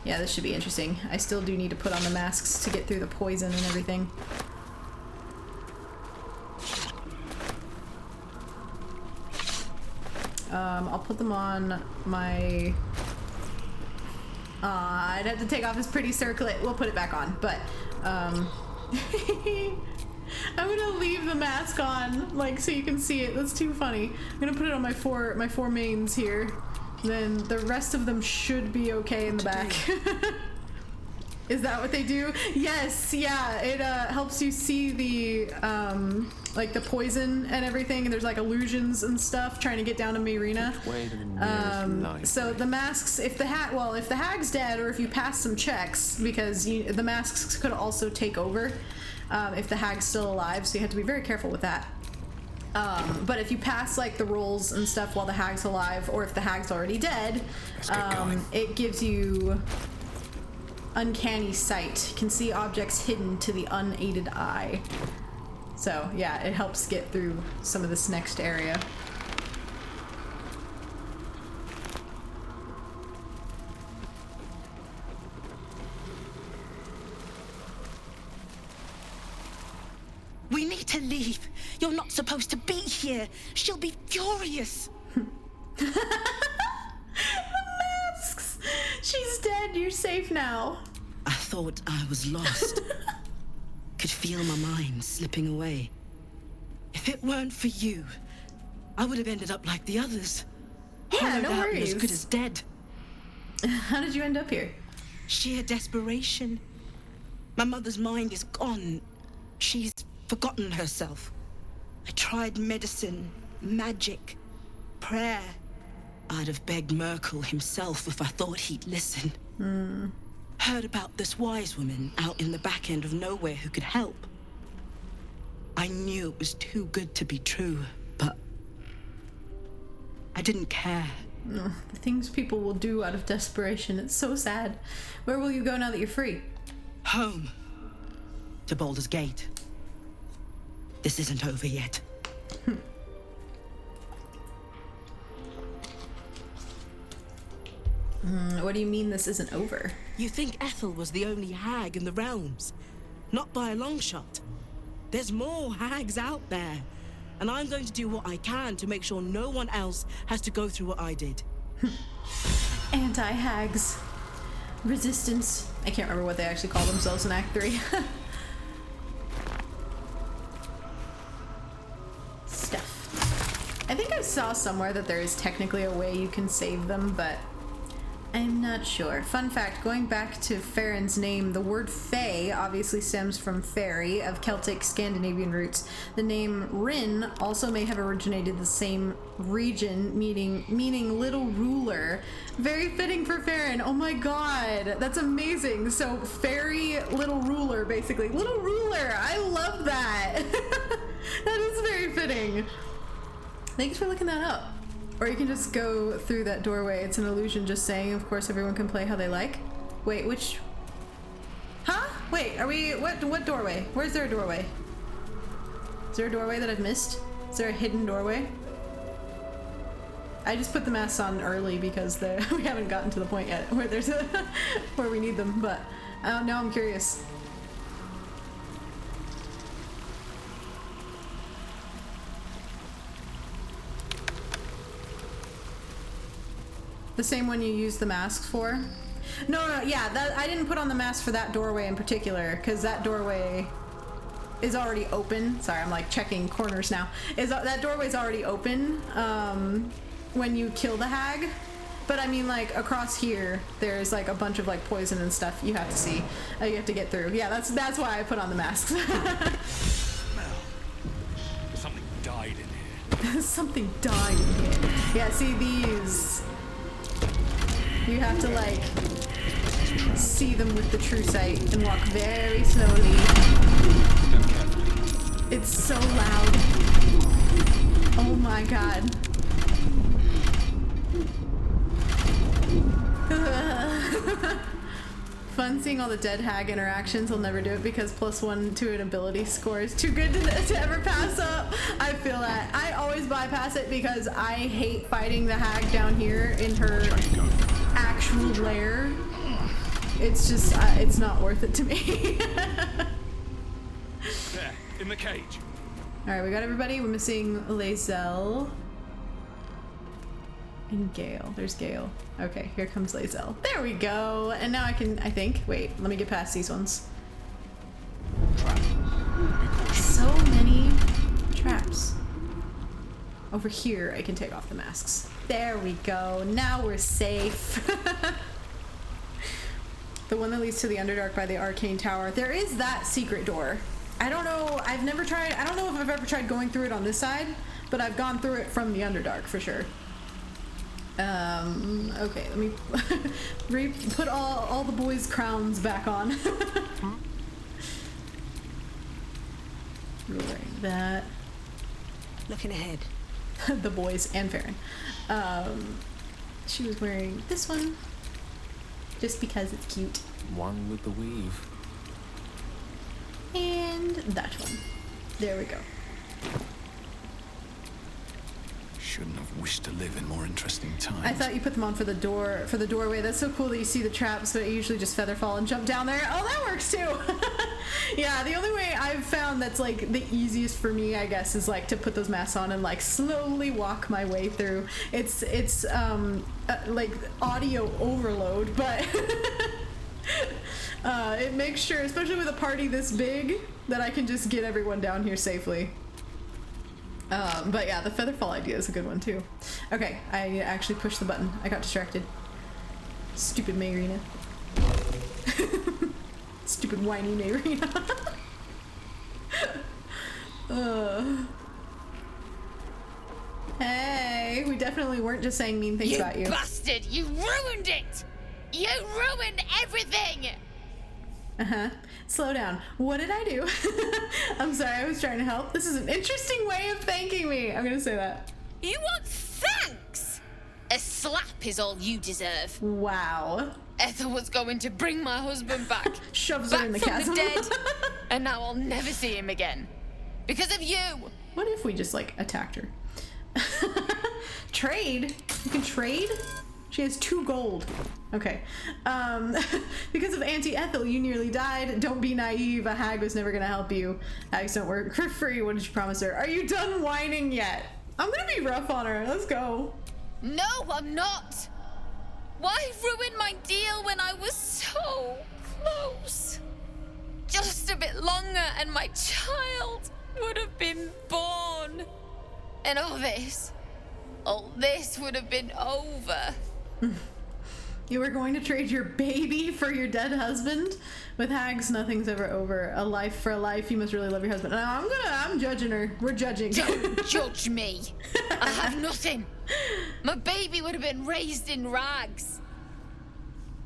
Yeah, this should be interesting. I still do need to put on the masks to get through the poison and everything. I'll put them on my... I'd have to take off his pretty circlet. We'll put it back on, but... I'm gonna leave the mask on, like, so you can see it. That's too funny. I'm gonna put it on my four mains here. Then the rest of them should be okay in the back. Is that what they do? Yes, yeah. It helps you see the like the poison and everything, and there's like illusions and stuff trying to get down to Marina. So the masks, if the hag's dead, or if you pass some checks, because the masks could also take over if the hag's still alive, so you have to be very careful with that. But if you pass like the rolls and stuff while the hag's alive, or if the hag's already dead, it gives you uncanny sight. You can see objects hidden to the unaided eye. So yeah, it helps get through some of this next area. We need to leave. You're not supposed to be here. She'll be furious. The masks! She's dead. You're safe now. I thought I was lost. Could feel my mind slipping away. If it weren't for you, I would have ended up like the others. Yeah, no Hollowed out and worries. as good as dead. How did you end up here? Sheer desperation. My mother's mind is gone. She's forgotten herself. I tried medicine, magic, prayer. I'd have begged Merkel himself if I thought he'd listen. Heard about this wise woman out in the back end of nowhere who could help. I knew it was too good to be true, but I didn't care. The things people will do out of desperation. It's so sad. Where will you go now that you're free? Home. To Baldur's Gate. This isn't over yet. What do you mean this isn't over? You think Ethel was the only hag in the realms? Not by a long shot. There's more hags out there. And I'm going to do what I can to make sure no one else has to go through what I did. Anti-hags. Resistance. I can't remember what they actually call themselves in Act 3. Stuff. I think I saw somewhere that there is technically a way you can save them, but I'm not sure. Fun fact, going back to Farron's name, the word Fae obviously stems from fairy, of Celtic Scandinavian roots. The name Rin also may have originated the same region, meaning little ruler. Very fitting for Farron. Oh my god, that's amazing. So fairy, little ruler, basically. Little ruler, I love that. That is very fitting. Thanks for looking that up. Or you can just go through that doorway. It's an illusion just saying, of course everyone can play how they like. Wait, which... Huh? Wait, are we... What doorway? Where's there a doorway? Is there a doorway that I've missed? Is there a hidden doorway? I just put the masks on early because we haven't gotten to the point yet where there's a... where we need them, but now I'm curious. The same one you use the masks for? No, yeah, I didn't put on the mask for that doorway in particular, because that doorway is already open. Sorry, I'm like checking corners now. That doorway's already open when you kill the hag. But I mean, like, across here, there's like a bunch of like poison and stuff you have to see. You have to get through. Yeah, that's why I put on the masks. Something died in here. Something died in here. Yeah, see these... You have to, like, see them with the true sight and walk very slowly. It's so loud. Oh my god. Fun seeing all the dead hag interactions. I'll never do it because +1 to an ability score is too good to ever pass up. I feel that. I always bypass it because I hate fighting the hag down here in her actual lair. It's just, it's not worth it to me. There, in the cage. Alright, we got everybody. We're missing Lae'zel. And Gale. There's Gale. Okay, here comes Lae'zel. There we go. And now I think. Wait, let me get past these ones. Trap. Be cautious. So many traps. Over here, I can take off the masks. There we go. Now we're safe. The one that leads to the Underdark by the Arcane Tower. There is that secret door. I don't know. I've never tried. I don't know if I've ever tried going through it on this side, but I've gone through it from the Underdark for sure. Okay, let me put all the boys' crowns back on. Wearing that. Looking ahead. The boys and Farron. She was wearing this one just because it's cute. One with the weave. And that one. There we go. Shouldn't have wished to live in more interesting times. I thought you put them on for the doorway. That's so cool that you see the traps, but you usually just featherfall and jump down there. Oh, that works too. Yeah, the only way I've found that's like the easiest for me, I guess, is like to put those masks on and like slowly walk my way through. It's like audio overload, but it makes sure, especially with a party this big, that I can just get everyone down here safely. But yeah, the featherfall idea is a good one too. Okay, I actually pushed the button. I got distracted. Stupid Mayrina. Stupid whiny Mayrina. Hey, we definitely weren't just saying mean things about you. You bastard! You ruined it! You ruined everything! Uh-huh. Slow down. What did I do? I'm sorry, I was trying to help. This is an interesting way of thanking me. I'm gonna say that. You want thanks? A slap is all you deserve. Wow. Ethel was going to bring my husband back. Shoves back her in the from chasm. the dead. And now I'll never see him again. Because of you. What if we just, like, attacked her? Trade? You can trade? She has 2 gold. Okay. Because of Auntie Ethel, you nearly died. Don't be naive. A hag was never gonna help you. Hags don't work for free. What did you promise her? Are you done whining yet? I'm gonna be rough on her. Let's go. No, I'm not. Why ruin my deal when I was so close? Just a bit longer and my child would have been born. And all this would have been over. You were going to trade your baby for your dead husband? With hags, nothing's ever over. A life for a life. You must really love your husband. No, I'm judging her. We're judging. Don't judge me. I have nothing. My baby would have been raised in rags.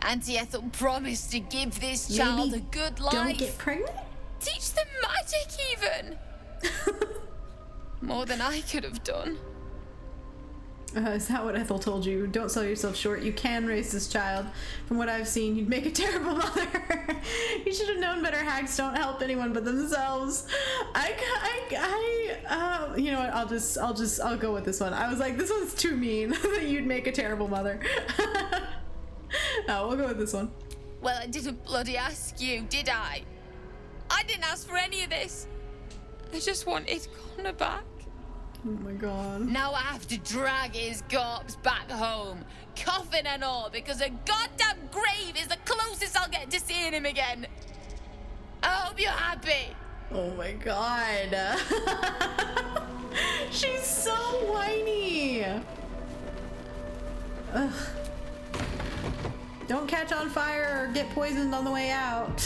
Auntie Ethel promised to give this child a good life. Don't get pregnant? Teach them magic even. More than I could have done. Is that what Ethel told you? Don't sell yourself short. You can raise this child. From what I've seen, you'd make a terrible mother. You should have known better. Hags don't help anyone but themselves. You know what? I'll go with this one. I was like, this one's too mean. That you'd make a terrible mother. No, we'll go with this one. Well, I didn't bloody ask you, did I? I didn't ask for any of this. I just wanted Connor back. Oh my god. Now I have to drag his corpse back home, coffin and all, because a goddamn grave is the closest I'll get to seeing him again. I hope you're happy. Oh my god. She's so whiny. Ugh. Don't catch on fire or get poisoned on the way out.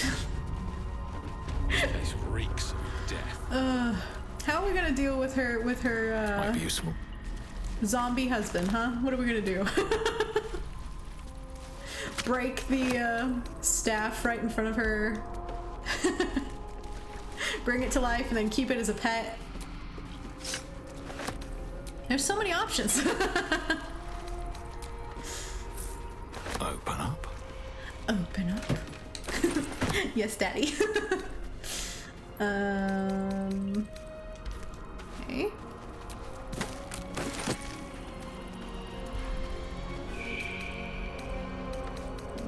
This place reeks of death. How are we gonna deal with her Might be useful. zombie husband, huh? What are we gonna do? Break the staff right in front of her. Bring it to life and then keep it as a pet. There's so many options. Open up. Open up. Yes, Daddy. Okay.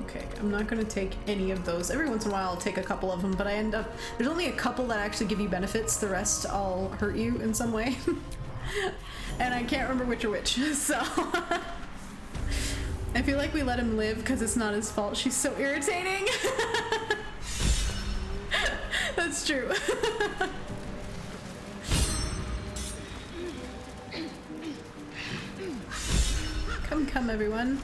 Okay, I'm not gonna take any of those. Every once in a while I'll take a couple of them, but I end up, there's only a couple that actually give you benefits. The rest all hurt you in some way. And I can't remember which are which, so. I feel like we let him live because it's not his fault. She's so irritating. That's true. Come, everyone.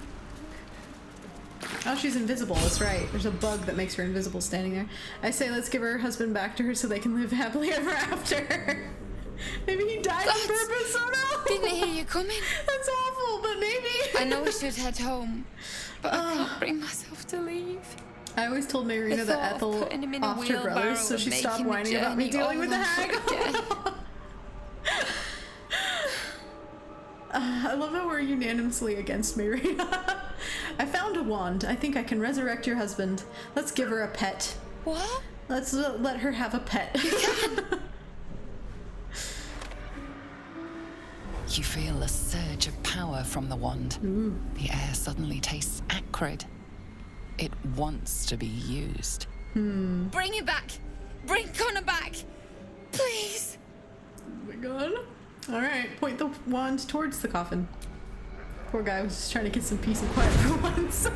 Oh, she's invisible. That's right. There's a bug that makes her invisible standing there. I say let's give her husband back to her so they can live happily ever after. Maybe he died on purpose. Oh no! Didn't hear you coming. That's awful, but maybe. I know we should head home, but I can't bring myself to leave. I always told Marina that Ethel offed her brothers, so she stopped whining about me dealing with the hag. I love how we're unanimously against Marina. I found a wand. I think I can resurrect your husband. Let's give her a pet. What? Let's let her have a pet. You can. You feel a surge of power from the wand. Ooh. The air suddenly tastes acrid. It wants to be used. Bring it back. Bring Connor back. Please. Oh my god. Alright, point the wand towards the coffin. Poor guy was just trying to get some peace and quiet for once.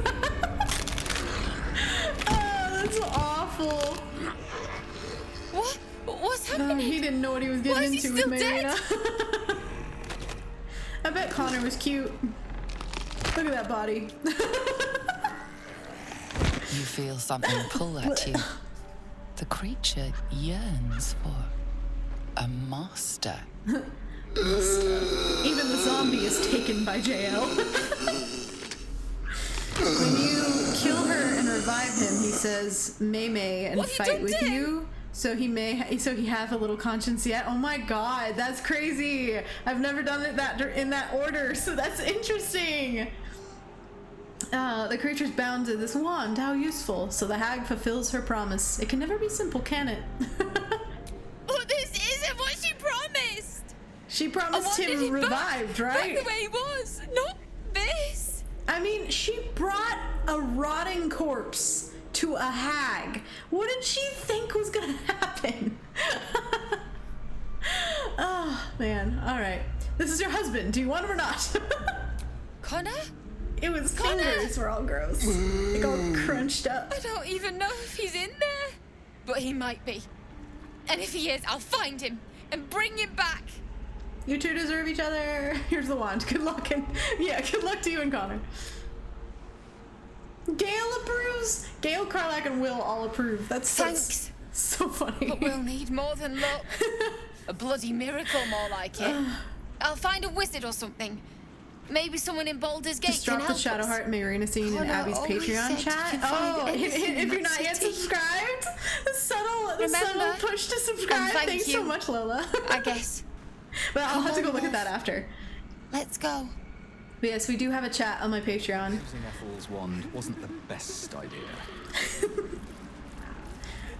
Oh, that's awful. What? What's happening? He didn't know what he was getting into with Marina. I bet Connor was cute. Look at that body. You feel something pull at you. The creature yearns for a master. Even the zombie is taken by Jael. When you kill her and revive him, he says, "May and fight with you." So he have a little conscience yet. Oh my god, that's crazy. I've never done it in that order, so that's interesting. The creature's bound to this wand. How useful. So the hag fulfills her promise. It can never be simple, can it? Oh, this isn't what she promised. She promised him revived, right? Back the way he was. Not this. I mean, she brought a rotting corpse to a hag. What did she think was gonna happen? Oh, man. Alright. This is your husband. Do you want him or not? Connor? It was fingers were all gross. Like all crunched up. I don't even know if he's in there. But he might be. And if he is, I'll find him and bring him back. You two deserve each other. Here's the wand. Good luck and good luck to you and Connor. Gale approves. Gale, Karlach, and Will all approve. That's so funny. But we'll need more than luck. A bloody miracle, more like it. I'll find a wizard or something. Maybe someone in Baldur's Gate Just drop the Shadowheart Marina scene in Abby's Patreon chat. Oh, if you're not yet subscribed, the subtle push to subscribe. Thanks so much, Lola. I guess. But I'll have to go look at that after. Let's go. But yes, we do have a chat on my Patreon. Using Ethel's wand wasn't the best idea.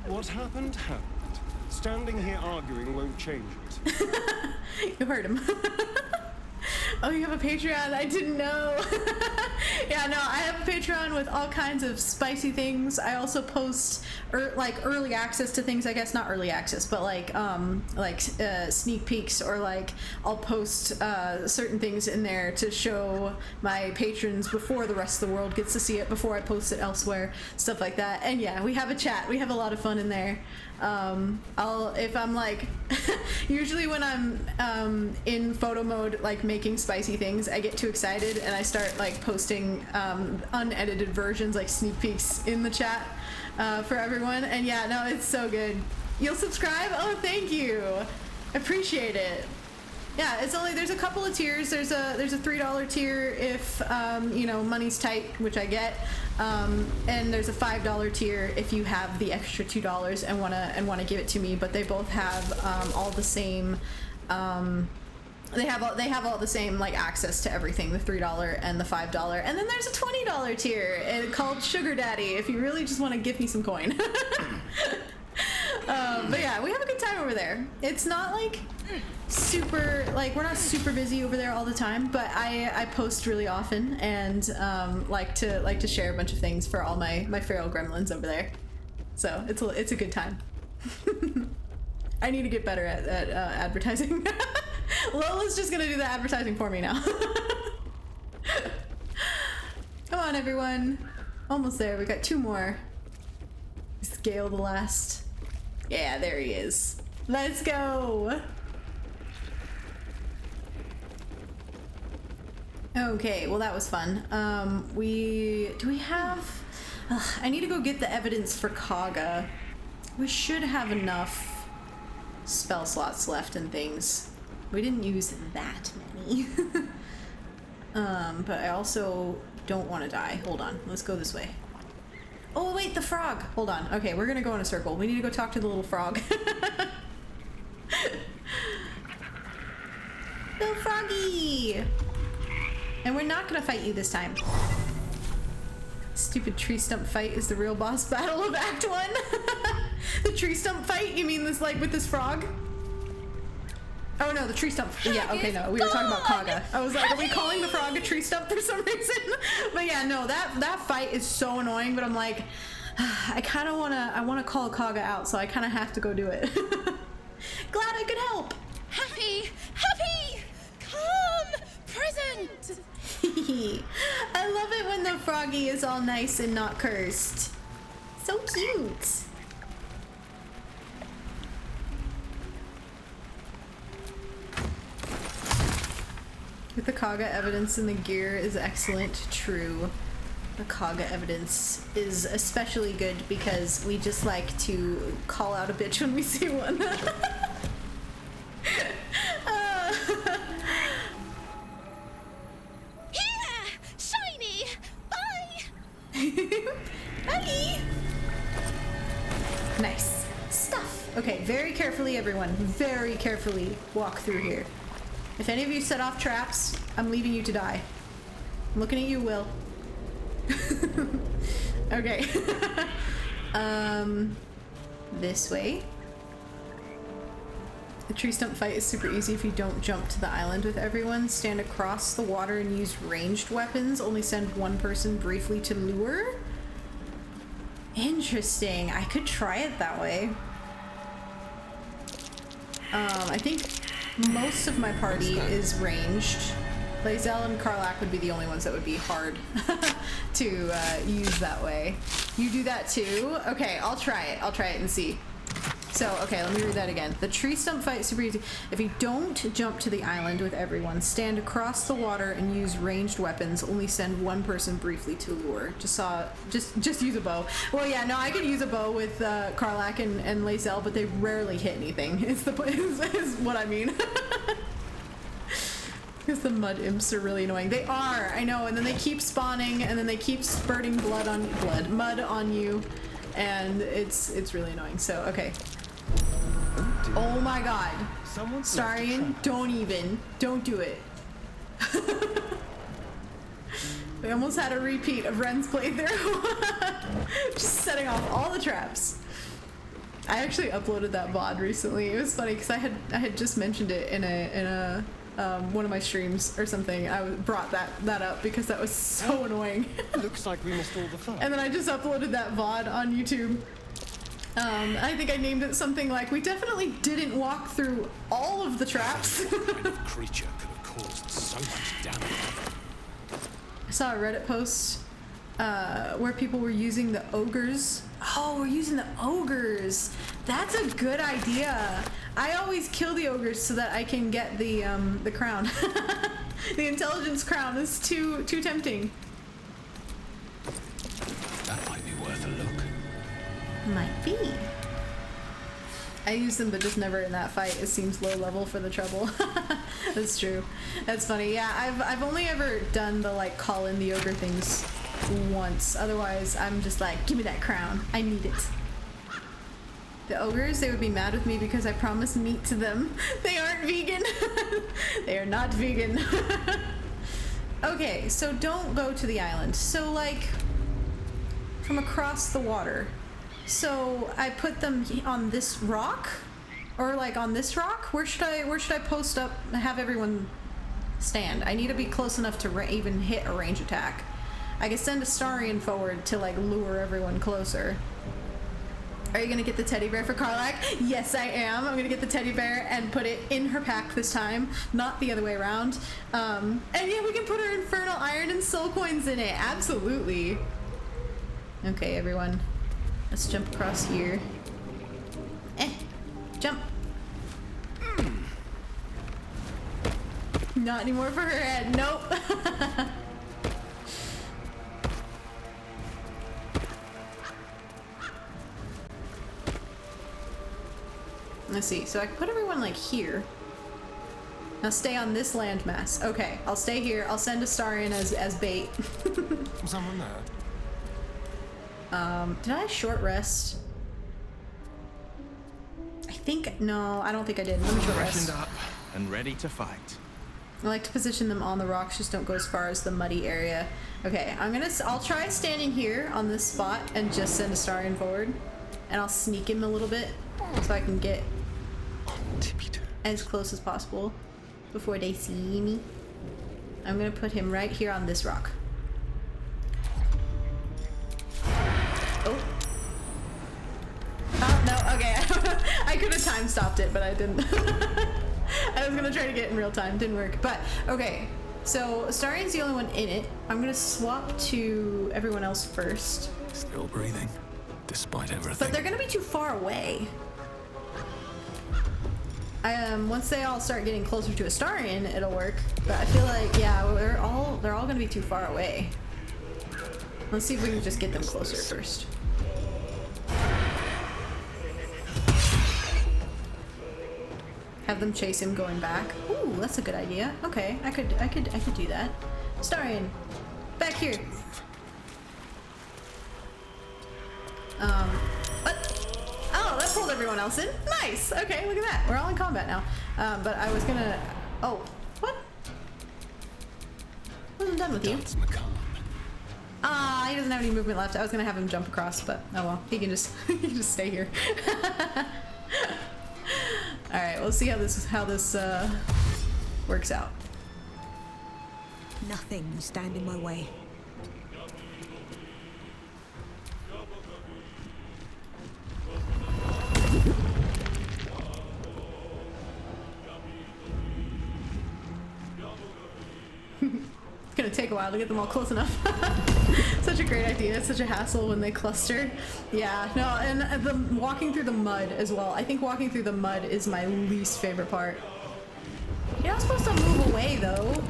What happened, happened. Standing here arguing won't change it. You heard him. Oh, you have a Patreon? I didn't know. Yeah, no, I have a Patreon with all kinds of spicy things. I also post early access to things. I guess not early access, but sneak peeks, or I'll post certain things in there to show my patrons before the rest of the world gets to see it, before I post it elsewhere, stuff like that. And yeah, we have a chat. We have a lot of fun in there. If I'm usually when I'm in photo mode, making spicy things, I get too excited and I start posting unedited versions, sneak peeks in the chat for everyone. And yeah, no, it's so good. You'll subscribe? Oh, thank you. Appreciate it. Yeah, there's a couple of tiers. There's a $3 tier if money's tight, which I get, and there's a $5 tier if you have the extra $2 and wanna give it to me. But they both have all the same. They have all the same access to everything, the $3 and the $5, and then there's a $20 tier called Sugar Daddy if you really just want to give me some coin. But yeah, we have a good time over there. It's not super we're not super busy over there all the time, but I post really often and like to share a bunch of things for all my feral gremlins over there. So it's a good time. I need to get better at advertising. Lola's just gonna do the advertising for me now. Come on, everyone. Almost there. We got 2 more. Is Gale the last? Yeah, there he is. Let's go. Okay, well that was fun. Do we have... I need to go get the evidence for Kaga. We should have enough spell slots left and things. We didn't use that many. But I also don't want to die. Hold on, let's go this way. Oh wait, the frog! Hold on. Okay, we're gonna go in a circle. We need to go talk to the little frog. Little froggy! And we're not gonna fight you this time. Stupid tree stump fight is the real boss battle of Act 1. The tree stump fight? You mean this, like, with this frog? Oh no, the tree stump. Yeah, okay, no, we were talking about Kaga. I was like, are we calling the frog a tree stump for some reason? But yeah, no, that fight is so annoying, but I'm like, I kind of wanna call Kaga out, so I kind of have to go do it. Glad I could help. Happy! Come! Present! I love it when the froggy is all nice and not cursed. So cute. With the Kaga evidence in the gear is excellent. True. The Kaga evidence is especially good because we just like to call out a bitch when we see one. Shiny! Bye! Bye! Nice. Stuff. Okay, very carefully, everyone. Very carefully walk through here. If any of you set off traps, I'm leaving you to die. I'm looking at you, Will. Okay. This way. The tree stump fight is super easy if you don't jump to the island with everyone. Stand across the water and use ranged weapons. Only send one person briefly to lure. Interesting. I could try it that way. I think most of my party is ranged. Lae'zel and Karlach would be the only ones that would be hard to use that way. You do that too? Okay, I'll try it. I'll try it and see. So, okay, let me read that again. The tree stump fight is super easy. If you don't jump to the island with everyone, stand across the water and use ranged weapons. Only send one person briefly to lure. Just use a bow. Well, yeah, no, I could use a bow with Karlach and Lae'zel, but they rarely hit anything. Is what I mean. Because the mud imps are really annoying. They are, I know, and then they keep spawning, and then they keep spurting mud on you, and it's really annoying. So, okay. Oh my god. Astarion, don't do it. We almost had a repeat of Ren's playthrough. Just setting off all the traps. I actually uploaded that VOD recently. It was funny because I had just mentioned it in a one of my streams or something. I brought that up because that was so annoying. Looks like we missed all the fun. And then I just uploaded that VOD on YouTube. I think I named it something like, we definitely didn't walk through all of the traps. What kind of creature could have caused so much damage? I saw a Reddit post where people were using the ogres. Oh, we're using the ogres. That's a good idea. I always kill the ogres so that I can get the crown. The intelligence crown is too tempting. That might be worth a look. Might be. I use them, but just never in that fight. It seems low level for the trouble. That's true. That's funny. Yeah, I've only ever done the like call in the ogre things once. Otherwise, I'm just like, give me that crown. I need it. The ogres, they would be mad with me because I promised meat to them. They aren't vegan. They are not vegan. Okay, so don't go to the island. So like from across the water. So I put them on this rock, or like on this rock. Where should I post up and have everyone stand? I need to be close enough to even hit a range attack. I can send Astarion forward to like lure everyone closer. Are you gonna get the teddy bear for Karlach? Yes, I am. I'm gonna get the teddy bear and put it in her pack this time, not the other way around. And yeah, we can put her infernal iron and soul coins in it. Absolutely. Okay, everyone. Let's jump across here. Jump. Not anymore for her head. Nope. Let's see. So I can put everyone like here. Now stay on this landmass. Okay, I'll stay here. I'll send Astarion as bait. Someone there? Did I short rest? I think no. I don't think I did. Let me short rest. Freshened up and ready to fight. I like to position them on the rocks. Just don't go as far as the muddy area. Okay, I'll try standing here on this spot and just send Astarion forward, and I'll sneak him a little bit so I can get as close as possible before they see me. I'm gonna put him right here on this rock. Oh. Oh, no, okay. I could have time stopped it, but I didn't. I was gonna try to get it in real time, didn't work. But, okay. So, Astarion's the only one in it. I'm gonna swap to everyone else first. Still breathing, despite everything. But they're gonna be too far away. Once they all start getting closer to Astarion, it'll work. But I feel like, yeah, they're all gonna be too far away. Let's see if we can just get them closer first. Have them chase him going back. Ooh, that's a good idea. Okay, I could do that. Astarion, back here. What? Oh, that pulled everyone else in. Nice. Okay, look at that. We're all in combat now. But I was gonna. Oh, what? I wasn't done with you. Ah, he doesn't have any movement left. I was gonna have him jump across, but oh well. He can just stay here. All right, we'll see how this works out. Nothing will stand in my way. It's gonna take a while to get them all close enough. Such a great idea. It's such a hassle when they cluster. Yeah, no, and the walking through the mud as well. I think walking through the mud is my least favorite part. You're not supposed to move away though.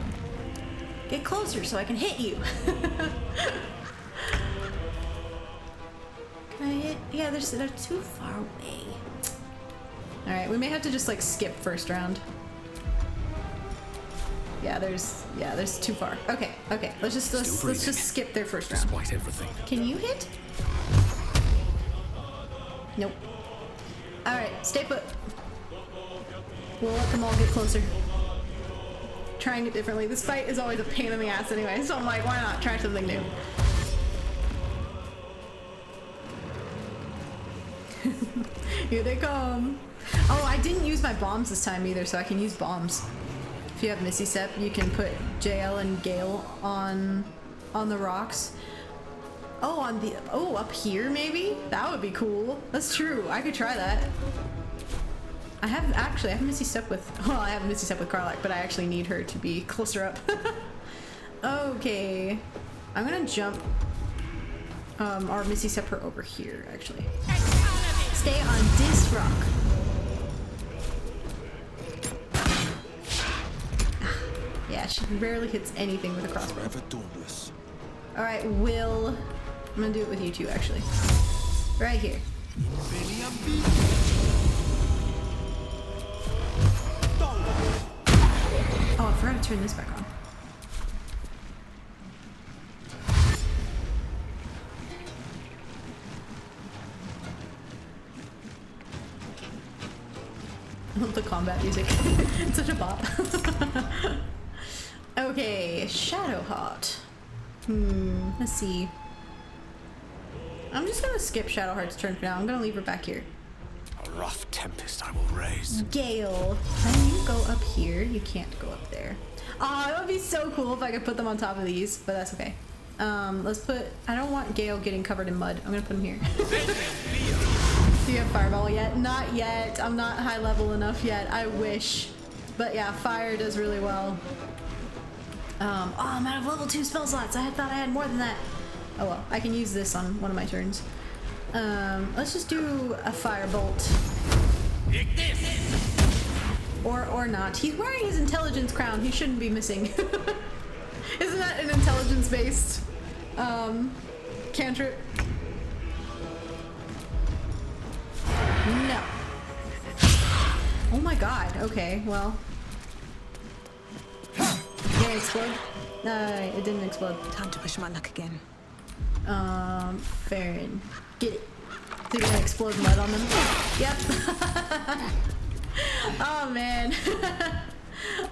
Get closer so I can hit you. Can I hit? Yeah, they're too far away. All right, we may have to just like skip first round. Yeah, there's too far. Okay. Let's just skip their first round. Despite everything. Can you hit? Nope. All right, stay put. We'll let them all get closer. Trying it differently. This fight is always a pain in the ass anyway, so I'm like, why not try something new? Here they come. Oh, I didn't use my bombs this time either, so I can use bombs. If you have Missy Sep, you can put Jael and Gale on the rocks. Oh, up here maybe? That would be cool. That's true. I could try that. I have Missy Sep with, well, I have Missy Sep with Karlach, but I actually need her to be closer up. Okay. I'm gonna jump, or Missy Sep her over here, actually. Stay on this rock. Yeah, she rarely hits anything with a crossbow. Alright, Will. I'm gonna do it with you two, actually. Right here. Oh, I forgot to turn this back on. I love the combat music. It's such a bop. Okay, Shadowheart. Let's see. I'm just gonna skip Shadowheart's turn for now. I'm gonna leave her back here. A rough tempest I will raise. Gale, can you go up here? You can't go up there. Oh, it would be so cool if I could put them on top of these, but that's okay. Let's put, I don't want Gale getting covered in mud. I'm gonna put him here. Do you have Fireball yet? Not yet. I'm not high level enough yet. I wish. But yeah, fire does really well. Oh, I'm out of level 2 spell slots. I thought I had more than that. Oh well, I can use this on one of my turns. Let's just do a firebolt. Or not. He's wearing his intelligence crown. He shouldn't be missing. Isn't that an intelligence-based cantrip? No. Oh my god. Okay, well. Did it explode? It didn't explode. Time to push my luck again. Farron. Get it. Is it gonna explode mud on them? Yep. Oh man.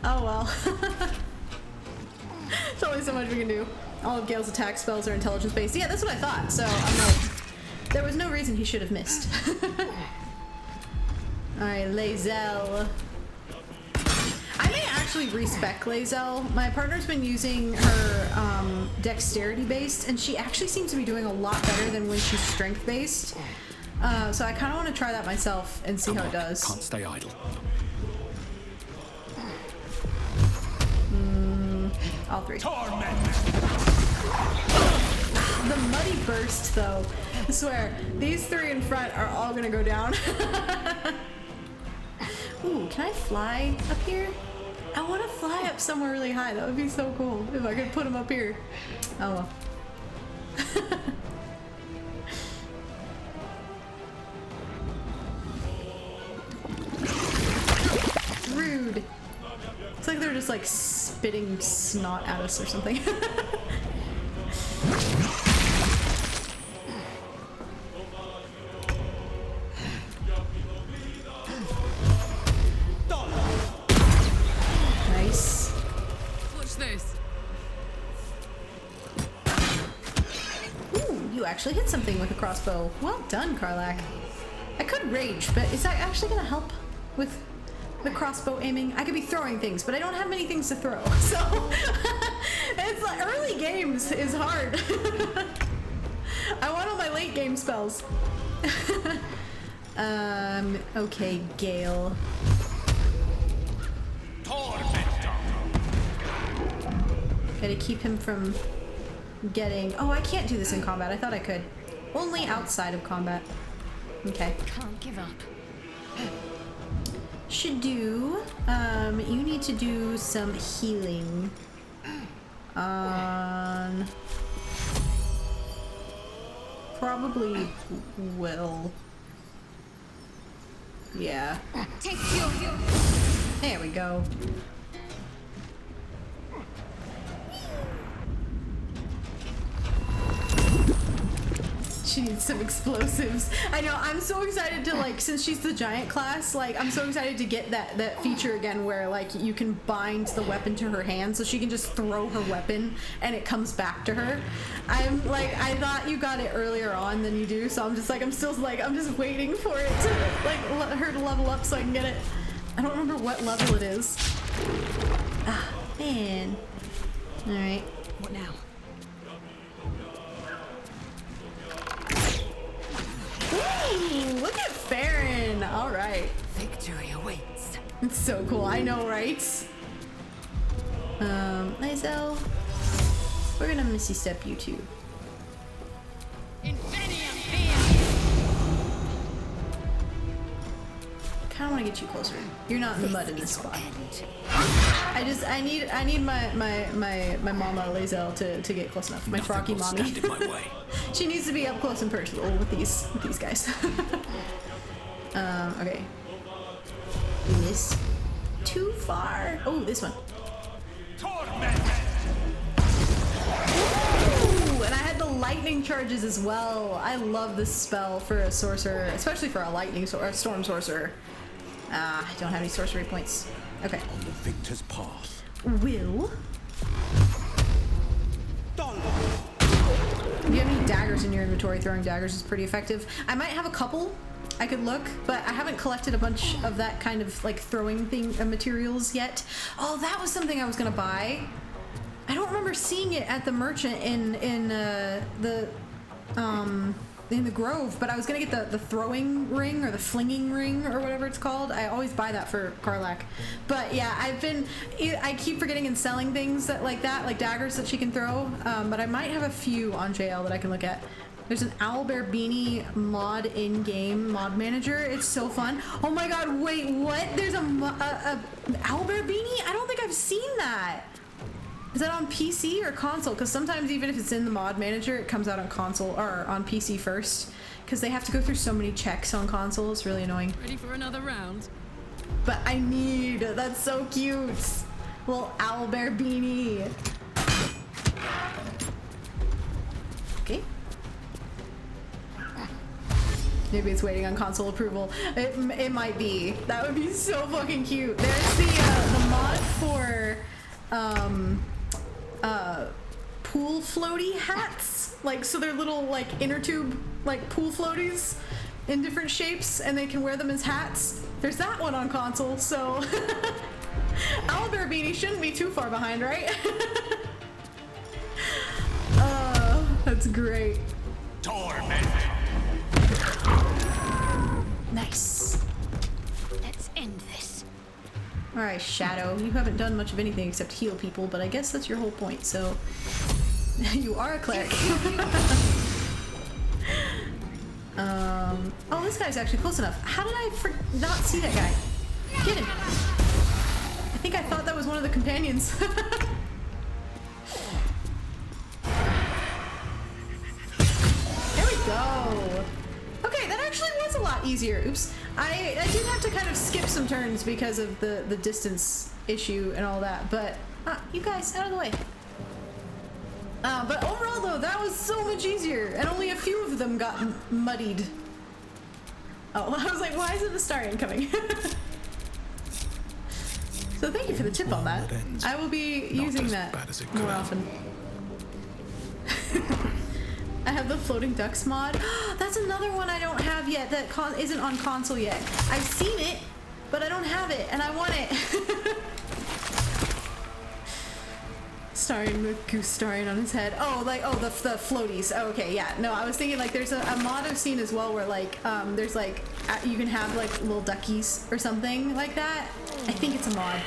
Oh well. There's only so much we can do. All of Gale's attack spells are intelligence based. Yeah, that's what I thought. So I'm like, there was no reason he should have missed. Alright, Lae'zel. I may actually respec Lae'zel. My partner's been using her dexterity based, and she actually seems to be doing a lot better than when she's strength based. So I kind of want to try that myself and see how it does. Can't stay idle. All three. The muddy burst, though. I swear, these three in front are all gonna go down. Ooh, can I fly up here? I want to fly up somewhere really high. That would be so cool if I could put them up here. Oh well. Rude. It's like they're just like spitting snot at us or something. Nice. Watch this. Ooh, you actually hit something with a crossbow. Well done, Karlach. I could rage, but is that actually gonna help with the crossbow aiming? I could be throwing things, but I don't have many things to throw, so it's like early games is hard. I want all my late game spells. Okay, Gale. Gotta keep him from getting... Oh, I can't do this in combat. I thought I could. Only outside of combat. Okay. Can't give up. Should do, you need to do some healing on probably Will. Yeah. There we go. She needs some explosives. I know, I'm so excited to, like, since she's the giant class, like, I'm so excited to get that feature again where, like, you can bind the weapon to her hand so she can just throw her weapon and it comes back to her. I'm like, I thought you got it earlier on than you do, so I'm just like, I'm just waiting for it to, like, let her to level up so I can get it. I don't remember what level it is. Ah, man. Alright. What now? Ooh, look at Farron. All right. Victory awaits. It's so cool. I know, right? Lae'zel, we're gonna Misty Step you too. Kind of want to get you closer. You're not in the mud in this spot. I need my mama Lae'zel to get close enough. My froggy mommy. She needs to be up close and personal with these guys. Okay. Do this. Too far. Oh, this one. Ooh, and I had the lightning charges as well. I love this spell for a sorcerer, especially for a lightning storm sorcerer. I don't have any sorcery points. Okay. On the victor's path. Will. Do you have any daggers in your inventory? Throwing daggers is pretty effective. I might have a couple. I could look, but I haven't collected a bunch of that kind of like throwing thing materials yet. Oh, that was something I was gonna buy. I don't remember seeing it at the merchant in the Grove, but I was gonna get the throwing ring or the flinging ring or whatever it's called. I always buy that for Karlach. But yeah, I keep forgetting and selling things that like daggers that she can throw. But I might have a few on Jael that I can look at. There's an owlbear beanie mod in-game mod manager. It's so fun. Oh my god, wait, what? There's a owlbear beanie? I don't think I've seen that. Is that on PC or console? Because sometimes even if it's in the mod manager, it comes out on console or on PC first. Because they have to go through so many checks on console. It's really annoying. Ready for another round? But I need. That's so cute. Little owlbear beanie. Okay. Maybe it's waiting on console approval. It might be. That would be so fucking cute. There's the mod for pool floaty hats. Like, so they're little like inner tube like pool floaties in different shapes, and they can wear them as hats. There's that one on console, so owlbear beanie shouldn't be too far behind, right? That's great. Torment. Nice. Let's end this. Alright, Shadow. You haven't done much of anything except heal people, but I guess that's your whole point, so you are a cleric. Oh, this guy's actually close enough. How did I not see that guy? Get him. I think I thought that was one of the companions. There we go. Okay, that actually was a lot easier. Oops. I did have to kind of skip some turns because of the distance issue and all that, but you guys, out of the way. But overall though, that was so much easier, and only a few of them got muddied. Oh, I was like, why isn't the Astarion coming? So thank you for the tip on that. I will be using that more often. I have the floating ducks mod. That's another one I don't have yet that isn't on console yet. I've seen it, but I don't have it, and I want it. Astarion with goose Astarion on his head. Oh, like, oh, the floaties. Oh, okay, yeah. No, I was thinking like there's a mod I've seen as well where like there's like you can have like little duckies or something like that. I think it's a mod.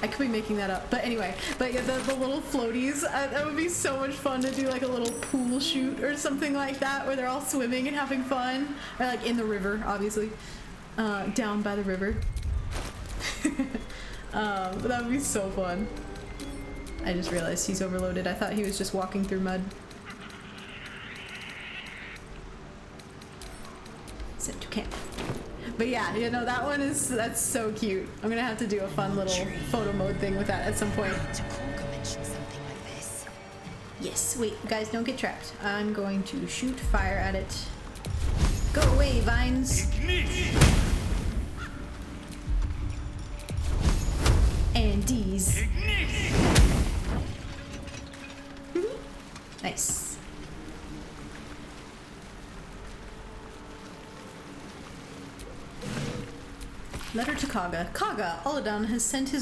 I could be making that up, but anyway, but yeah, the little floaties, that would be so much fun to do like a little pool shoot or something like that where they're all swimming and having fun, or like in the river, obviously, down by the river. But that would be so fun. I just realized he's overloaded. I thought he was just walking through mud. Sent to camp. But yeah, you know, that one is, that's so cute. I'm gonna have to do a fun little photo mode thing with that at some point. Yes, wait, guys, don't get trapped. I'm going to shoot fire at it. Go away, vines. And D's. Nice. Letter to Kaga. Kaga, Oladan has sent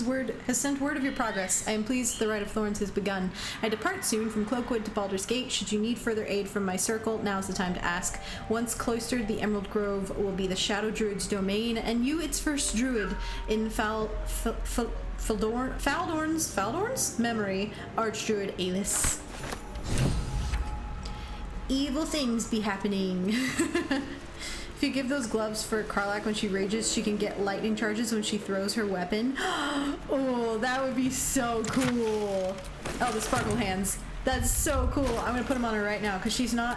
word of your progress. I am pleased the Rite of Thorns has begun. I depart soon from Cloakwood to Baldur's Gate. Should you need further aid from my circle, now's the time to ask. Once cloistered, the Emerald Grove will be the Shadow Druid's domain, and you its first druid. In Faldorn's memory, Archdruid Alis. Evil things be happening. If you give those gloves for Karlach when she rages, she can get lightning charges when she throws her weapon. Oh, that would be so cool. Oh, the sparkle hands. That's so cool. I'm gonna put them on her right now because she's not,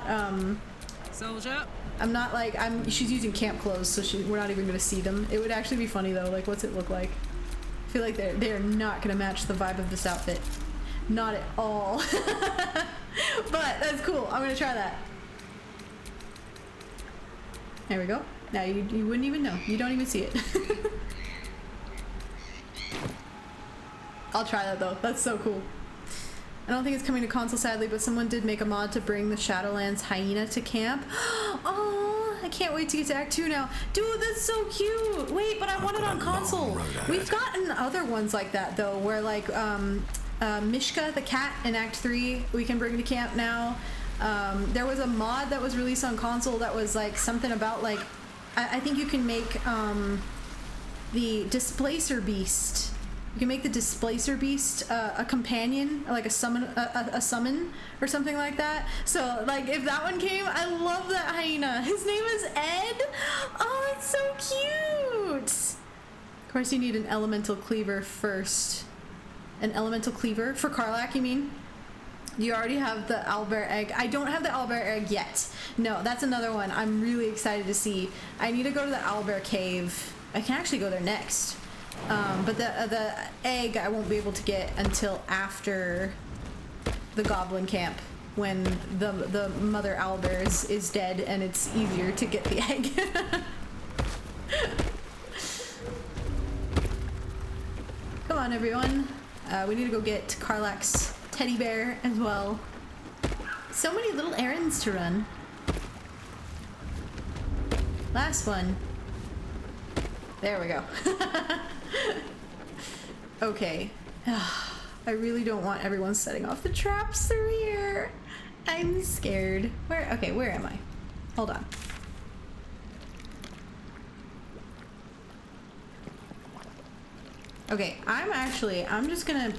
Soldier. I'm not like, she's using camp clothes, so we're not even gonna see them. It would actually be funny though, like what's it look like? I feel like they're not gonna match the vibe of this outfit. Not at all. But that's cool. I'm gonna try that. There we go. Now you wouldn't even know. You don't even see it. I'll try that though. That's so cool. I don't think it's coming to console sadly, but someone did make a mod to bring the Shadowlands hyena to camp. Oh, I can't wait to get to Act 2 now. Dude, that's so cute. Wait, but I want it on console. We've gotten other ones like that though, where like Mishka the cat in Act 3 we can bring to camp now. There was a mod that was released on console that was like something about like I think you can make the Displacer Beast You can make the displacer beast a companion, or like a summon or something like that. So like if that one came, I love that hyena. His name is Ed. Oh, it's so cute. Of course, you need an elemental cleaver first. An elemental cleaver for Karlach, you mean? You already have the owlbear egg. I don't have the owlbear egg yet. No, that's another one I'm really excited to see. I need to go to the owlbear cave. I can actually go there next. But the egg I won't be able to get until after the goblin camp, when the mother owlbear is dead and it's easier to get the egg. Come on, everyone. We need to go get Karlach's teddy bear as well. So many little errands to run. Last one. There we go. Okay. I really don't want everyone setting off the traps through here. I'm scared. Where am I? Hold on. Okay, I'm just gonna have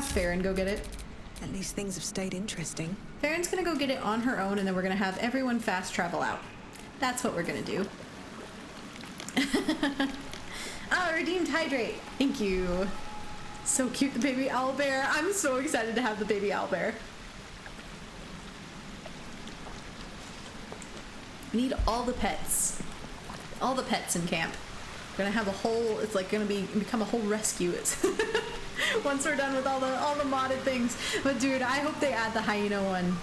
Farron go get it. At least things have stayed interesting. Farron's gonna go get it on her own, and then we're gonna have everyone fast travel out. That's what we're gonna do. Oh, redeemed hydrate. Thank you. So cute, the baby owlbear. I'm so excited to have the baby owlbear. We need all the pets. All the pets in camp. We're gonna have a whole, it's like gonna become a whole rescue. It's once we're done with all the modded things. But dude, I hope they add the hyena one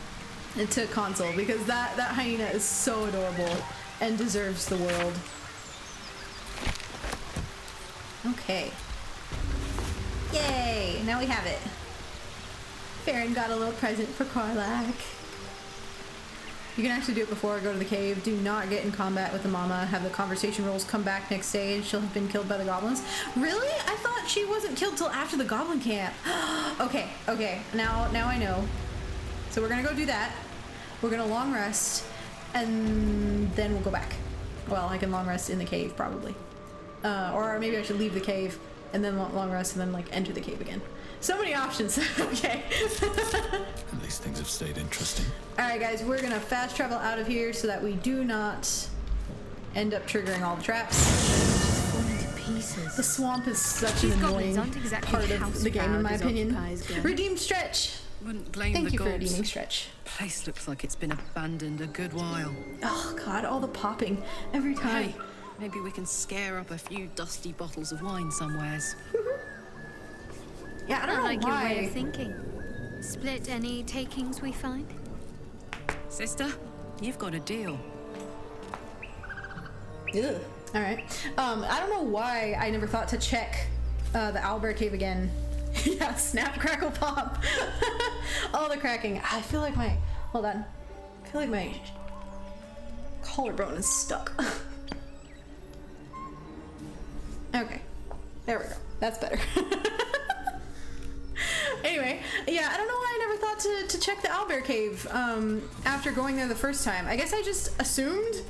to console, because that hyena is so adorable and deserves the world. Okay. Yay! Now we have it. Farron got a little present for Karlach. You can actually do it before I go to the cave. Do not get in combat with the mama. Have the conversation rolls come back next day and she'll have been killed by the goblins. Really? I thought she wasn't killed till after the goblin camp. Okay. Now I know. So we're gonna go do that. We're gonna long rest, and then we'll go back. Well, I can long rest in the cave probably. Or maybe I should leave the cave and then long rest and then like enter the cave again. So many options. Okay. At least things have stayed interesting. Alright guys, we're gonna fast travel out of here so that we do not end up triggering all the traps. The swamp is such an annoying part of the game in my opinion. Redeemed Stretch! Wouldn't blame Thank the you for gods. redeeming Stretch. Place looks like it's been abandoned a good while. Oh god, all the popping every time. Hey, maybe we can scare up a few dusty bottles of wine somewheres. Yeah, I don't know like why. your way of thinking. Split any takings we find? Sister, you've got a deal. Ugh. All right. I don't know why I never thought to check the owlbear cave again. Yeah, snap, crackle, pop. All the cracking. I feel like my, hold on. I feel like my collarbone is stuck. Okay, there we go. That's better. Anyway, yeah, I don't know why I never thought to check the owlbear cave after going there the first time. I guess I just assumed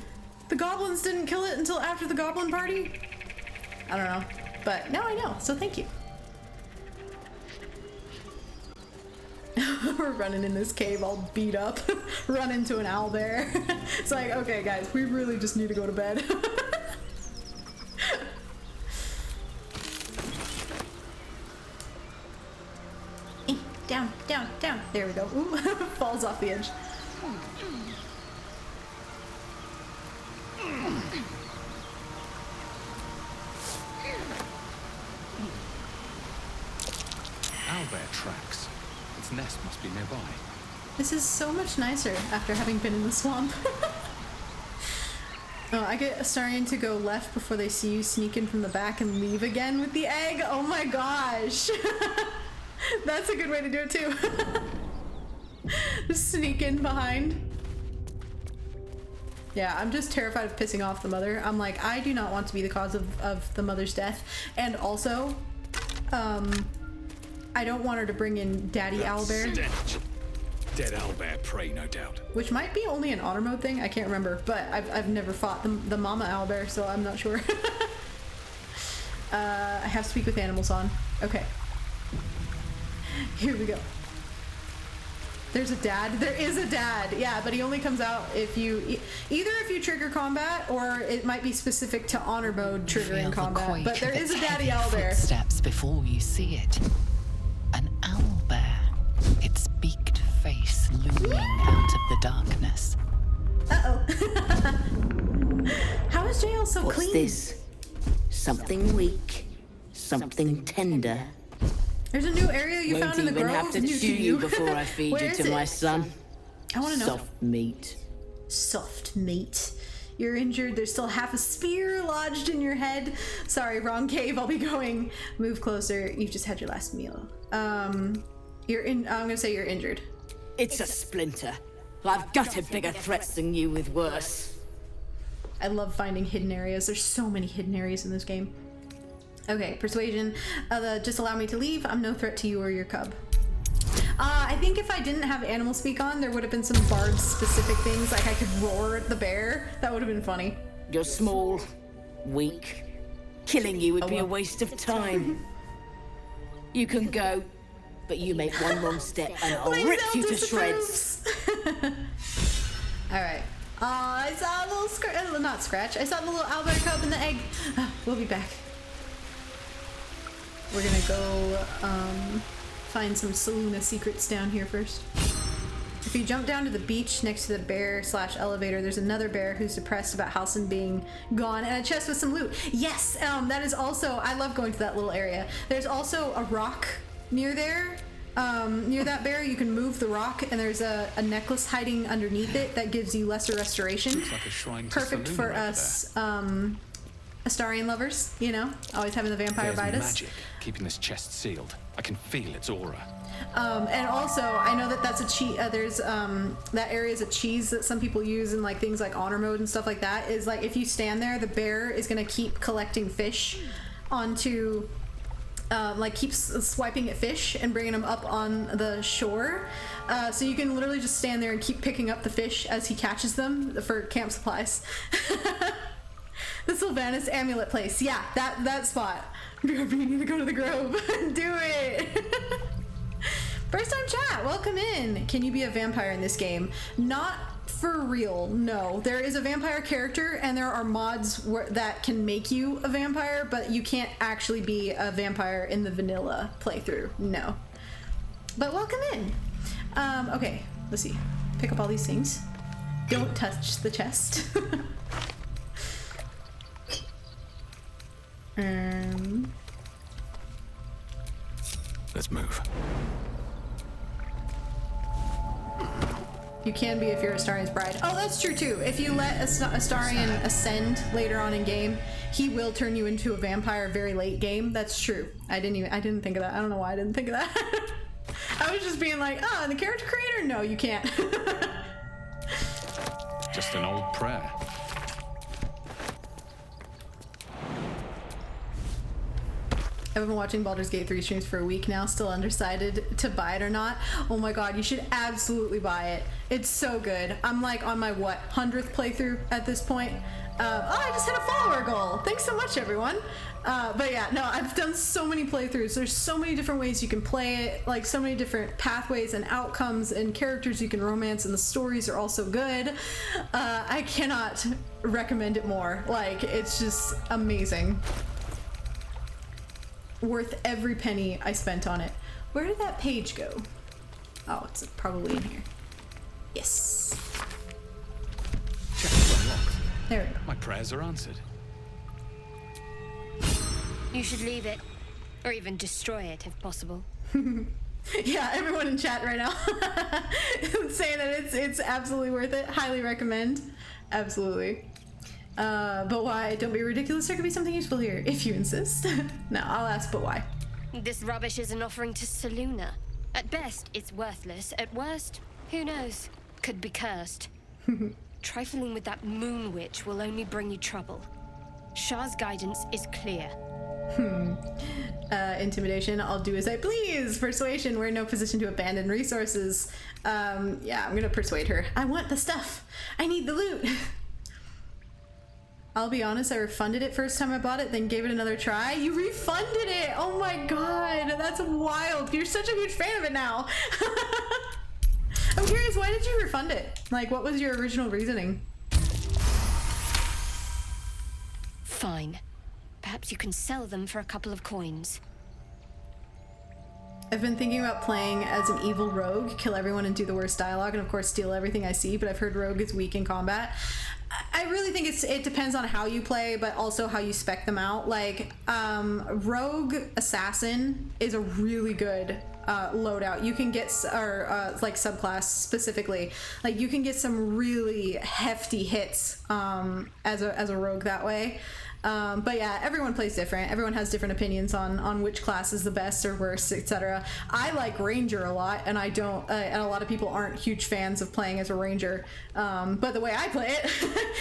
the goblins didn't kill it until after the goblin party. I don't know, but now I know, so thank you. We're running in this cave all beat up, run into an owlbear. It's like, okay guys, we really just need to go to bed. Down, down, down. There we go. Ooh, falls off the edge. Owlbear tracks. Its nest must be nearby. This is so much nicer after having been in the swamp. Oh, I get Astarion to go left before they see you sneak in from the back and leave again with the egg. Oh my gosh. That's a good way to do it too. Just sneak in behind. Yeah, I'm just terrified of pissing off the mother. I'm like, I do not want to be the cause of the mother's death. And also, I don't want her to bring in Daddy Owlbear. Dead owlbear prey, no doubt. Which might be only an honor mode thing, I can't remember. But I've never fought the mama owlbear, so I'm not sure. I have Speak with Animals on. Okay. Here we go. There's a dad. There is a dad. Yeah, but he only comes out if you either if you trigger combat, or it might be specific to honor mode triggering combat. But there is a daddy owl there. Footsteps before you see it. An owl bear. Its beaked face looming out of the darkness. Uh-oh. How is Jael so What's clean? This? Something weak, something tender. There's a new area you found in the grove. Won't even have to new chew you before I feed Where you is to it? my son. I want to know. Soft meat. Soft meat. You're injured. There's still half a spear lodged in your head. Sorry, wrong cave. I'll be going. Move closer. You've just had your last meal. You're in. I'm gonna say you're injured. It's a splinter. I've gutted bigger threats than you with worse. I love finding hidden areas. There's so many hidden areas in this game. Okay, persuasion. Just allow me to leave. I'm no threat to you or your cub. I think if I didn't have animal speak on, there would have been some bard specific things, like I could roar at the bear. That would have been funny. You're small, weak. Killing you would be a waste of time. You can go, but you make one wrong step and I'll rip you to shreds. All right. I saw a little not scratch. I saw the little owlbear cub in the egg. We'll be back. We're gonna go find some Saluna secrets down here first. If you jump down to the beach next to the bear/elevator, there's another bear who's depressed about Halsin being gone and a chest with some loot. Yes, that is also, I love going to that little area. There's also a rock near there. Near that bear, you can move the rock, and there's a necklace hiding underneath it that gives you lesser restoration. Looks like a shrine to Perfect Saluna for over us Astarion lovers, you know, always having the vampire There's bite us. magic keeping this chest sealed. I can feel its aura. And also, I know that that's a cheese. There's that area is a cheese that some people use in like things like honor mode and stuff like that. Is like if you stand there, the bear is gonna keep collecting fish onto. Like keeps swiping at fish and bringing them up on the shore, so you can literally just stand there and keep picking up the fish as he catches them for camp supplies. The Sylvanas amulet place, yeah, that spot. BRB, you need to go to the grove. Do it. First time chat, welcome in. Can you be a vampire in this game? Not for real, no. There is a vampire character and there are mods that can make you a vampire, but you can't actually be a vampire in the vanilla playthrough, no. But welcome in. Okay, let's see. Pick up all these things. Don't touch the chest. Let's move. You can be if you're Astarion's bride. Oh, that's true too. If you let Astarion ascend later on in game, he will turn you into a vampire very late game. That's true. I didn't think of that. I don't know why I didn't think of that. I was just being like, oh, the character creator? No, you can't. Just an old prayer. I've been watching Baldur's Gate 3 streams for a week now, still undecided to buy it or not. Oh my god, you should absolutely buy it. It's so good. I'm like on my, 100th playthrough at this point. I just hit a follower goal. Thanks so much, everyone. But yeah, no, I've done so many playthroughs. There's so many different ways you can play it, like so many different pathways and outcomes and characters you can romance, and the stories are also good. I cannot recommend it more. Like, it's just amazing. Worth every penny I spent on it. Where did that page go? Oh, it's probably in here. Yes. Chest unlocked. There we go. My prayers are answered. You should leave it, or even destroy it if possible. Yeah, everyone in chat right now saying that it's absolutely worth it. Highly recommend. Absolutely. But why? Don't be ridiculous. There could be something useful here, if you insist. No, I'll ask, but why? This rubbish is an offering to Saluna. At best, it's worthless. At worst, who knows? Could be cursed. Trifling with that moon witch will only bring you trouble. Shah's guidance is clear. Intimidation, I'll do as I please. Persuasion, we're in no position to abandon resources. Yeah, I'm gonna persuade her. I want the stuff. I need the loot. I'll be honest, I refunded it first time I bought it, then gave it another try. You refunded it! Oh my god, that's wild. You're such a huge fan of it now. I'm curious, why did you refund it? Like, what was your original reasoning? Fine. Perhaps you can sell them for a couple of coins. I've been thinking about playing as an evil rogue, kill everyone and do the worst dialogue, and of course steal everything I see, but I've heard rogue is weak in combat. I really think it depends on how you play, but also how you spec them out. Like, rogue assassin is a really good loadout. You can get, like subclass specifically, like you can get some really hefty hits as a rogue that way. But yeah, everyone plays different. Everyone has different opinions on which class is the best or worst, etc. I like Ranger a lot, and I don't. And a lot of people aren't huge fans of playing as a Ranger. But the way I play it,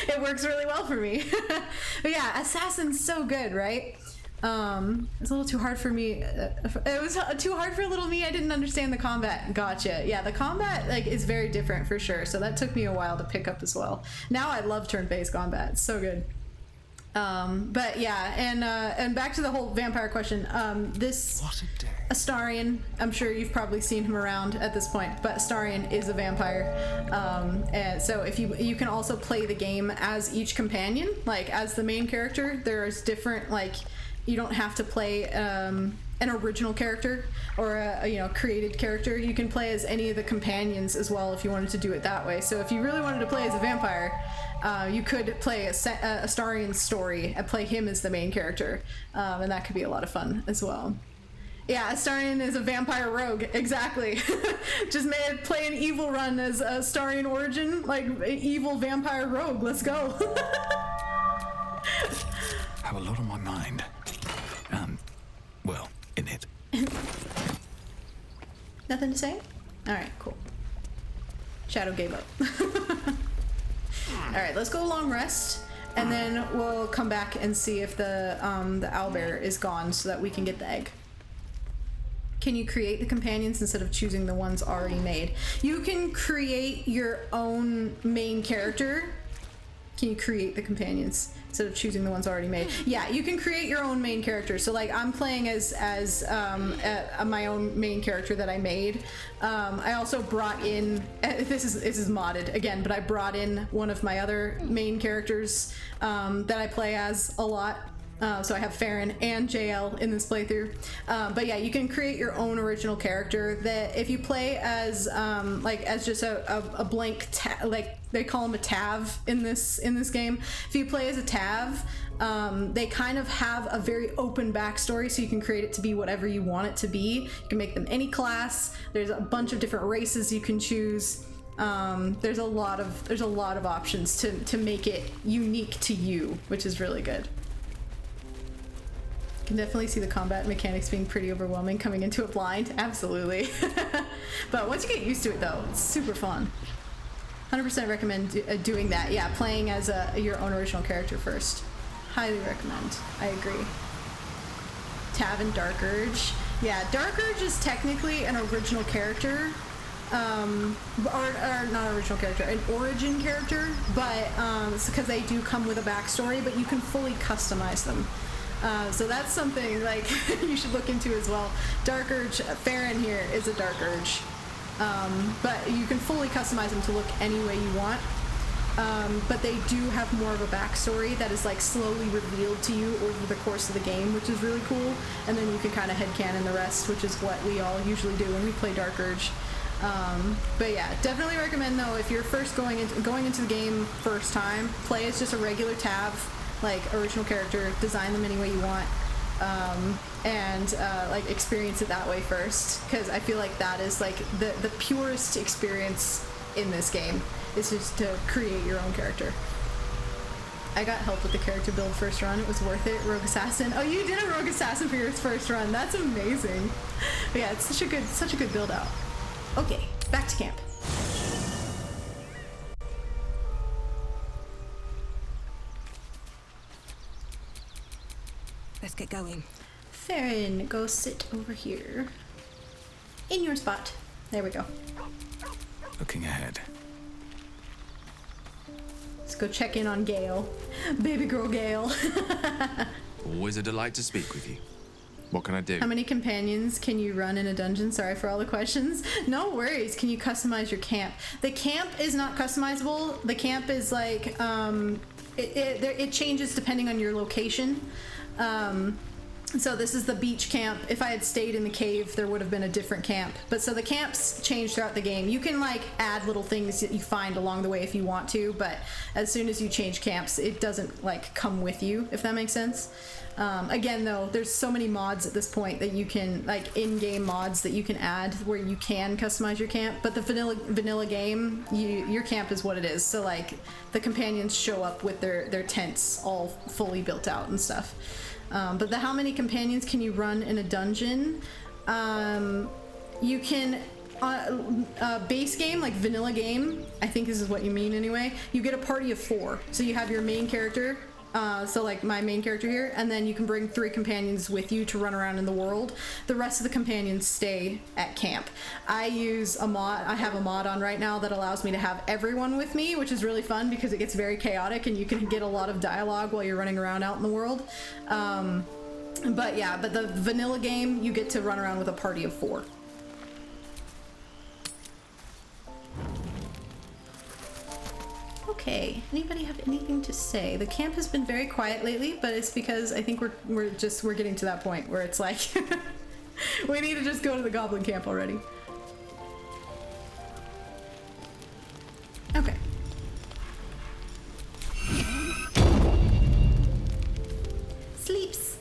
it works really well for me. But yeah, Assassin's so good, right? It's a little too hard for me. It was too hard for little me. I didn't understand the combat. Gotcha. Yeah, the combat like is very different for sure. So that took me a while to pick up as well. Now I love turn-based combat. It's so good. But yeah, and back to the whole vampire question. This Astarion, I'm sure you've probably seen him around at this point, but Astarion is a vampire. And so if you can also play the game as each companion, like as the main character. There's different, like, you don't have to play an original character or a created character. You can play as any of the companions as well if you wanted to do it that way. So if you really wanted to play as a vampire, you could play Astarion's story and play him as the main character, and that could be a lot of fun as well. Yeah, Astarion is a vampire rogue, exactly. Just play an evil run as Astarion origin, like evil vampire rogue. Let's go. Have a lot on my mind. Well, in it. Nothing to say? Alright, cool. Shadow gave up. Alright, let's go long rest, and then we'll come back and see if the owlbear is gone so that we can get the egg. Can you create the companions instead of choosing the ones already made? You can create your own main character. Can you create the companions instead of choosing the ones already made? Yeah, you can create your own main character. So like I'm playing as my own main character that I made. I also brought in, this is modded again, but I brought in one of my other main characters that I play as a lot. So I have Farron and Jael in this playthrough. But yeah, you can create your own original character that if you play as just a blank like they call him a tav in this game. If you play as a tav, they kind of have a very open backstory, so you can create it to be whatever you want it to be. You can make them any class. There's a bunch of different races you can choose. There's a lot of options to make it unique to you, which is really good. Can definitely see the combat mechanics being pretty overwhelming coming into it blind. Absolutely. But once you get used to it though, it's super fun. 100% recommend doing that. Yeah, playing as your own original character first. Highly recommend. I agree. Tav and Dark Urge. Yeah, Dark Urge is technically an original character. Or not original character, an origin character, but it's because they do come with a backstory, but you can fully customize them. So that's something like you should look into as well. Dark Urge, Farron here is a Dark Urge, but you can fully customize them to look any way you want. But they do have more of a backstory that is like slowly revealed to you over the course of the game, which is really cool. And then you can kind of headcanon the rest, which is what we all usually do when we play Dark Urge. But yeah, definitely recommend though if you're first going into the game first time, play as just a regular Tav. Like original character, design them any way you want, and like experience it that way first, because I feel like that is like the purest experience in this game is just to create your own character. I got help with the character build first run. It was worth it. Rogue Assassin. Oh, you did a Rogue Assassin for your first run. That's amazing. But yeah, it's such a good build out. Okay, back to camp. Let's get going. Farron, go sit over here. In your spot. There we go. Looking ahead. Let's go check in on Gale. Baby girl Gale. Always a delight to speak with you. What can I do? How many companions can you run in a dungeon? Sorry for all the questions. No worries. Can you customize your camp? The camp is not customizable. The camp is like, it changes depending on your location. So this is the beach camp. If I had stayed in the cave, there would have been a different camp. But so the camps change throughout the game. You can like add little things that you find along the way if you want to, but as soon as you change camps, it doesn't like come with you, if that makes sense. Again though, there's so many mods at this point that you can, like in-game mods that you can add where you can customize your camp, but the vanilla game, your camp is what it is. So like the companions show up with their tents all fully built out and stuff. But how many companions can you run in a dungeon? You can, base game, like vanilla game, I think this is what you mean anyway, you get a party of 4. So you have your main character, so like my main character here, and then you can bring 3 companions with you to run around in the world. The rest of the companions stay at camp. I use a mod, I have a mod on right now that allows me to have everyone with me, which is really fun because it gets very chaotic and you can get a lot of dialogue while you're running around out in the world. But yeah, but the vanilla game, you get to run around with a party of 4. Okay, anybody have anything to say? The camp has been very quiet lately, but it's because I think we're getting to that point where it's like we need to just go to the goblin camp already. Okay. Sleeps.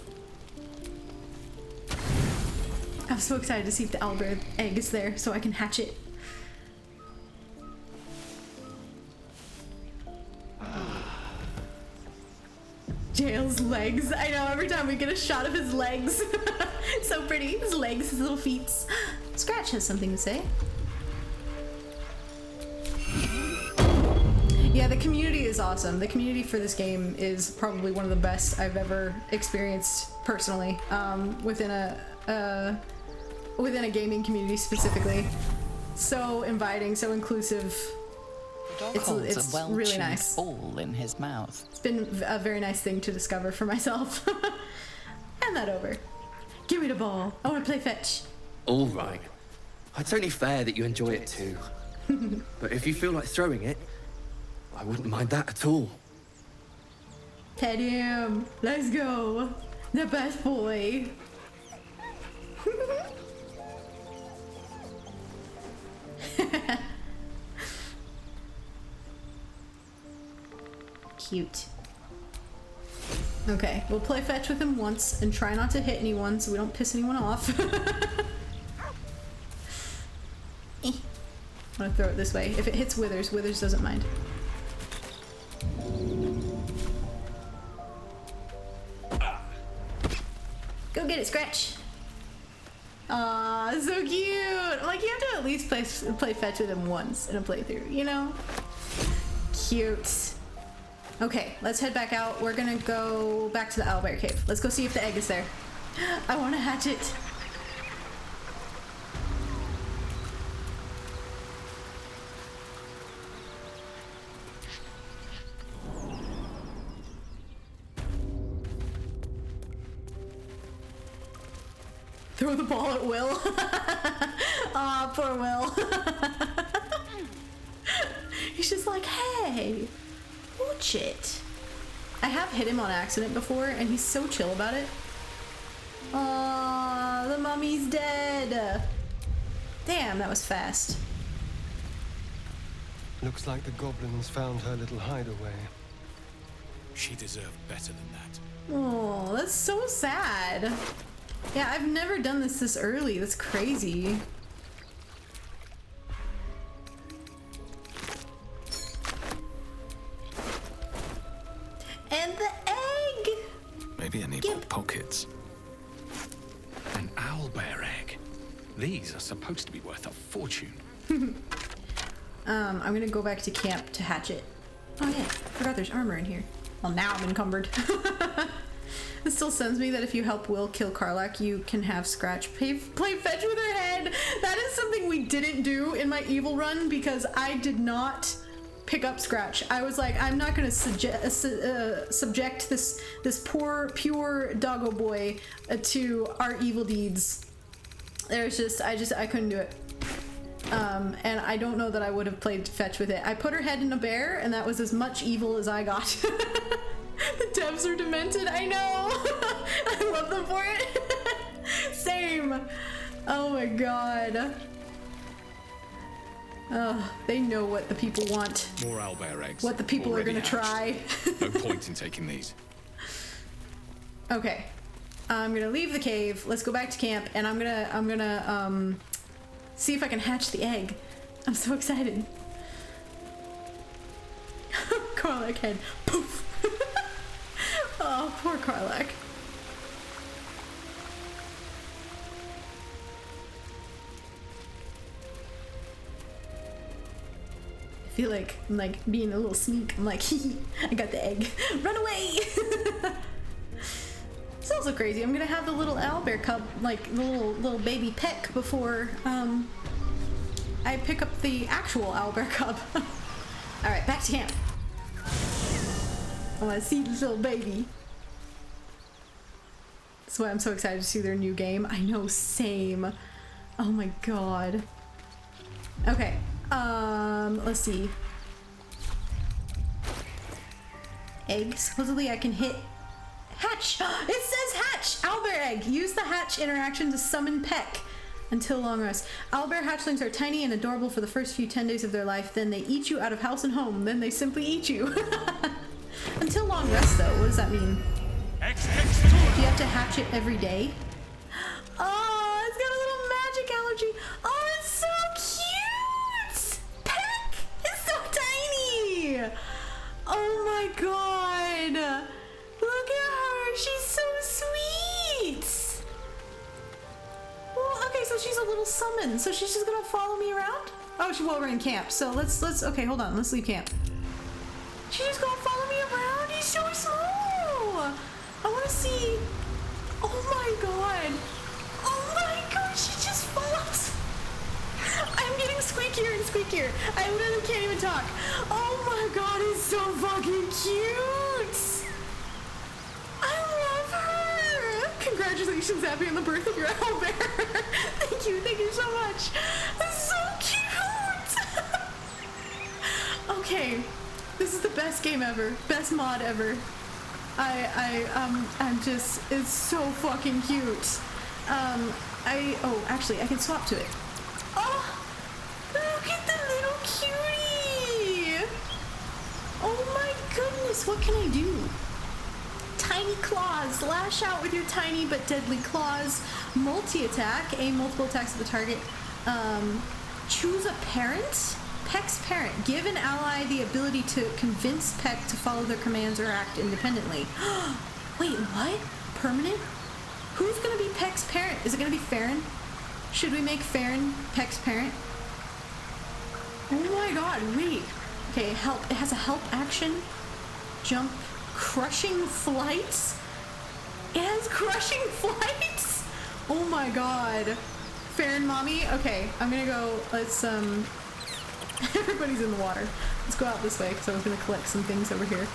I'm so excited to see if the owlbear egg is there so I can hatch it. Jael's legs. I know, every time we get a shot of his legs. So pretty. His legs, his little feet. Scratch has something to say. Yeah, the community is awesome. The community for this game is probably one of the best I've ever experienced personally, within a gaming community specifically. So inviting, so inclusive. It's really nice. Ball in his mouth. It's been a very nice thing to discover for myself. Hand that over. Give me the ball. I want to play fetch. All right. It's only fair that you enjoy it too. But if you feel like throwing it, I wouldn't mind that at all. Pet him. Let's go. The best boy. Cute. Okay, we'll play fetch with him once and try not to hit anyone so we don't piss anyone off. I'm gonna throw it this way. If it hits Withers, Withers doesn't mind. Go get it, Scratch. Aw, so cute. Like, you have to at least play fetch with him once in a playthrough, you know? Cute. Okay, let's head back out. We're gonna go back to the owlbear cave. Let's go see if the egg is there. I want to hatch it. Throw the ball at Will. Aw, poor Will. He's just like, hey. Watch it. I have hit him on accident before, and he's so chill about it. Aww, the mummy's dead. Damn, that was fast. Looks like the goblins found her little hideaway. She deserved better than that. Oh, that's so sad. Yeah, I've never done this early. That's crazy. And the egg! Maybe I need more pockets. An owlbear egg. These are supposed to be worth a fortune. I'm gonna go back to camp to hatch it. Oh yeah, forgot there's armor in here. Well, now I'm encumbered. It still sends me that if you help Will kill Karlach, you can have Scratch play fetch with her head. That is something we didn't do in my evil run because I did not pick up Scratch. I was like, I'm not gonna subject this poor pure doggo boy to our evil deeds. There's just I couldn't do it. And I don't know that I would have played fetch with it. I put her head in a bear, and that was as much evil as I got. The devs are demented. I know. I love them for it. Same. Oh my god. They know what the people want. More owlbear eggs. What the people are gonna try. No point in taking these. Okay. I'm gonna leave the cave. Let's go back to camp, and I'm gonna see if I can hatch the egg. I'm so excited. Karlach head. Poof. Oh, poor Karlach. I feel like I'm like being a little sneak. I'm like, hee, I got the egg. Run away! It's also crazy. I'm gonna have the little owlbear cub, like the little baby peck before I pick up the actual owlbear cub. All right, back to camp. I want to see this little baby. That's why I'm so excited to see their new game. I know, same. Oh my god. Okay. Let's see. Egg. Supposedly I can hit hatch. It says hatch. Owlbear egg. Use the hatch interaction to summon peck until long rest. Owlbear hatchlings are tiny and adorable for the first few 10 days of their life. Then they eat you out of house and home. Then they simply eat you. Until long rest, though. What does that mean? Do you have to hatch it every day? Oh, it's got a little magic allergy. Oh, it's so cute! Peck! It's so tiny! Oh my god! Look at her! She's so sweet! Well, okay, so she's a little summon. So she's just gonna follow me around? Oh, well, we're in camp. So let's, okay, hold on. Let's leave camp. She's just gonna follow me around? He's so small! I wanna see. Oh my god. Oh my god, she just follows. I'm getting squeakier and squeakier. I literally can't even talk. Oh my god, it's so fucking cute. I love her. Congratulations, Abby, on the birth of your owlbear. Thank you so much. That's so cute. Okay. This is the best game ever. Best mod ever. I'm just, it's so fucking cute. Actually, I can swap to it. Oh, look at the little cutie. Oh my goodness, what can I do? Tiny claws. Lash out with your tiny but deadly claws. Multi-attack. Aim multiple attacks at the target. Choose a parent. Peck's parent. Give an ally the ability to convince Peck to follow their commands or act independently. Wait, what? Permanent? Who's gonna be Peck's parent? Is it gonna be Farron? Should we make Farron Peck's parent? Oh my god, wait. Okay, help. It has a help action. Jump. Crushing flights? It has crushing flights? Oh my god. Farron mommy? Okay, I'm gonna go, let's, everybody's in the water. Let's go out this way because I was going to collect some things over here.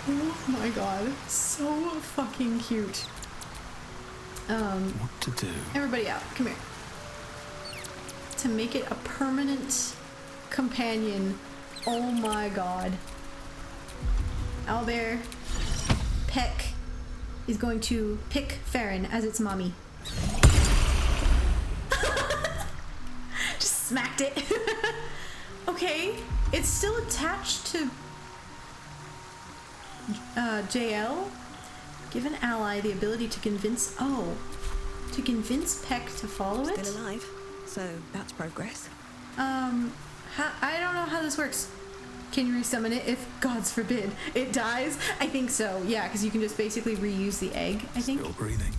Oh my god. So fucking cute. What to do? Everybody out. Come here. To make it a permanent companion. Oh my god. Owlbear Peck is going to pick Farron as its mommy. Just smacked it. Okay, it's still attached to Jael. Give an ally the ability to convince Peck to follow it. Still alive, so that's progress. I don't know how this works. Can you resummon it if, God forbid, it dies? I think so, yeah, because you can just basically reuse the egg, I think. Still breathing,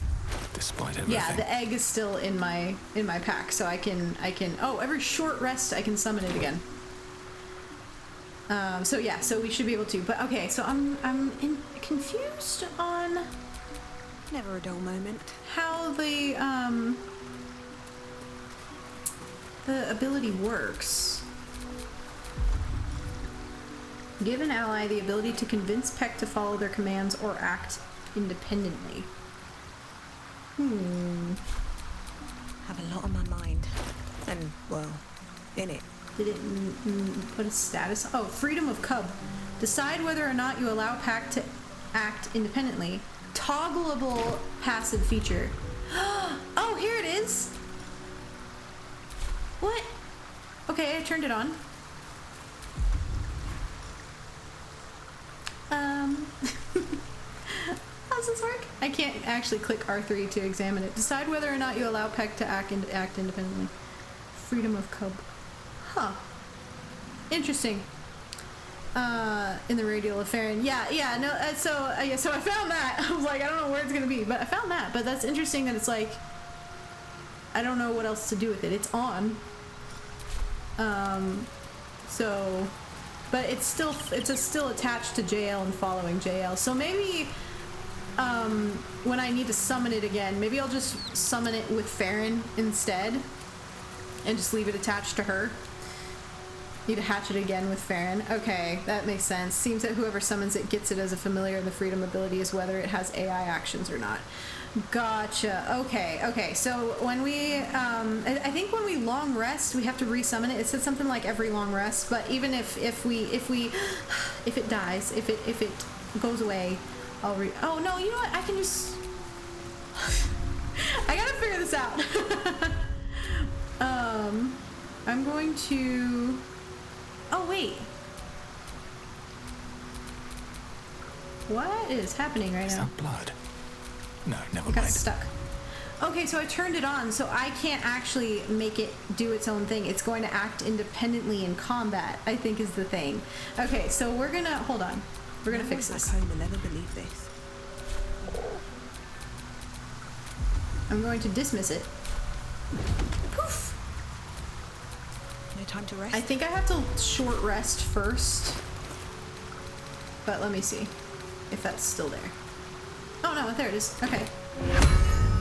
despite everything. Yeah, the egg is still in my pack, so I can, oh, every short rest I can summon it again. So yeah, so we should be able to, but okay, so I'm confused on never a dull moment. How the ability works. Give an ally the ability to convince Peck to follow their commands or act independently. Have a lot on my mind. And, well, in it. Did it put a status? Oh, freedom of cub. Decide whether or not you allow Pack to act independently. Toggleable passive feature. Oh, here it is. What? Okay, I turned it on. How's this work? I can't actually click R3 to examine it. Decide whether or not you allow Peck to act independently. Freedom of cub. Huh. Interesting. In the radial of Farron. Yeah, no, so I found that. I was like, I don't know where it's gonna be, but I found that. But that's interesting that it's like, I don't know what else to do with it. It's on. But it's still attached to Jael and following Jael. So maybe, when I need to summon it again, maybe I'll just summon it with Farron instead, and just leave it attached to her. Need to hatch it again with Farron. Okay, that makes sense. Seems that whoever summons it gets it as a familiar, and the freedom ability is whether it has AI actions or not. Gotcha. Okay. So when we, I think when we long rest, we have to resummon it. It said something like every long rest, but even if it dies, if it goes away, I'll oh no, you know what? I can just, I gotta figure this out. I'm going to, oh wait. What is happening right now? Is that blood? No, never It mind. got stuck. Okay, so I turned it on, so I can't actually make it do its own thing. It's going to act independently in combat, I think is the thing. Okay, so we're gonna, hold on. We're gonna fix this. Back home will never believe this. I'm going to dismiss it. Poof. No time to rest? I think I have to short rest first. But let me see if that's still there. Oh no, there it is. Okay.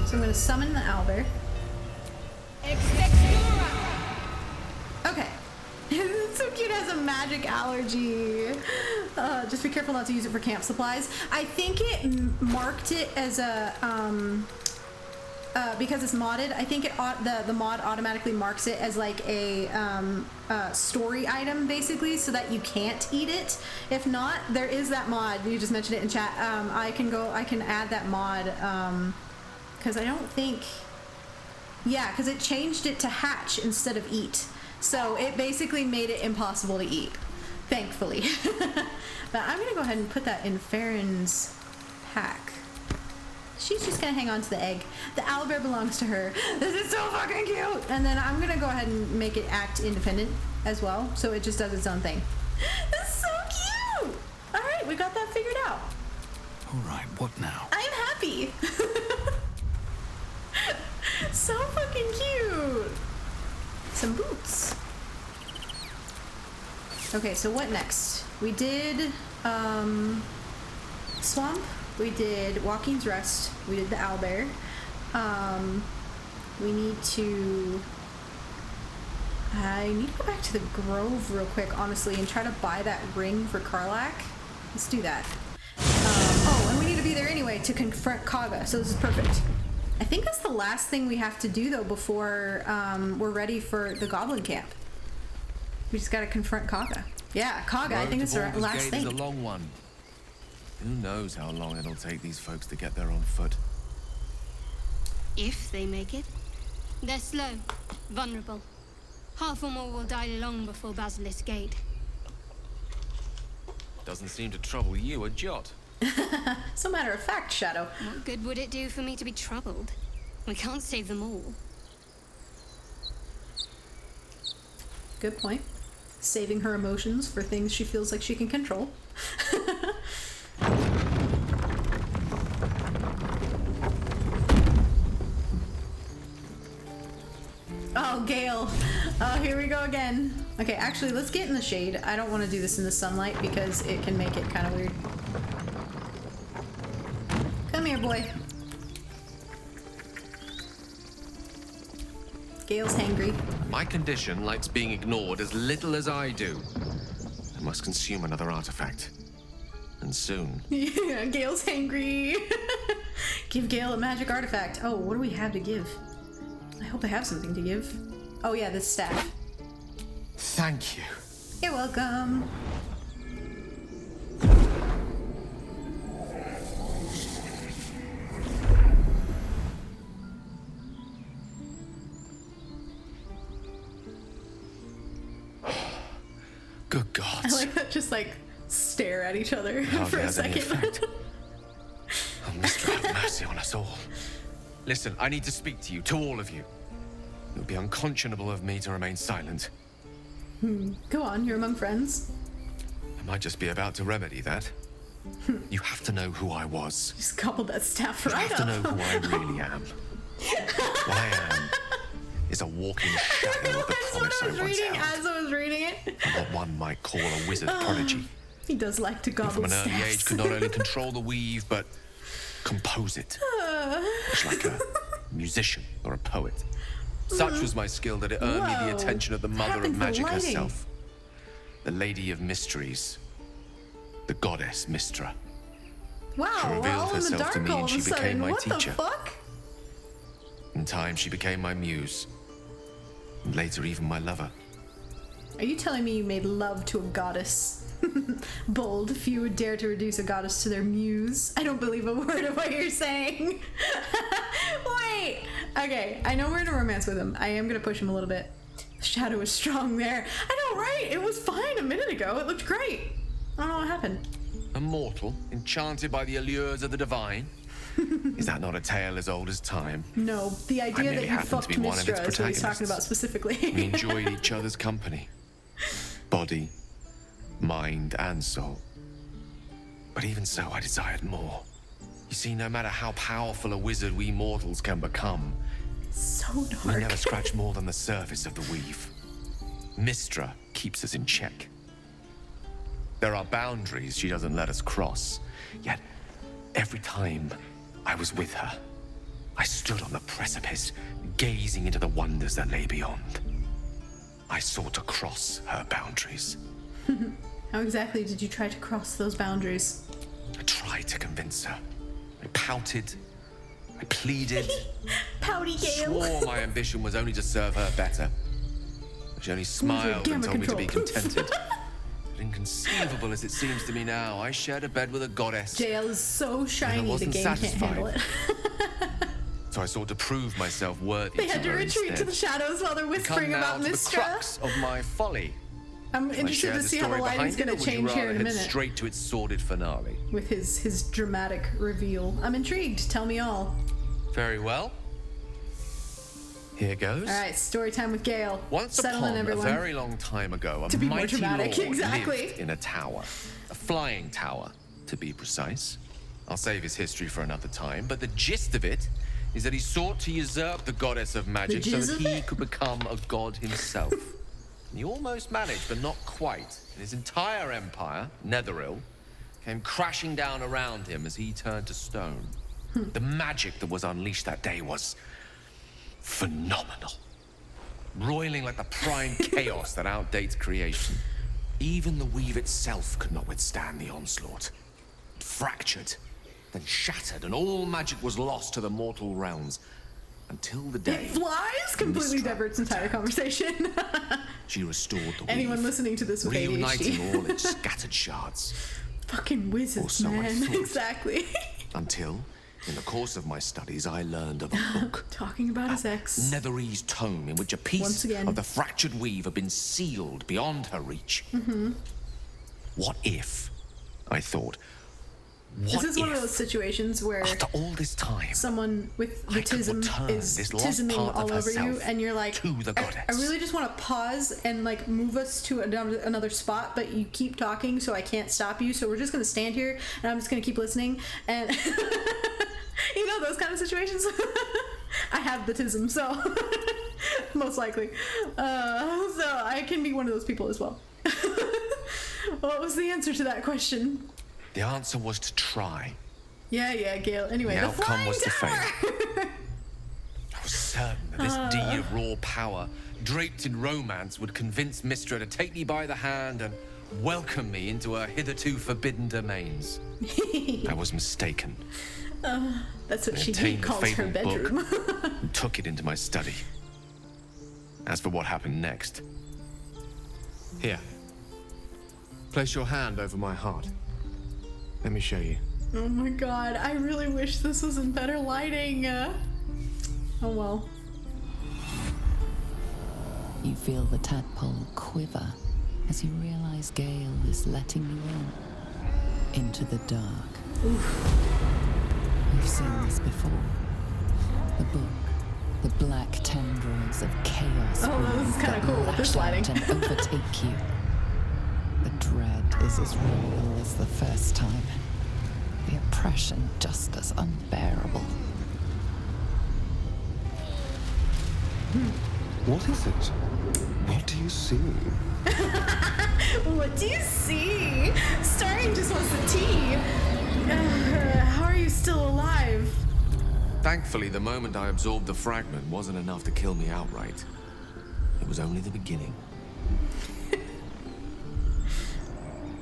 So I'm gonna summon the owlbear. Okay. It's so cute, it has a magic allergy. Just be careful not to use it for camp supplies. I think it marked it as a, because it's modded, I think the mod automatically marks it as like a story item, basically, so that you can't eat it. If not, there is that mod. You just mentioned it in chat. I can add that mod, because I don't think, yeah, because it changed it to hatch instead of eat. So it basically made it impossible to eat, thankfully. But I'm gonna go ahead and put that in Farron's pack. She's just gonna hang on to the egg. The owlbear belongs to her. This is so fucking cute! And then I'm gonna go ahead and make it act independent as well, so it just does its own thing. This is so cute! Alright, we got that figured out. Alright, what now? I'm happy! So fucking cute! Some boots. Okay, so what next? We did, Swamp. We did Walking's Rest. We did the owlbear. We need to... I need to go back to the Grove real quick, honestly, and try to buy that ring for Karlach. Let's do that. Oh, and we need to be there anyway to confront Kaga, so this is perfect. I think that's the last thing we have to do, though, before we're ready for the Goblin Camp. We just gotta confront Kaga. Yeah, Kaga, I think that's the last thing. It's a long one. Who knows how long it'll take these folks to get there on foot. If they make it. They're slow, vulnerable. Half or more will die long before Basilisk Gate. Doesn't seem to trouble you a jot. So matter of fact, Shadow. What good would it do for me to be troubled? We can't save them all. Good point. Saving her emotions for things she feels like she can control. Oh, Gale. Oh, here we go again. Okay, actually, let's get in the shade. I don't want to do this in the sunlight because it can make it kind of weird. Come here, boy. Gale's hangry. My condition likes being ignored as little as I do. I must consume another artifact. And soon. Yeah, Gale's hangry. Give Gale a magic artifact. Oh, what do we have to give? I hope I have something to give. Oh yeah, this staff. Thank you. You're welcome. Good God. I like that, just like stare at each other for a second. Oh, Mister, have mercy on us all. Listen, I need to speak to you, to all of you. It would be unconscionable of me to remain silent. Go on, you're among friends. I might just be about to remedy that. You have to know who I was. Just gobbled that staff right You up. have to know who I really am. What I am is a walking shadow of the promise I once held. As I was reading it. And what one might call a wizard prodigy. He does like to Who gobble from an early staffs. age could not only control the weave, but compose it. Much like a musician or a poet. Such was my skill that it earned me the attention of the mother of magic herself. The Lady of Mysteries. The goddess Mystra. Wow, She we're revealed all in the herself to dark me all and of she a sudden. became my What teacher. the fuck? In time, she became my muse. And later, even my lover. Are you telling me you made love to a goddess? Bold, few would dare to reduce a goddess to their muse. I don't believe a word of what you're saying. Wait! Okay, I know we're in a romance with him. I am gonna push him a little bit. The shadow is strong there. I know, right? It was fine a minute ago. It looked great. I don't know what happened. A mortal, enchanted by the allures of the divine? Is that not a tale as old as time? No, the idea merely that you happened to fucked be one of its Mystra is what he's talking protagonists. about specifically. We enjoyed each other's company. Body, mind, and soul. But even so, I desired more. You see, no matter how powerful a wizard we mortals can become, so dark. we never scratch more than the surface of the weave. Mystra keeps us in check. There are boundaries she doesn't let us cross, yet every time I was with her, I stood on the precipice, gazing into the wonders that lay beyond. I sought to cross her boundaries. How exactly did you try to cross those boundaries? I tried to convince her. I pouted. I pleaded. Pouty Gale. Swore my ambition was only to serve her better. But she only smiled and told me to be contented. But inconceivable as it seems to me now, I shared a bed with a goddess. Jael is so and I shiny the wasn't game can't handle it. So I sought to prove myself worthy They had to her retreat instead. to the shadows while they're whispering Come now about to the Mystra. crux of my folly. I'm Shall I interested share to the see how the story lighting's behind it, gonna or would you change here in a rather head minute. straight to its sordid finale? With his dramatic reveal. I'm intrigued. Tell me all. Very well. Here goes. All right, story time with Gale. Once Settle in, upon a everyone. very long time ago, To a be more mighty dramatic, lord exactly. lived in a tower. A flying tower, to be precise. I'll save his history for another time, but the gist of it is that he sought to usurp the goddess of magic so that he could become a god himself. And he almost managed, but not quite. And his entire empire, Netheril, came crashing down around him as he turned to stone. The magic that was unleashed that day was phenomenal. Roiling like the prime chaos that outdates creation. Even the weave itself could not withstand the onslaught. It fractured, then shattered, and all magic was lost to the mortal realms. Until the day It flies? Completely diverts entire conversation. she restored the Anyone weave, listening to this with reuniting ADHD. all its scattered shards. Fucking wizards, Or so I man. thought. Exactly. Until, in the course of my studies, I learned of a book. Talking about his ex. Netherese tome in which a Once piece again. of the fractured weave had been sealed beyond her reach. Mm-hmm. What if, I thought, This what is one of if, those situations where after all this time, someone with the I could tism return is this lost tisming part all of over you, herself and you're like, to the goddess? I really just want to pause and like move us to another spot, but you keep talking, so I can't stop you. So we're just gonna stand here, and I'm just gonna keep listening, and you know those kind of situations. I have the tism, so most likely, so I can be one of those people as well. What was the answer to that question? The answer was to try. Yeah, Gale. Anyway, The the outcome flying was to tower. fail. I was certain that this deed of raw power, draped in romance, would convince Mystra to take me by the hand and welcome me into her hitherto forbidden domains. I was mistaken. That's what I she obtained the calls her fabled bedroom. book and took it into my study. As for what happened next... Here. Place your hand over my heart. Let me show you. Oh my god, I really wish this was in better lighting. Oh well. You feel the tadpole quiver as you realize Gale is letting you into the dark. You've seen this before. The book, the black tendrils of chaos Oh, this is kind of cool with this lighting. and overtake you. The dread is as real as the first time. The oppression just as unbearable. What is it? What do you see? What do you see? Starring just wants the tea. How are you still alive? Thankfully, the moment I absorbed the fragment wasn't enough to kill me outright. It was only the beginning.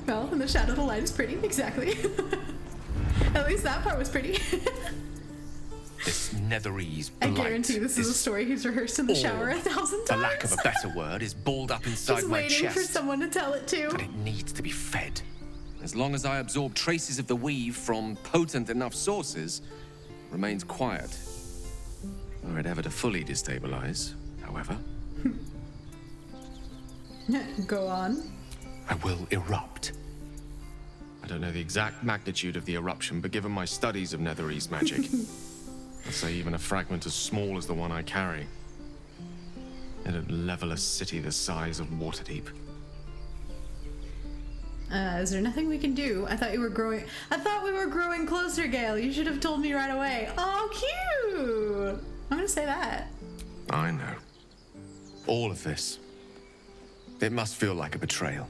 Well, in the shadow, the light is pretty. Exactly. At least that part was pretty. This Netherese I blight, guarantee this is a story he's rehearsed in the shower 1,000 times. for lack of a better word, is balled up inside Just my waiting chest. for someone to tell it to. But it needs to be fed. As long as I absorb traces of the weave from potent enough sources, it remains quiet. Were it ever to fully destabilize, however, Go on. I will erupt. I don't know the exact magnitude of the eruption, but given my studies of Netherese magic, I'd say even a fragment as small as the one I carry, it'd level a city the size of Waterdeep. Is there nothing we can do? I thought we were growing closer, Gale. You should have told me right away. Oh, cute! I'm gonna say that. I know. All of this. It must feel like a betrayal.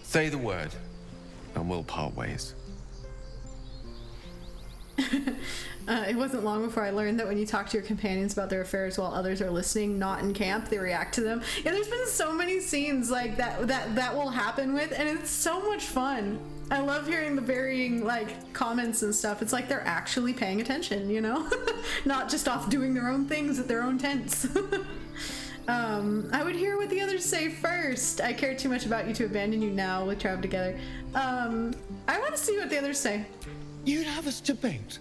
Say the word, and we'll part ways. It wasn't long before I learned that when you talk to your companions about their affairs while others are listening, not in camp, they react to them. Yeah, there's been so many scenes like that will happen with, and it's so much fun. I love hearing the varying like comments and stuff. It's like they're actually paying attention, you know? Not just off doing their own things at their own tents. I would hear what the others say first. I care too much about you to abandon you now. We travel together. I want to see what the others say. You'd have us debate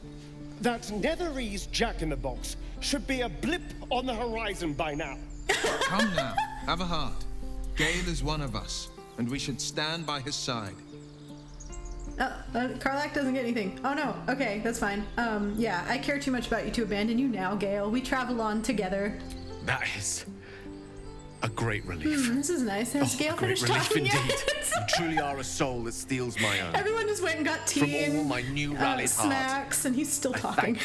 that Netherese Jack-in-the-Box should be a blip on the horizon by now. Come now, have a heart. Gale is one of us, and we should stand by his side. Karlak doesn't get anything. Oh no, okay, that's fine. Yeah, I care too much about you to abandon you now, Gale. We travel on together. That is a great relief. This is nice. Has Gale finished relief talking indeed. yet? You truly are a soul that steals my own. Everyone just went and got tea From all and my new rallied heart, snacks, and he's still talking.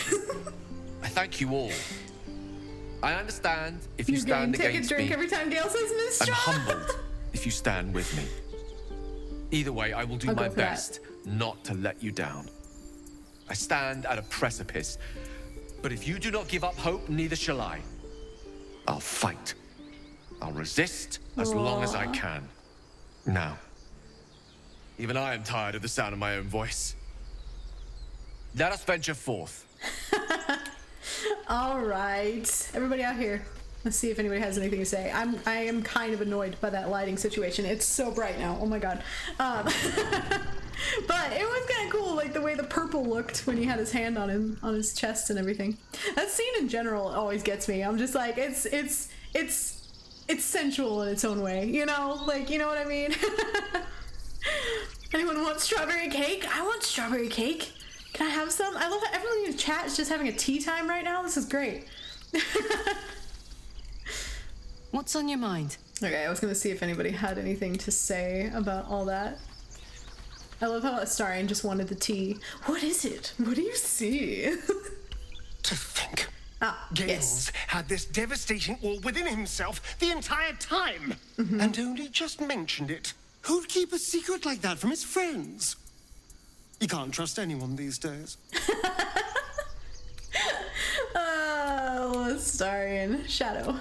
I thank you all. I understand if you You're stand going to take a against drink me. every time Gale says Miss I'm Shaw. humbled if you stand with me. Either way, I will do I'll go my for that. best not to let you down. I stand at a precipice, but if you do not give up hope, neither shall I. I'll fight. I'll resist as long as I can. Now, even I am tired of the sound of my own voice. Let us venture forth. All right, everybody out here. Let's see if anybody has anything to say. I am kind of annoyed by that lighting situation. It's so bright now. Oh my god. But it was kind of cool, like the way the purple looked when he had his hand on his chest and everything. That scene in general always gets me. I'm just like, it's sensual in its own way, you know? Like, you know what I mean? Anyone want strawberry cake? I want strawberry cake. Can I have some? I love how everyone in the chat is just having a tea time right now. This is great. What's on your mind? Okay, I was gonna see if anybody had anything to say about all that. I love how Astarion just wanted the tea. What is it? What do you see? To think. Gale's Gale's had this devastating all within himself the entire time. And only just mentioned it. Who'd keep a secret like that from his friends? You can't trust anyone these days. Oh, Astarion. Shadow.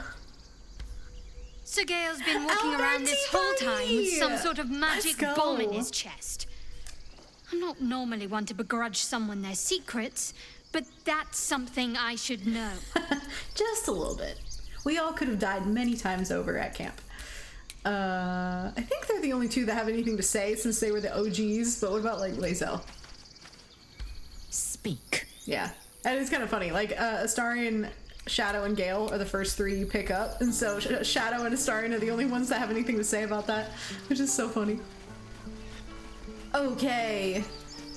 So Gale's been walking around this whole time with some sort of magic Let's bomb in go. his chest. I'm not normally one to begrudge someone their secrets, but that's something I should know. Just a little bit. We all could have died many times over at camp. I think they're the only two that have anything to say since they were the OGs, but what about, like, Lae'zel? Speak. Yeah. And it's kind of funny. Like, Astarion, Shadow, and Gale are the first three you pick up, and so Shadow and Astarion are the only ones that have anything to say about that, which is so funny. Okay.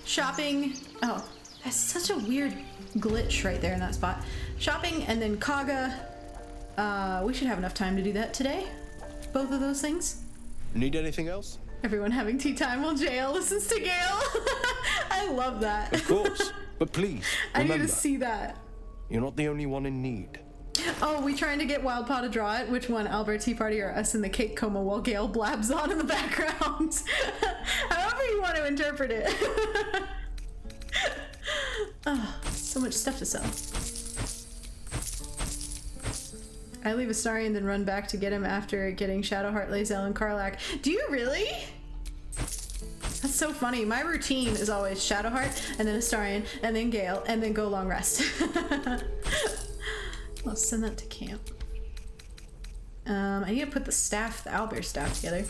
Shopping. Oh, that's such a weird glitch right there in that spot. Shopping, and then Kaga. We should have enough time to do that today. Both of those things. Need anything else? Everyone having tea time while Jael listens to Gale. I love that. Of course. But please, I remember, need to see that. you're not the only one in need. Oh, we trying to get Wildpaw to draw it? Which one, Albert Tea Party or us in the cake coma while Gale blabs on in the background? However you want to interpret it. Oh, so much stuff to sell. I leave Astarion, then run back to get him after getting Shadowheart, Lae'zel, and Karlach. Do you really? That's so funny. My routine is always Shadowheart, and then Astarion, and then Gale, and then go long rest. I'll send that to camp. I need to put the staff, the owlbear staff together.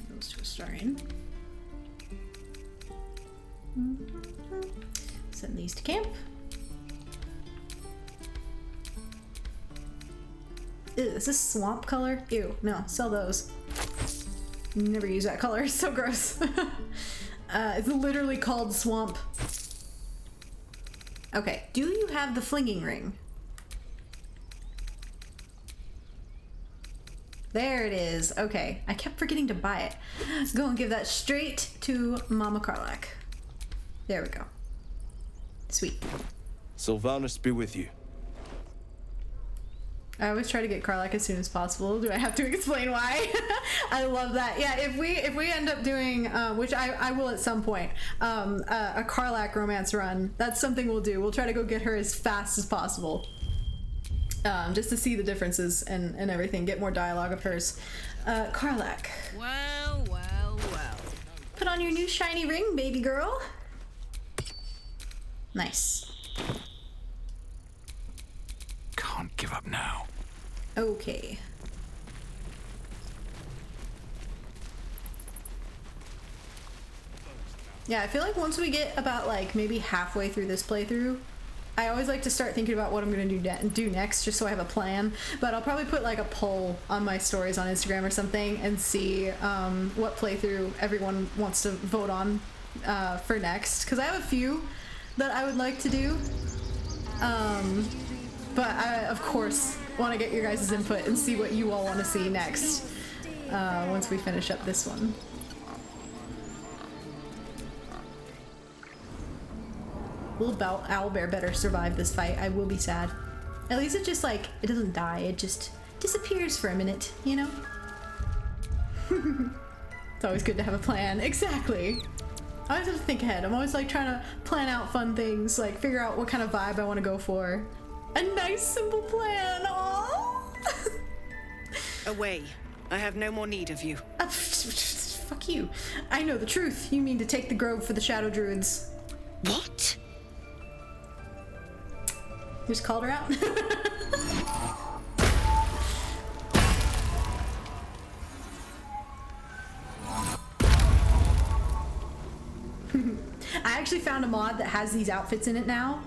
Those to Astarion. Send these to camp. Ew, is this swamp color? Ew, no, sell those. Never use that color, it's so gross. It's literally called swamp. Okay, do you have the flinging ring? There it is. Okay, I kept forgetting to buy it. Go and give that straight to Mama Karlach. There we go. Sweet. Sylvanas be with you. I always try to get Karlach as soon as possible. Do I have to explain why? I love that. Yeah, if we end up doing, which I will at some point, a Karlach romance run, that's something we'll do. We'll try to go get her as fast as possible. Just to see the differences and everything, get more dialogue of hers. Karlach. Well, well, well. Put on your new shiny ring, baby girl. Nice. Can't give up now. Okay. Yeah, I feel like once we get about like maybe halfway through this playthrough, I always like to start thinking about what I'm gonna do next, just so I have a plan. But I'll probably put like a poll on my stories on Instagram or something and see what playthrough everyone wants to vote on for next, because I have a few that I would like to do. But I, of course, want to get your guys' input and see what you all want to see next once we finish up this one. Will Owlbear better survive this fight? I will be sad. At least it just, like, it doesn't die. It just disappears for a minute, you know? It's always good to have a plan. Exactly. I always have to think ahead. I'm always, like, trying to plan out fun things, like, figure out what kind of vibe I want to go for. A nice, simple plan. Aww. Away. I have no more need of you. Fuck you. I know the truth. You mean to take the grove for the Shadow Druids. What? You just called her out? I actually found a mod that has these outfits in it now.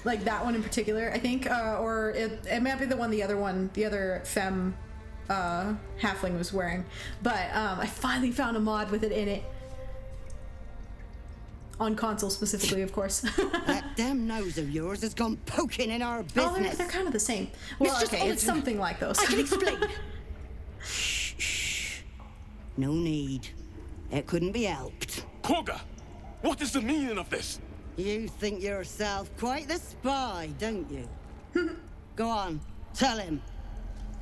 Like that one in particular, I think, or it might be the other femme halfling was wearing. But I finally found a mod with it in it. On console specifically, of course. That damn nose of yours has gone poking in our business. Oh, they're kind of the same. Well, okay, it's something like those. I can explain. Shh. No need. It couldn't be helped. Koga, what is the meaning of this? You think yourself quite the spy, don't you? Go on, tell him.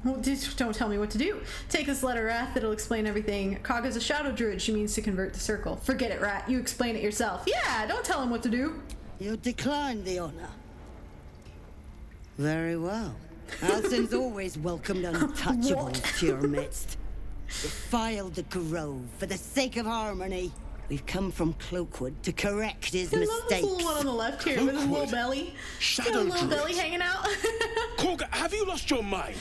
Well, don't tell me what to do. Take this letter, Wrath. It'll explain everything. Kaga's a shadow druid. She means to convert the circle. Forget it, Rat. You explain it yourself. Yeah, don't tell him what to do. You decline the honor. Very well. Alson's always welcomed untouchables to your midst. Defiled the grove for the sake of harmony. We've come from Cloakwood to correct his mistakes. I love this little one on the left here with his little belly. Shadow little druid. belly hanging out. Korga, have you lost your mind?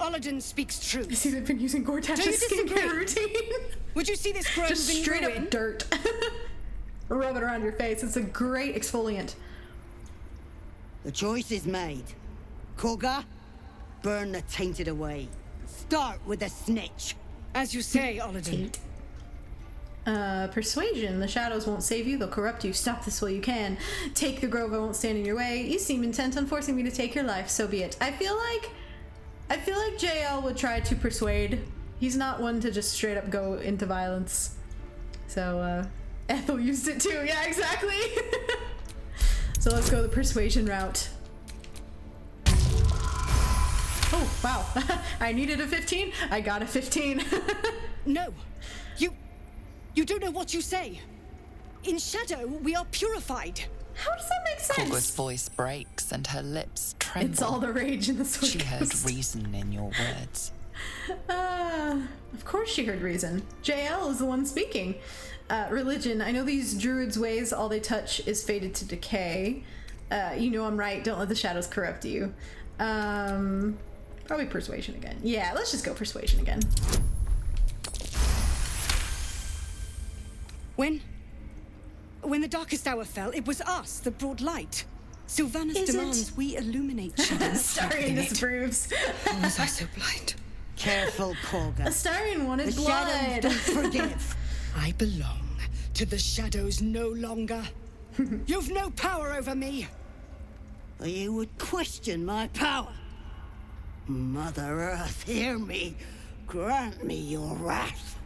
Olladin speaks truth. I see they've been using Gortash's skincare routine. Would you see this grove Just in straight ruin? up dirt. Rub it around your face. It's a great exfoliant. The choice is made. Korga, burn the tainted away. Start with the snitch. As you say, Olladin. Persuasion. The shadows won't save you, they'll corrupt you. Stop this while you can. Take the grove, I won't stand in your way. You seem intent on forcing me to take your life, so be it. I feel like Jael would try to persuade. He's not one to just straight up go into violence. So, Ethel used it too. Yeah, exactly. So let's go the persuasion route. Oh, wow. I needed a 15. I got a 15. No. You don't know what you say. In shadow, we are purified. How does that make sense? Korga's voice breaks and her lips tremble. It's all the rage in the Sword She heard reason in your words. Of course she heard reason. Jael is the one speaking. Religion. I know these druids' ways, all they touch is fated to decay. You know I'm right. Don't let the shadows corrupt you. Probably persuasion again. Yeah, let's just go persuasion again. When the darkest hour fell, it was us that brought light. Sylvanas demands we illuminate shadows. Astarion disapproves. How was I so blind? Careful, Korga. Astarion wanted the blood. shadows don't forgive. I belong to the shadows no longer. You've no power over me. You would question my power. Mother Earth, hear me. Grant me your wrath.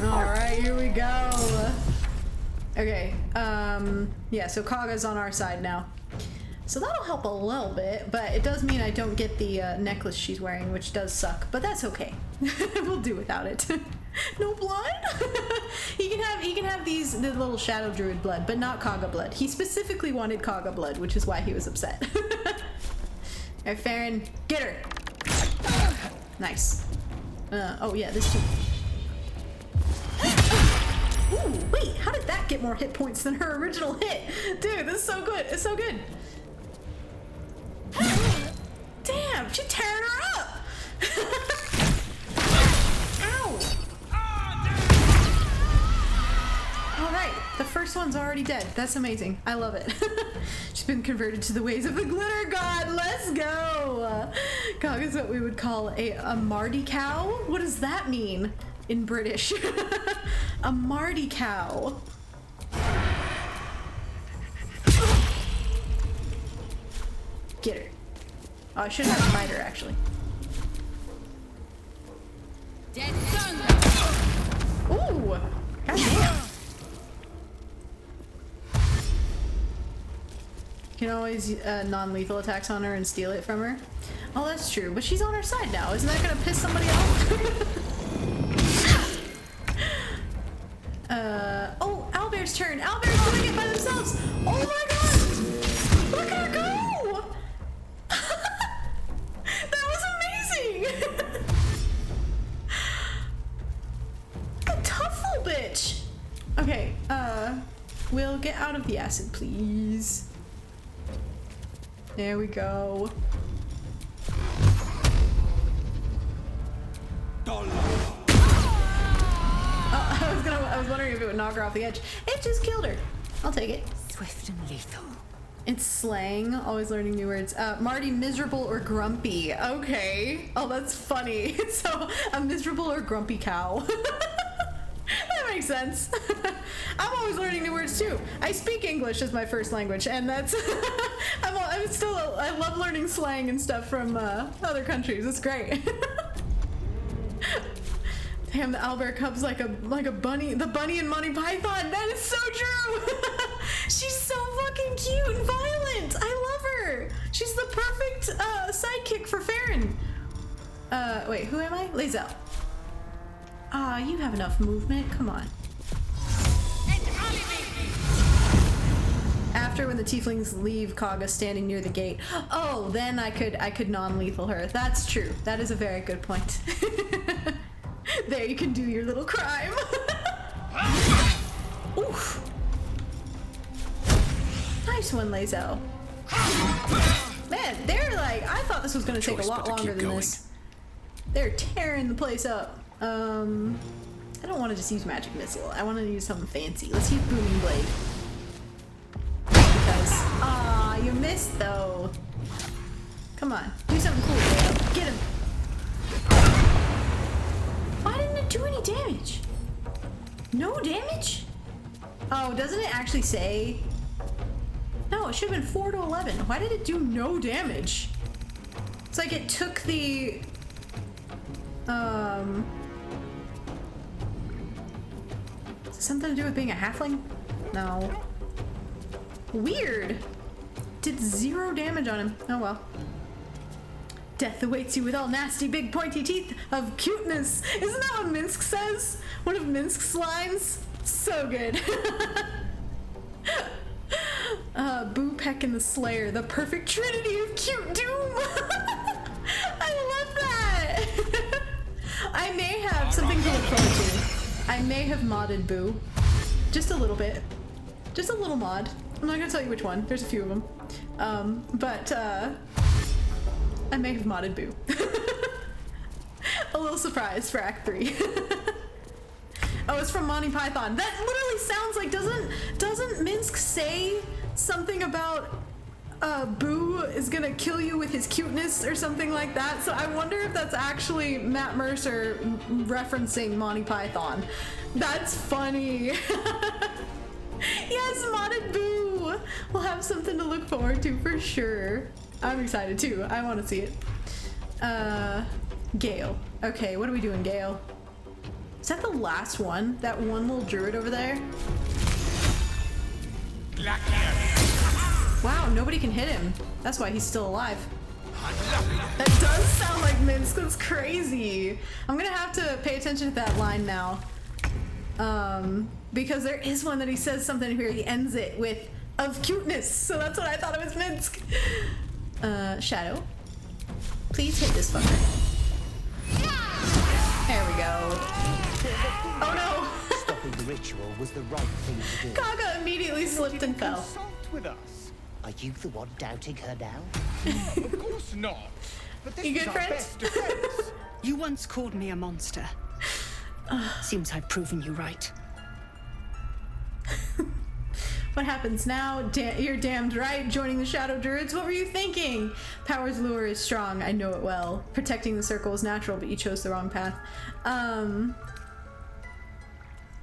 Alright, here we go. Okay, yeah, so Kaga's on our side now. So that'll help a little bit, but it does mean I don't get the necklace she's wearing, which does suck, but that's okay. We'll do without it. No blood? he can have the little shadow druid blood, but not Kaga blood. He specifically wanted Kaga blood, which is why he was upset. Alright, Farron, get her. Nice. Oh yeah, this too. Ooh, wait, how did that get more hit points than her original hit? Dude, this is so good. It's so good. Damn, she's tearing her up. Ow. Alright, the first one's already dead. That's amazing. I love it. She's been converted to the ways of the glitter god. Let's go. Cog is what we would call a Mardi cow. What does that mean in British? A Mardi cow. Get her. Oh, I should have a miter actually. Dead son. Ooh. Goddamn. You can always non-lethal attacks on her and steal it from her. Oh, that's true. But she's on our side now. Isn't that gonna piss somebody off? Oh, Owlbear's turn. Owlbear's doing it by themselves. Oh my god! Look at her go! That was amazing! A tough little bitch. Okay, we'll get out of the acid, please. There we go. I was wondering if it would knock her off the edge. It just killed her. I'll take it. Swift and lethal. It's slang. Always learning new words. Marty, miserable or grumpy? Okay. Oh, that's funny. So, a miserable or grumpy cow. That makes sense. I'm always learning new words too. I speak English as my first language, and that's I love learning slang and stuff from other countries. It's great. Damn, the owlbear cub's like a bunny, the bunny in Monty Python. That is so true. She's so fucking cute and violent. I love her. She's the perfect sidekick for Farron. Wait, who am I? Lae'zel. Ah, you have enough movement. Come on. After when the tieflings leave Kaga standing near the gate. Oh, then I could non-lethal her. That's true. That is a very good point. There, you can do your little crime. Oof. Nice one, Lazo. Man, they're like, I thought this was gonna take a lot longer than this. They're tearing the place up. I don't want to just use magic missile. I want to use something fancy. Let's use booming blade. Because, you missed though. Come on, do something cool, Gale. Get him. Why didn't it do any damage? No damage? Oh, doesn't it actually say? No, it should have been 4 to 11. Why did it do no damage? It's like it took the, is it something to do with being a halfling? No. Weird. Did 0 damage on him. Oh well. Death awaits you with all nasty big pointy teeth of cuteness. Isn't that what Minsk says? One of Minsk's lines? So good. Boo Peck and the Slayer, the perfect trinity of cute doom. I love that. I may have something to look forward to. I may have modded Boo. Just a little bit. Just a little mod. I'm not gonna tell you which one. There's a few of them. I may have modded Boo. A little surprise for Act 3. Oh, it's from Monty Python. That literally sounds like, doesn't Minsk say something about Boo is gonna kill you with his cuteness or something like that? So I wonder if that's actually Matt Mercer referencing Monty Python. That's funny. Yes, modded Boo. We'll have something to look forward to for sure. I'm excited too. I want to see it. Gale. Okay, what are we doing, Gale? Is that the last one? That one little druid over there? Wow, nobody can hit him. That's why he's still alive. That does sound like Minsk. That's crazy. I'm gonna have to pay attention to that line now. Because there is one that he says something here. He ends it with of cuteness. So that's what I thought it was Minsk. Shadow. Please hit this fucker. There we go. Oh no! Stopping the ritual was the right thing to do. Kaga immediately slipped and fell. Consult with us. Are you the one doubting her now? Of course not. But this You is good, our friend? best defense. You once called me a monster. Seems I've proven you right. What happens now? You're damned right. Joining the Shadow Druids. What were you thinking? Power's lure is strong. I know it well. Protecting the circle is natural, but you chose the wrong path.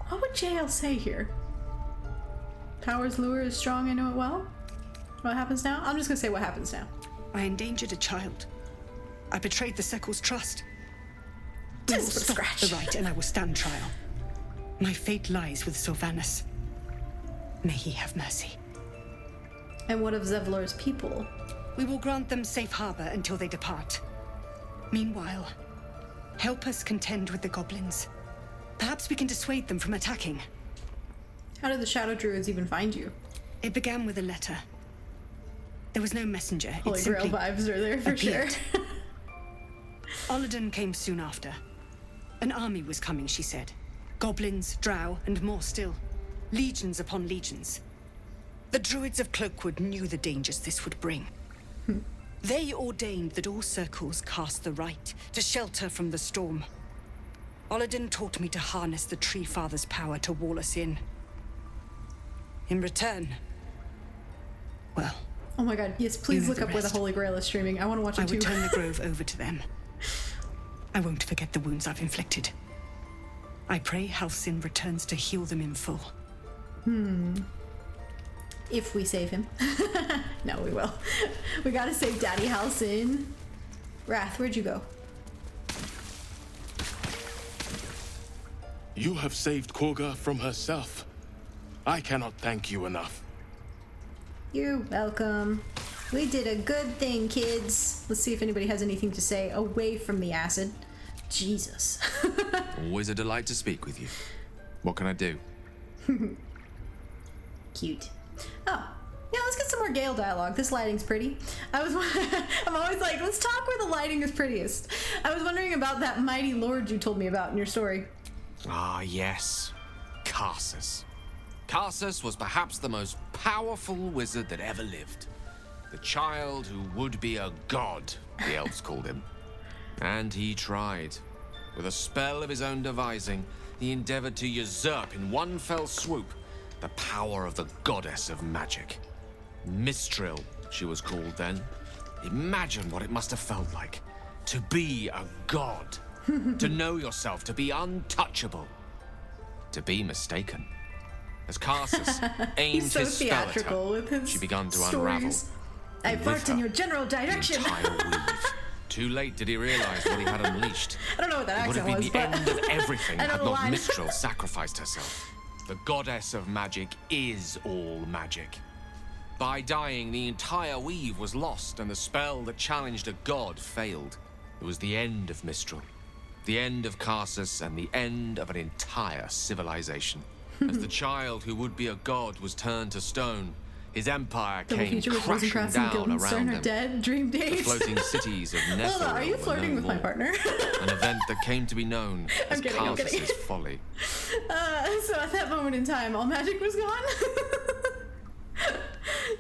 What would Jael say here? Power's lure is strong. I know it well. What happens now? I'm just gonna say what happens now. I endangered a child. I betrayed the Sekul's trust. We will Just for stop scratch. the right, and I will stand trial. My fate lies with Sylvanas. May he have mercy. And what of Zevlor's people? We will grant them safe harbor until they depart. Meanwhile, help us contend with the goblins. Perhaps we can dissuade them from attacking. How did the Shadow Druids even find you? It began with a letter. There was no messenger. Holy it Grail simply vibes are there for sure. appeared. Oladen came soon after. An army was coming, she said. Goblins, drow, and more still. Legions upon legions. The druids of Cloakwood knew the dangers this would bring. They ordained that all circles cast the rite to shelter from the storm. Oladen taught me to harness the Tree Father's power to wall us in. In return, well... Oh my god, yes, please you know look the up where the rest. Holy Grail is streaming. I want to watch it I too. would turn the grove over to them. I won't forget the wounds I've inflicted. I pray Halcyon returns to heal them in full. If we save him. No, we will. We gotta save Daddy Halcyon. Wrath, where'd you go? You have saved Korga from herself. I cannot thank you enough. You're welcome. We did a good thing, kids. Let's see if anybody has anything to say away from the acid. Jesus. Always a delight to speak with you. What can I do? Cute. Oh, Gale dialogue. This lighting's pretty. I'm always like, let's talk where the lighting is prettiest. I was wondering about that mighty lord you told me about in your story. Ah, yes. Karsus. Karsus was perhaps the most powerful wizard that ever lived. The child who would be a god, the elves called him. And he tried. With a spell of his own devising, he endeavored to usurp in one fell swoop the power of the goddess of magic. Mistral, she was called then. Imagine what it must have felt like to be a god, to know yourself, to be untouchable, to be mistaken. As Karsus aimed He's so his spell at theatrical her, with his she began to stories. unravel. I And with barked in her, your general direction. entire weave. Too late did he realize what he had unleashed. I don't know what that It would accent have was, been the but end of everything I know had the not line. Mistral sacrificed herself. The goddess of magic is all magic. By dying, the entire weave was lost, and the spell that challenged a god failed. It was the end of Mistral, the end of Karsus, and the end of an entire civilization. As the child who would be a god was turned to stone, his empire Double came feature with crashing Rosencrantz and down Guildenstern around are him. dead. Dream The days. floating cities of Hold on, are you Netheril were flirting no with my more. partner? An event that came to be known as I'm kidding. Karsus's folly. So at that moment in time, all magic was gone.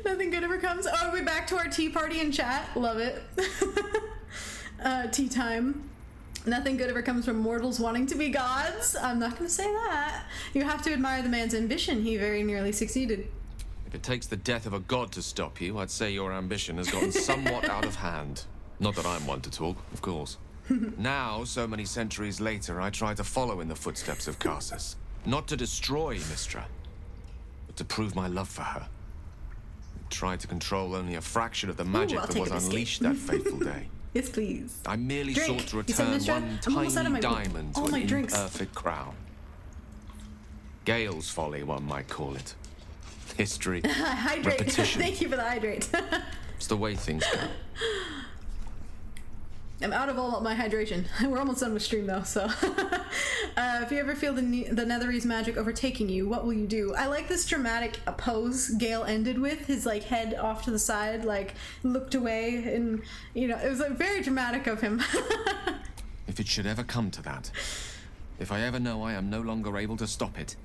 Nothing good ever comes. Oh, are we back to our tea party in chat? Love it. Tea time. Nothing good ever comes from mortals wanting to be gods. I'm not going to say that. You have to admire the man's ambition. He very nearly succeeded. If it takes the death of a god to stop you, I'd say your ambition has gotten somewhat out of hand. Not that I'm one to talk, of course. Now, so many centuries later, I try to follow in the footsteps of Karsus. Not to destroy Mistra, but to prove my love for her. I tried to control only a fraction of the magic I'll that take was a biscuit. unleashed that fateful day. Yes, please. I merely Drink. sought to You said, return Mistra, one I'm almost out of tiny my- diamond all to my an drinks. imperfect crown. Gale's folly, one might call it. History, Hydrate. repetition. Thank you for the hydrate. It's the way things go. I'm out of all my hydration. We're almost done with stream though, so. If you ever feel the Netherese magic overtaking you, what will you do? I like this dramatic pose Gale ended with, his like head off to the side, like looked away, and you know, it was like very dramatic of him. If it should ever come to that, if I ever know I am no longer able to stop it,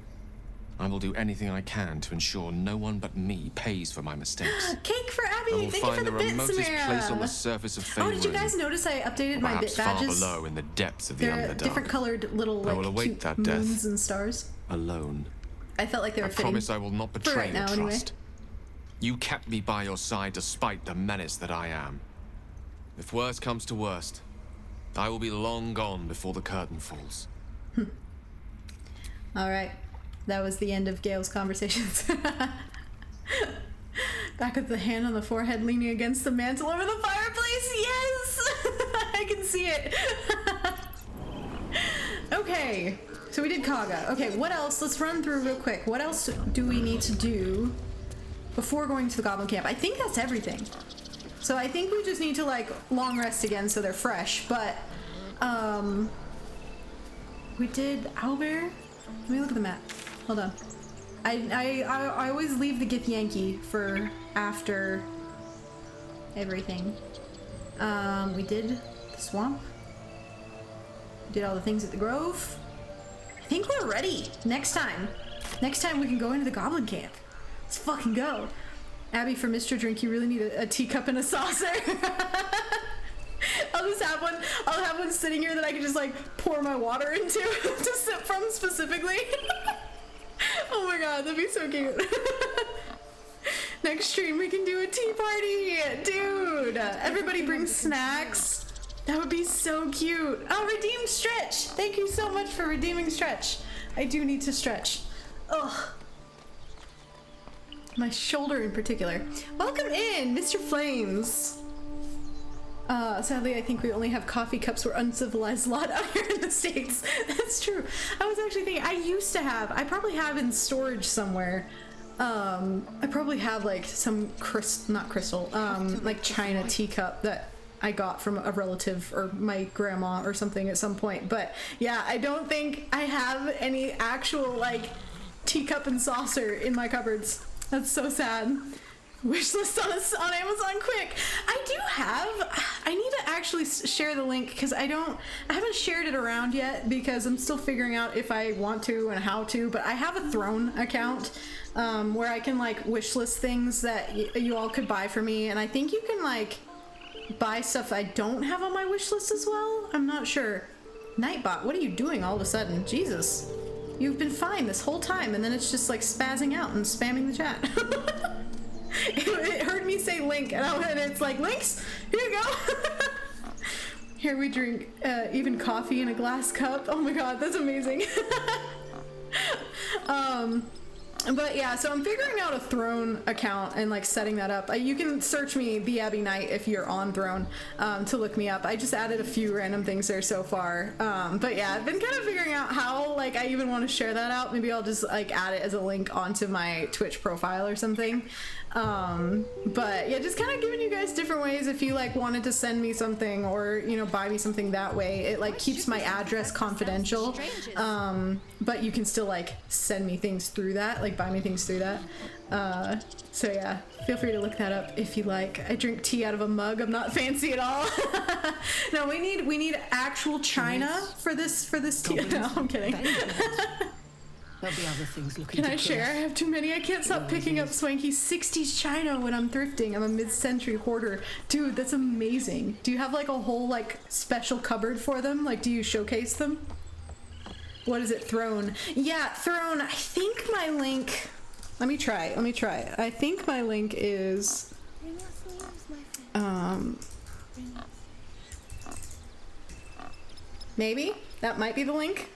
I will do anything I can to ensure no one but me pays for my mistakes. Cake for Abby! I will Thank you find for the the bits, remotest Samara. place on the surface of Oh, Faerun. did you guys notice I updated my Perhaps bit far badges? below in the depths of the They're Underdark. different colored little I like will await cute that death. moons and stars. Alone. I felt like they were I fitting. promise I will not for betray right your now, anyway. trust. You kept me by your side despite the menace that I am. If worst comes to worst, I will be long gone before the curtain falls. All right, that was the end of Gale's conversations. Back with the hand on the forehead, leaning against the mantle over the fireplace. Yes, I can see it. Okay, so we did Kaga. Okay, what else? Let's run through real quick. What else do we need to do before going to the Goblin Camp? I think that's everything. So I think we just need to like long rest again so they're fresh. But we did Owlbear. Let me look at the map. Hold on. I always leave the Githyanki for after everything. We did the swamp. We did all the things at the grove. I think we're ready. Next time we can go into the Goblin Camp. Let's fucking go. Abby, for Mr. Drink, you really need a teacup and a saucer. I'll just have one. I'll have one sitting here that I can just like pour my water into to sip from specifically. Oh my god, that'd be so cute. Next stream we can do a tea party, dude. Everybody bring snacks. That would be so cute. Oh, redeem Stretch. Thank you so much for redeeming Stretch. I do need to stretch. Ugh. My shoulder in particular. Welcome in, Mr. Flames. Sadly, I think we only have coffee cups. We're uncivilized lot out here in the States. That's true. I was actually thinking, I probably have in storage somewhere. I probably have like some not crystal, like china teacup that I got from a relative or my grandma or something at some point. But yeah, I don't think I have any actual like teacup and saucer in my cupboards. That's so sad. wishlist on Amazon quick. I need to actually share the link because I haven't shared it around yet because I'm still figuring out if I want to and how to, but I have a Throne account where I can like wishlist things that you all could buy for me, and I think you can like buy stuff I don't have on my wish list as well. I'm not sure. Nightbot, what are you doing all of a sudden? Jesus. You've been fine this whole time, and then it's just like spazzing out and spamming the chat. It heard me say link, and it's like, links? Here you go. Here we drink even coffee in a glass cup. Oh my god, that's amazing. But yeah, so I'm figuring out a Throne account and like setting that up. You can search me, theabbyknight, if you're on Throne, to look me up. I just added a few random things there so far. But yeah, I've been kind of figuring out how like I even want to share that out. Maybe I'll just like add it as a link onto my Twitch profile or something. But yeah, just kind of giving you guys different ways if you like wanted to send me something or, you know, buy me something that way. It like keeps my address confidential. But you can still like send me things through that, like buy me things through that. So yeah, feel free to look that up if you like. I drink tea out of a mug. I'm not fancy at all. No, we need actual china for this tea. No, I'm kidding. There'll be other things looking. Can I share? I have too many. I can't stop picking up swanky 60s china when I'm thrifting. I'm a mid-century hoarder. Dude, that's amazing. Do you have like a whole like special cupboard for them? Like, do you showcase them? What is it? Throne. Yeah, Throne. I think my link... Let me try. I think my link is... Maybe? That might be the link.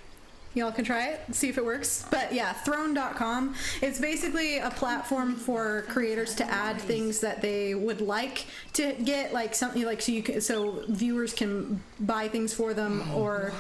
Y'all can try it, see if it works. But yeah, throne.com. It's basically a platform for creators to add things that they would like to get, like something like so viewers can buy things for them, or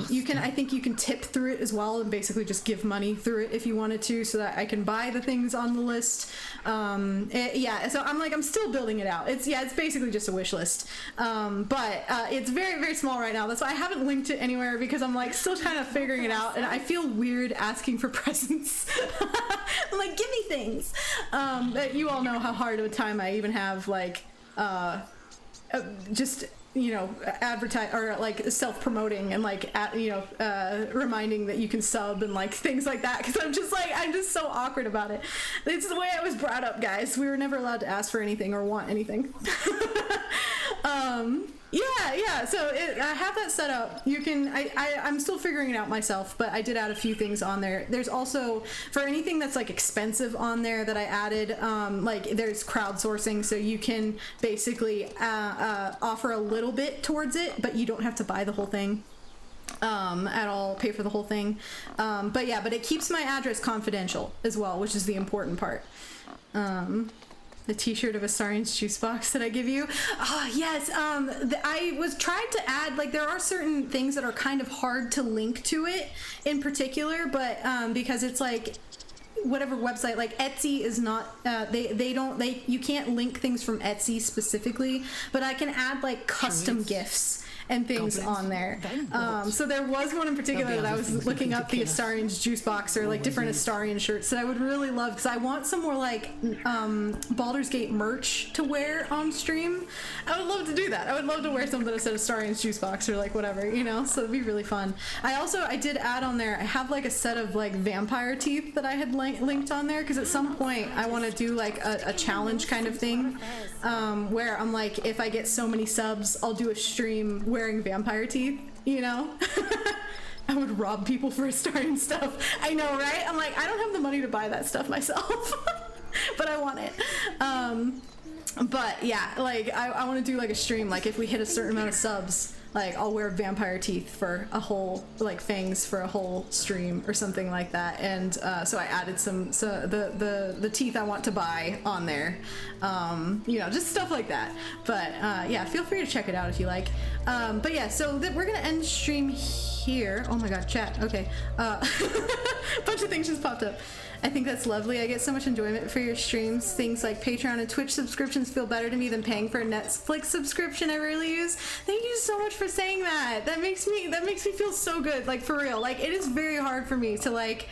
you can. I think you can tip through it as well, and basically just give money through it if you wanted to, so that I can buy the things on the list. Yeah, so I'm still building it out. It's basically just a wish list, but it's very, very small right now. That's why I haven't linked it anywhere, because I'm like still kind of figuring it out, and I feel weird asking for presents. I'm like, give me things. But you all know how hard of a time I even have, like, just, you know, advertise or like self-promoting and like reminding that you can sub and like things like that, because I'm just so awkward about it. It's the way I was brought up, guys. We were never allowed to ask for anything or want anything. Yeah, so I have that set up. You can, I'm still figuring it out myself, but I did add a few things on there. There's also, for anything that's like expensive on there that I added, like there's crowdsourcing, so you can basically offer a little bit towards it, but you don't have to buy the whole thing at all, pay for the whole thing. But it keeps my address confidential as well, which is the important part. The t-shirt of Astarion's juice box that I give you. Oh, yes. I was trying to add, like, there are certain things that are kind of hard to link to it in particular, but because it's like whatever website, like Etsy is not, you can't link things from Etsy specifically, but I can add like custom gifts and things on there. So there was one in particular that I was looking up, the Astarion's juice box, or like different Astarion shirts that I would really love, because I want some more like Baldur's Gate merch to wear on stream. I would love to do that. I would love to wear something that said Astarion's juice box or like whatever, you know, so it'd be really fun. I did add on there, I have like a set of like vampire teeth that I had linked on there, because at some point I want to do like a challenge kind of thing, where I'm like, if I get so many subs, I'll do a stream wearing vampire teeth, you know? I would rob people for Astarion stuff. I know, right? I'm like, I don't have the money to buy that stuff myself, but I want it. But yeah, like I want to do like a stream, like if we hit a certain amount of subs, like I'll wear vampire teeth for a whole, like fangs for a whole stream or something like that. And so I added the teeth I want to buy on there, you know, just stuff like that. But yeah, feel free to check it out if you like. But yeah, so we're gonna end the stream here. Oh my god, chat. Okay, bunch of things just popped up. I think that's lovely. I get so much enjoyment for your streams. Things like Patreon and Twitch subscriptions feel better to me than paying for a Netflix subscription I rarely use. Thank you so much for saying that. That makes me feel so good. Like, for real. Like, it is very hard for me to like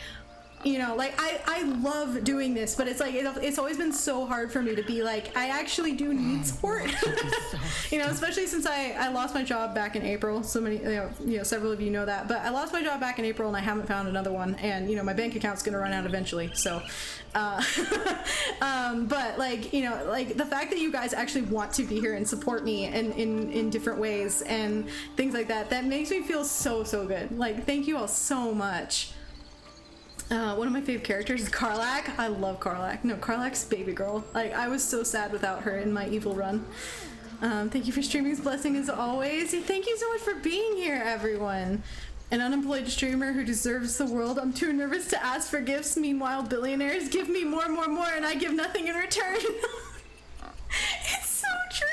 you know, like I love doing this, but it's like it's always been so hard for me to be like, I actually do need support. You know, especially since I lost my job back in April. So many, you know, several of you know that, but I lost my job back in April and I haven't found another one, and you know, my bank account's gonna run out eventually. So but like, you know, like the fact that you guys actually want to be here and support me in different ways and things like that, that makes me feel so good. Like, thank you all so much. One of my favorite characters is Karlach. I love Karlach. No, Karlach's baby girl. Like, I was so sad without her in my evil run. Thank you for streaming's blessing as always. Thank you so much for being here, everyone. An unemployed streamer who deserves the world. I'm too nervous to ask for gifts. Meanwhile, billionaires give me more, and I give nothing in return. It's so true.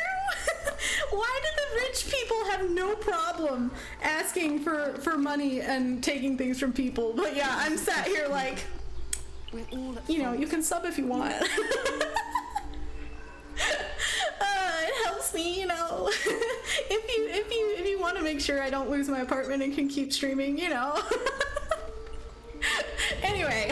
Why do the rich people have no problem asking for money and taking things from people? But yeah, I'm sat here like, you know, you can sub if you want. It helps me, you know. if you want to make sure I don't lose my apartment and can keep streaming, you know. Anyway,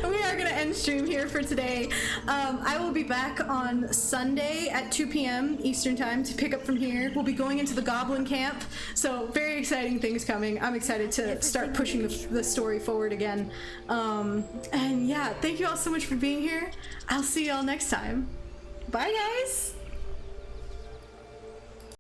we are going to end stream here for today. I will be back on Sunday at 2 p.m. Eastern Time to pick up from here. We'll be going into the Goblin Camp, so very exciting things coming. I'm excited to start pushing the story forward again. And yeah, thank you all so much for being here. I'll see you all next time. Bye, guys!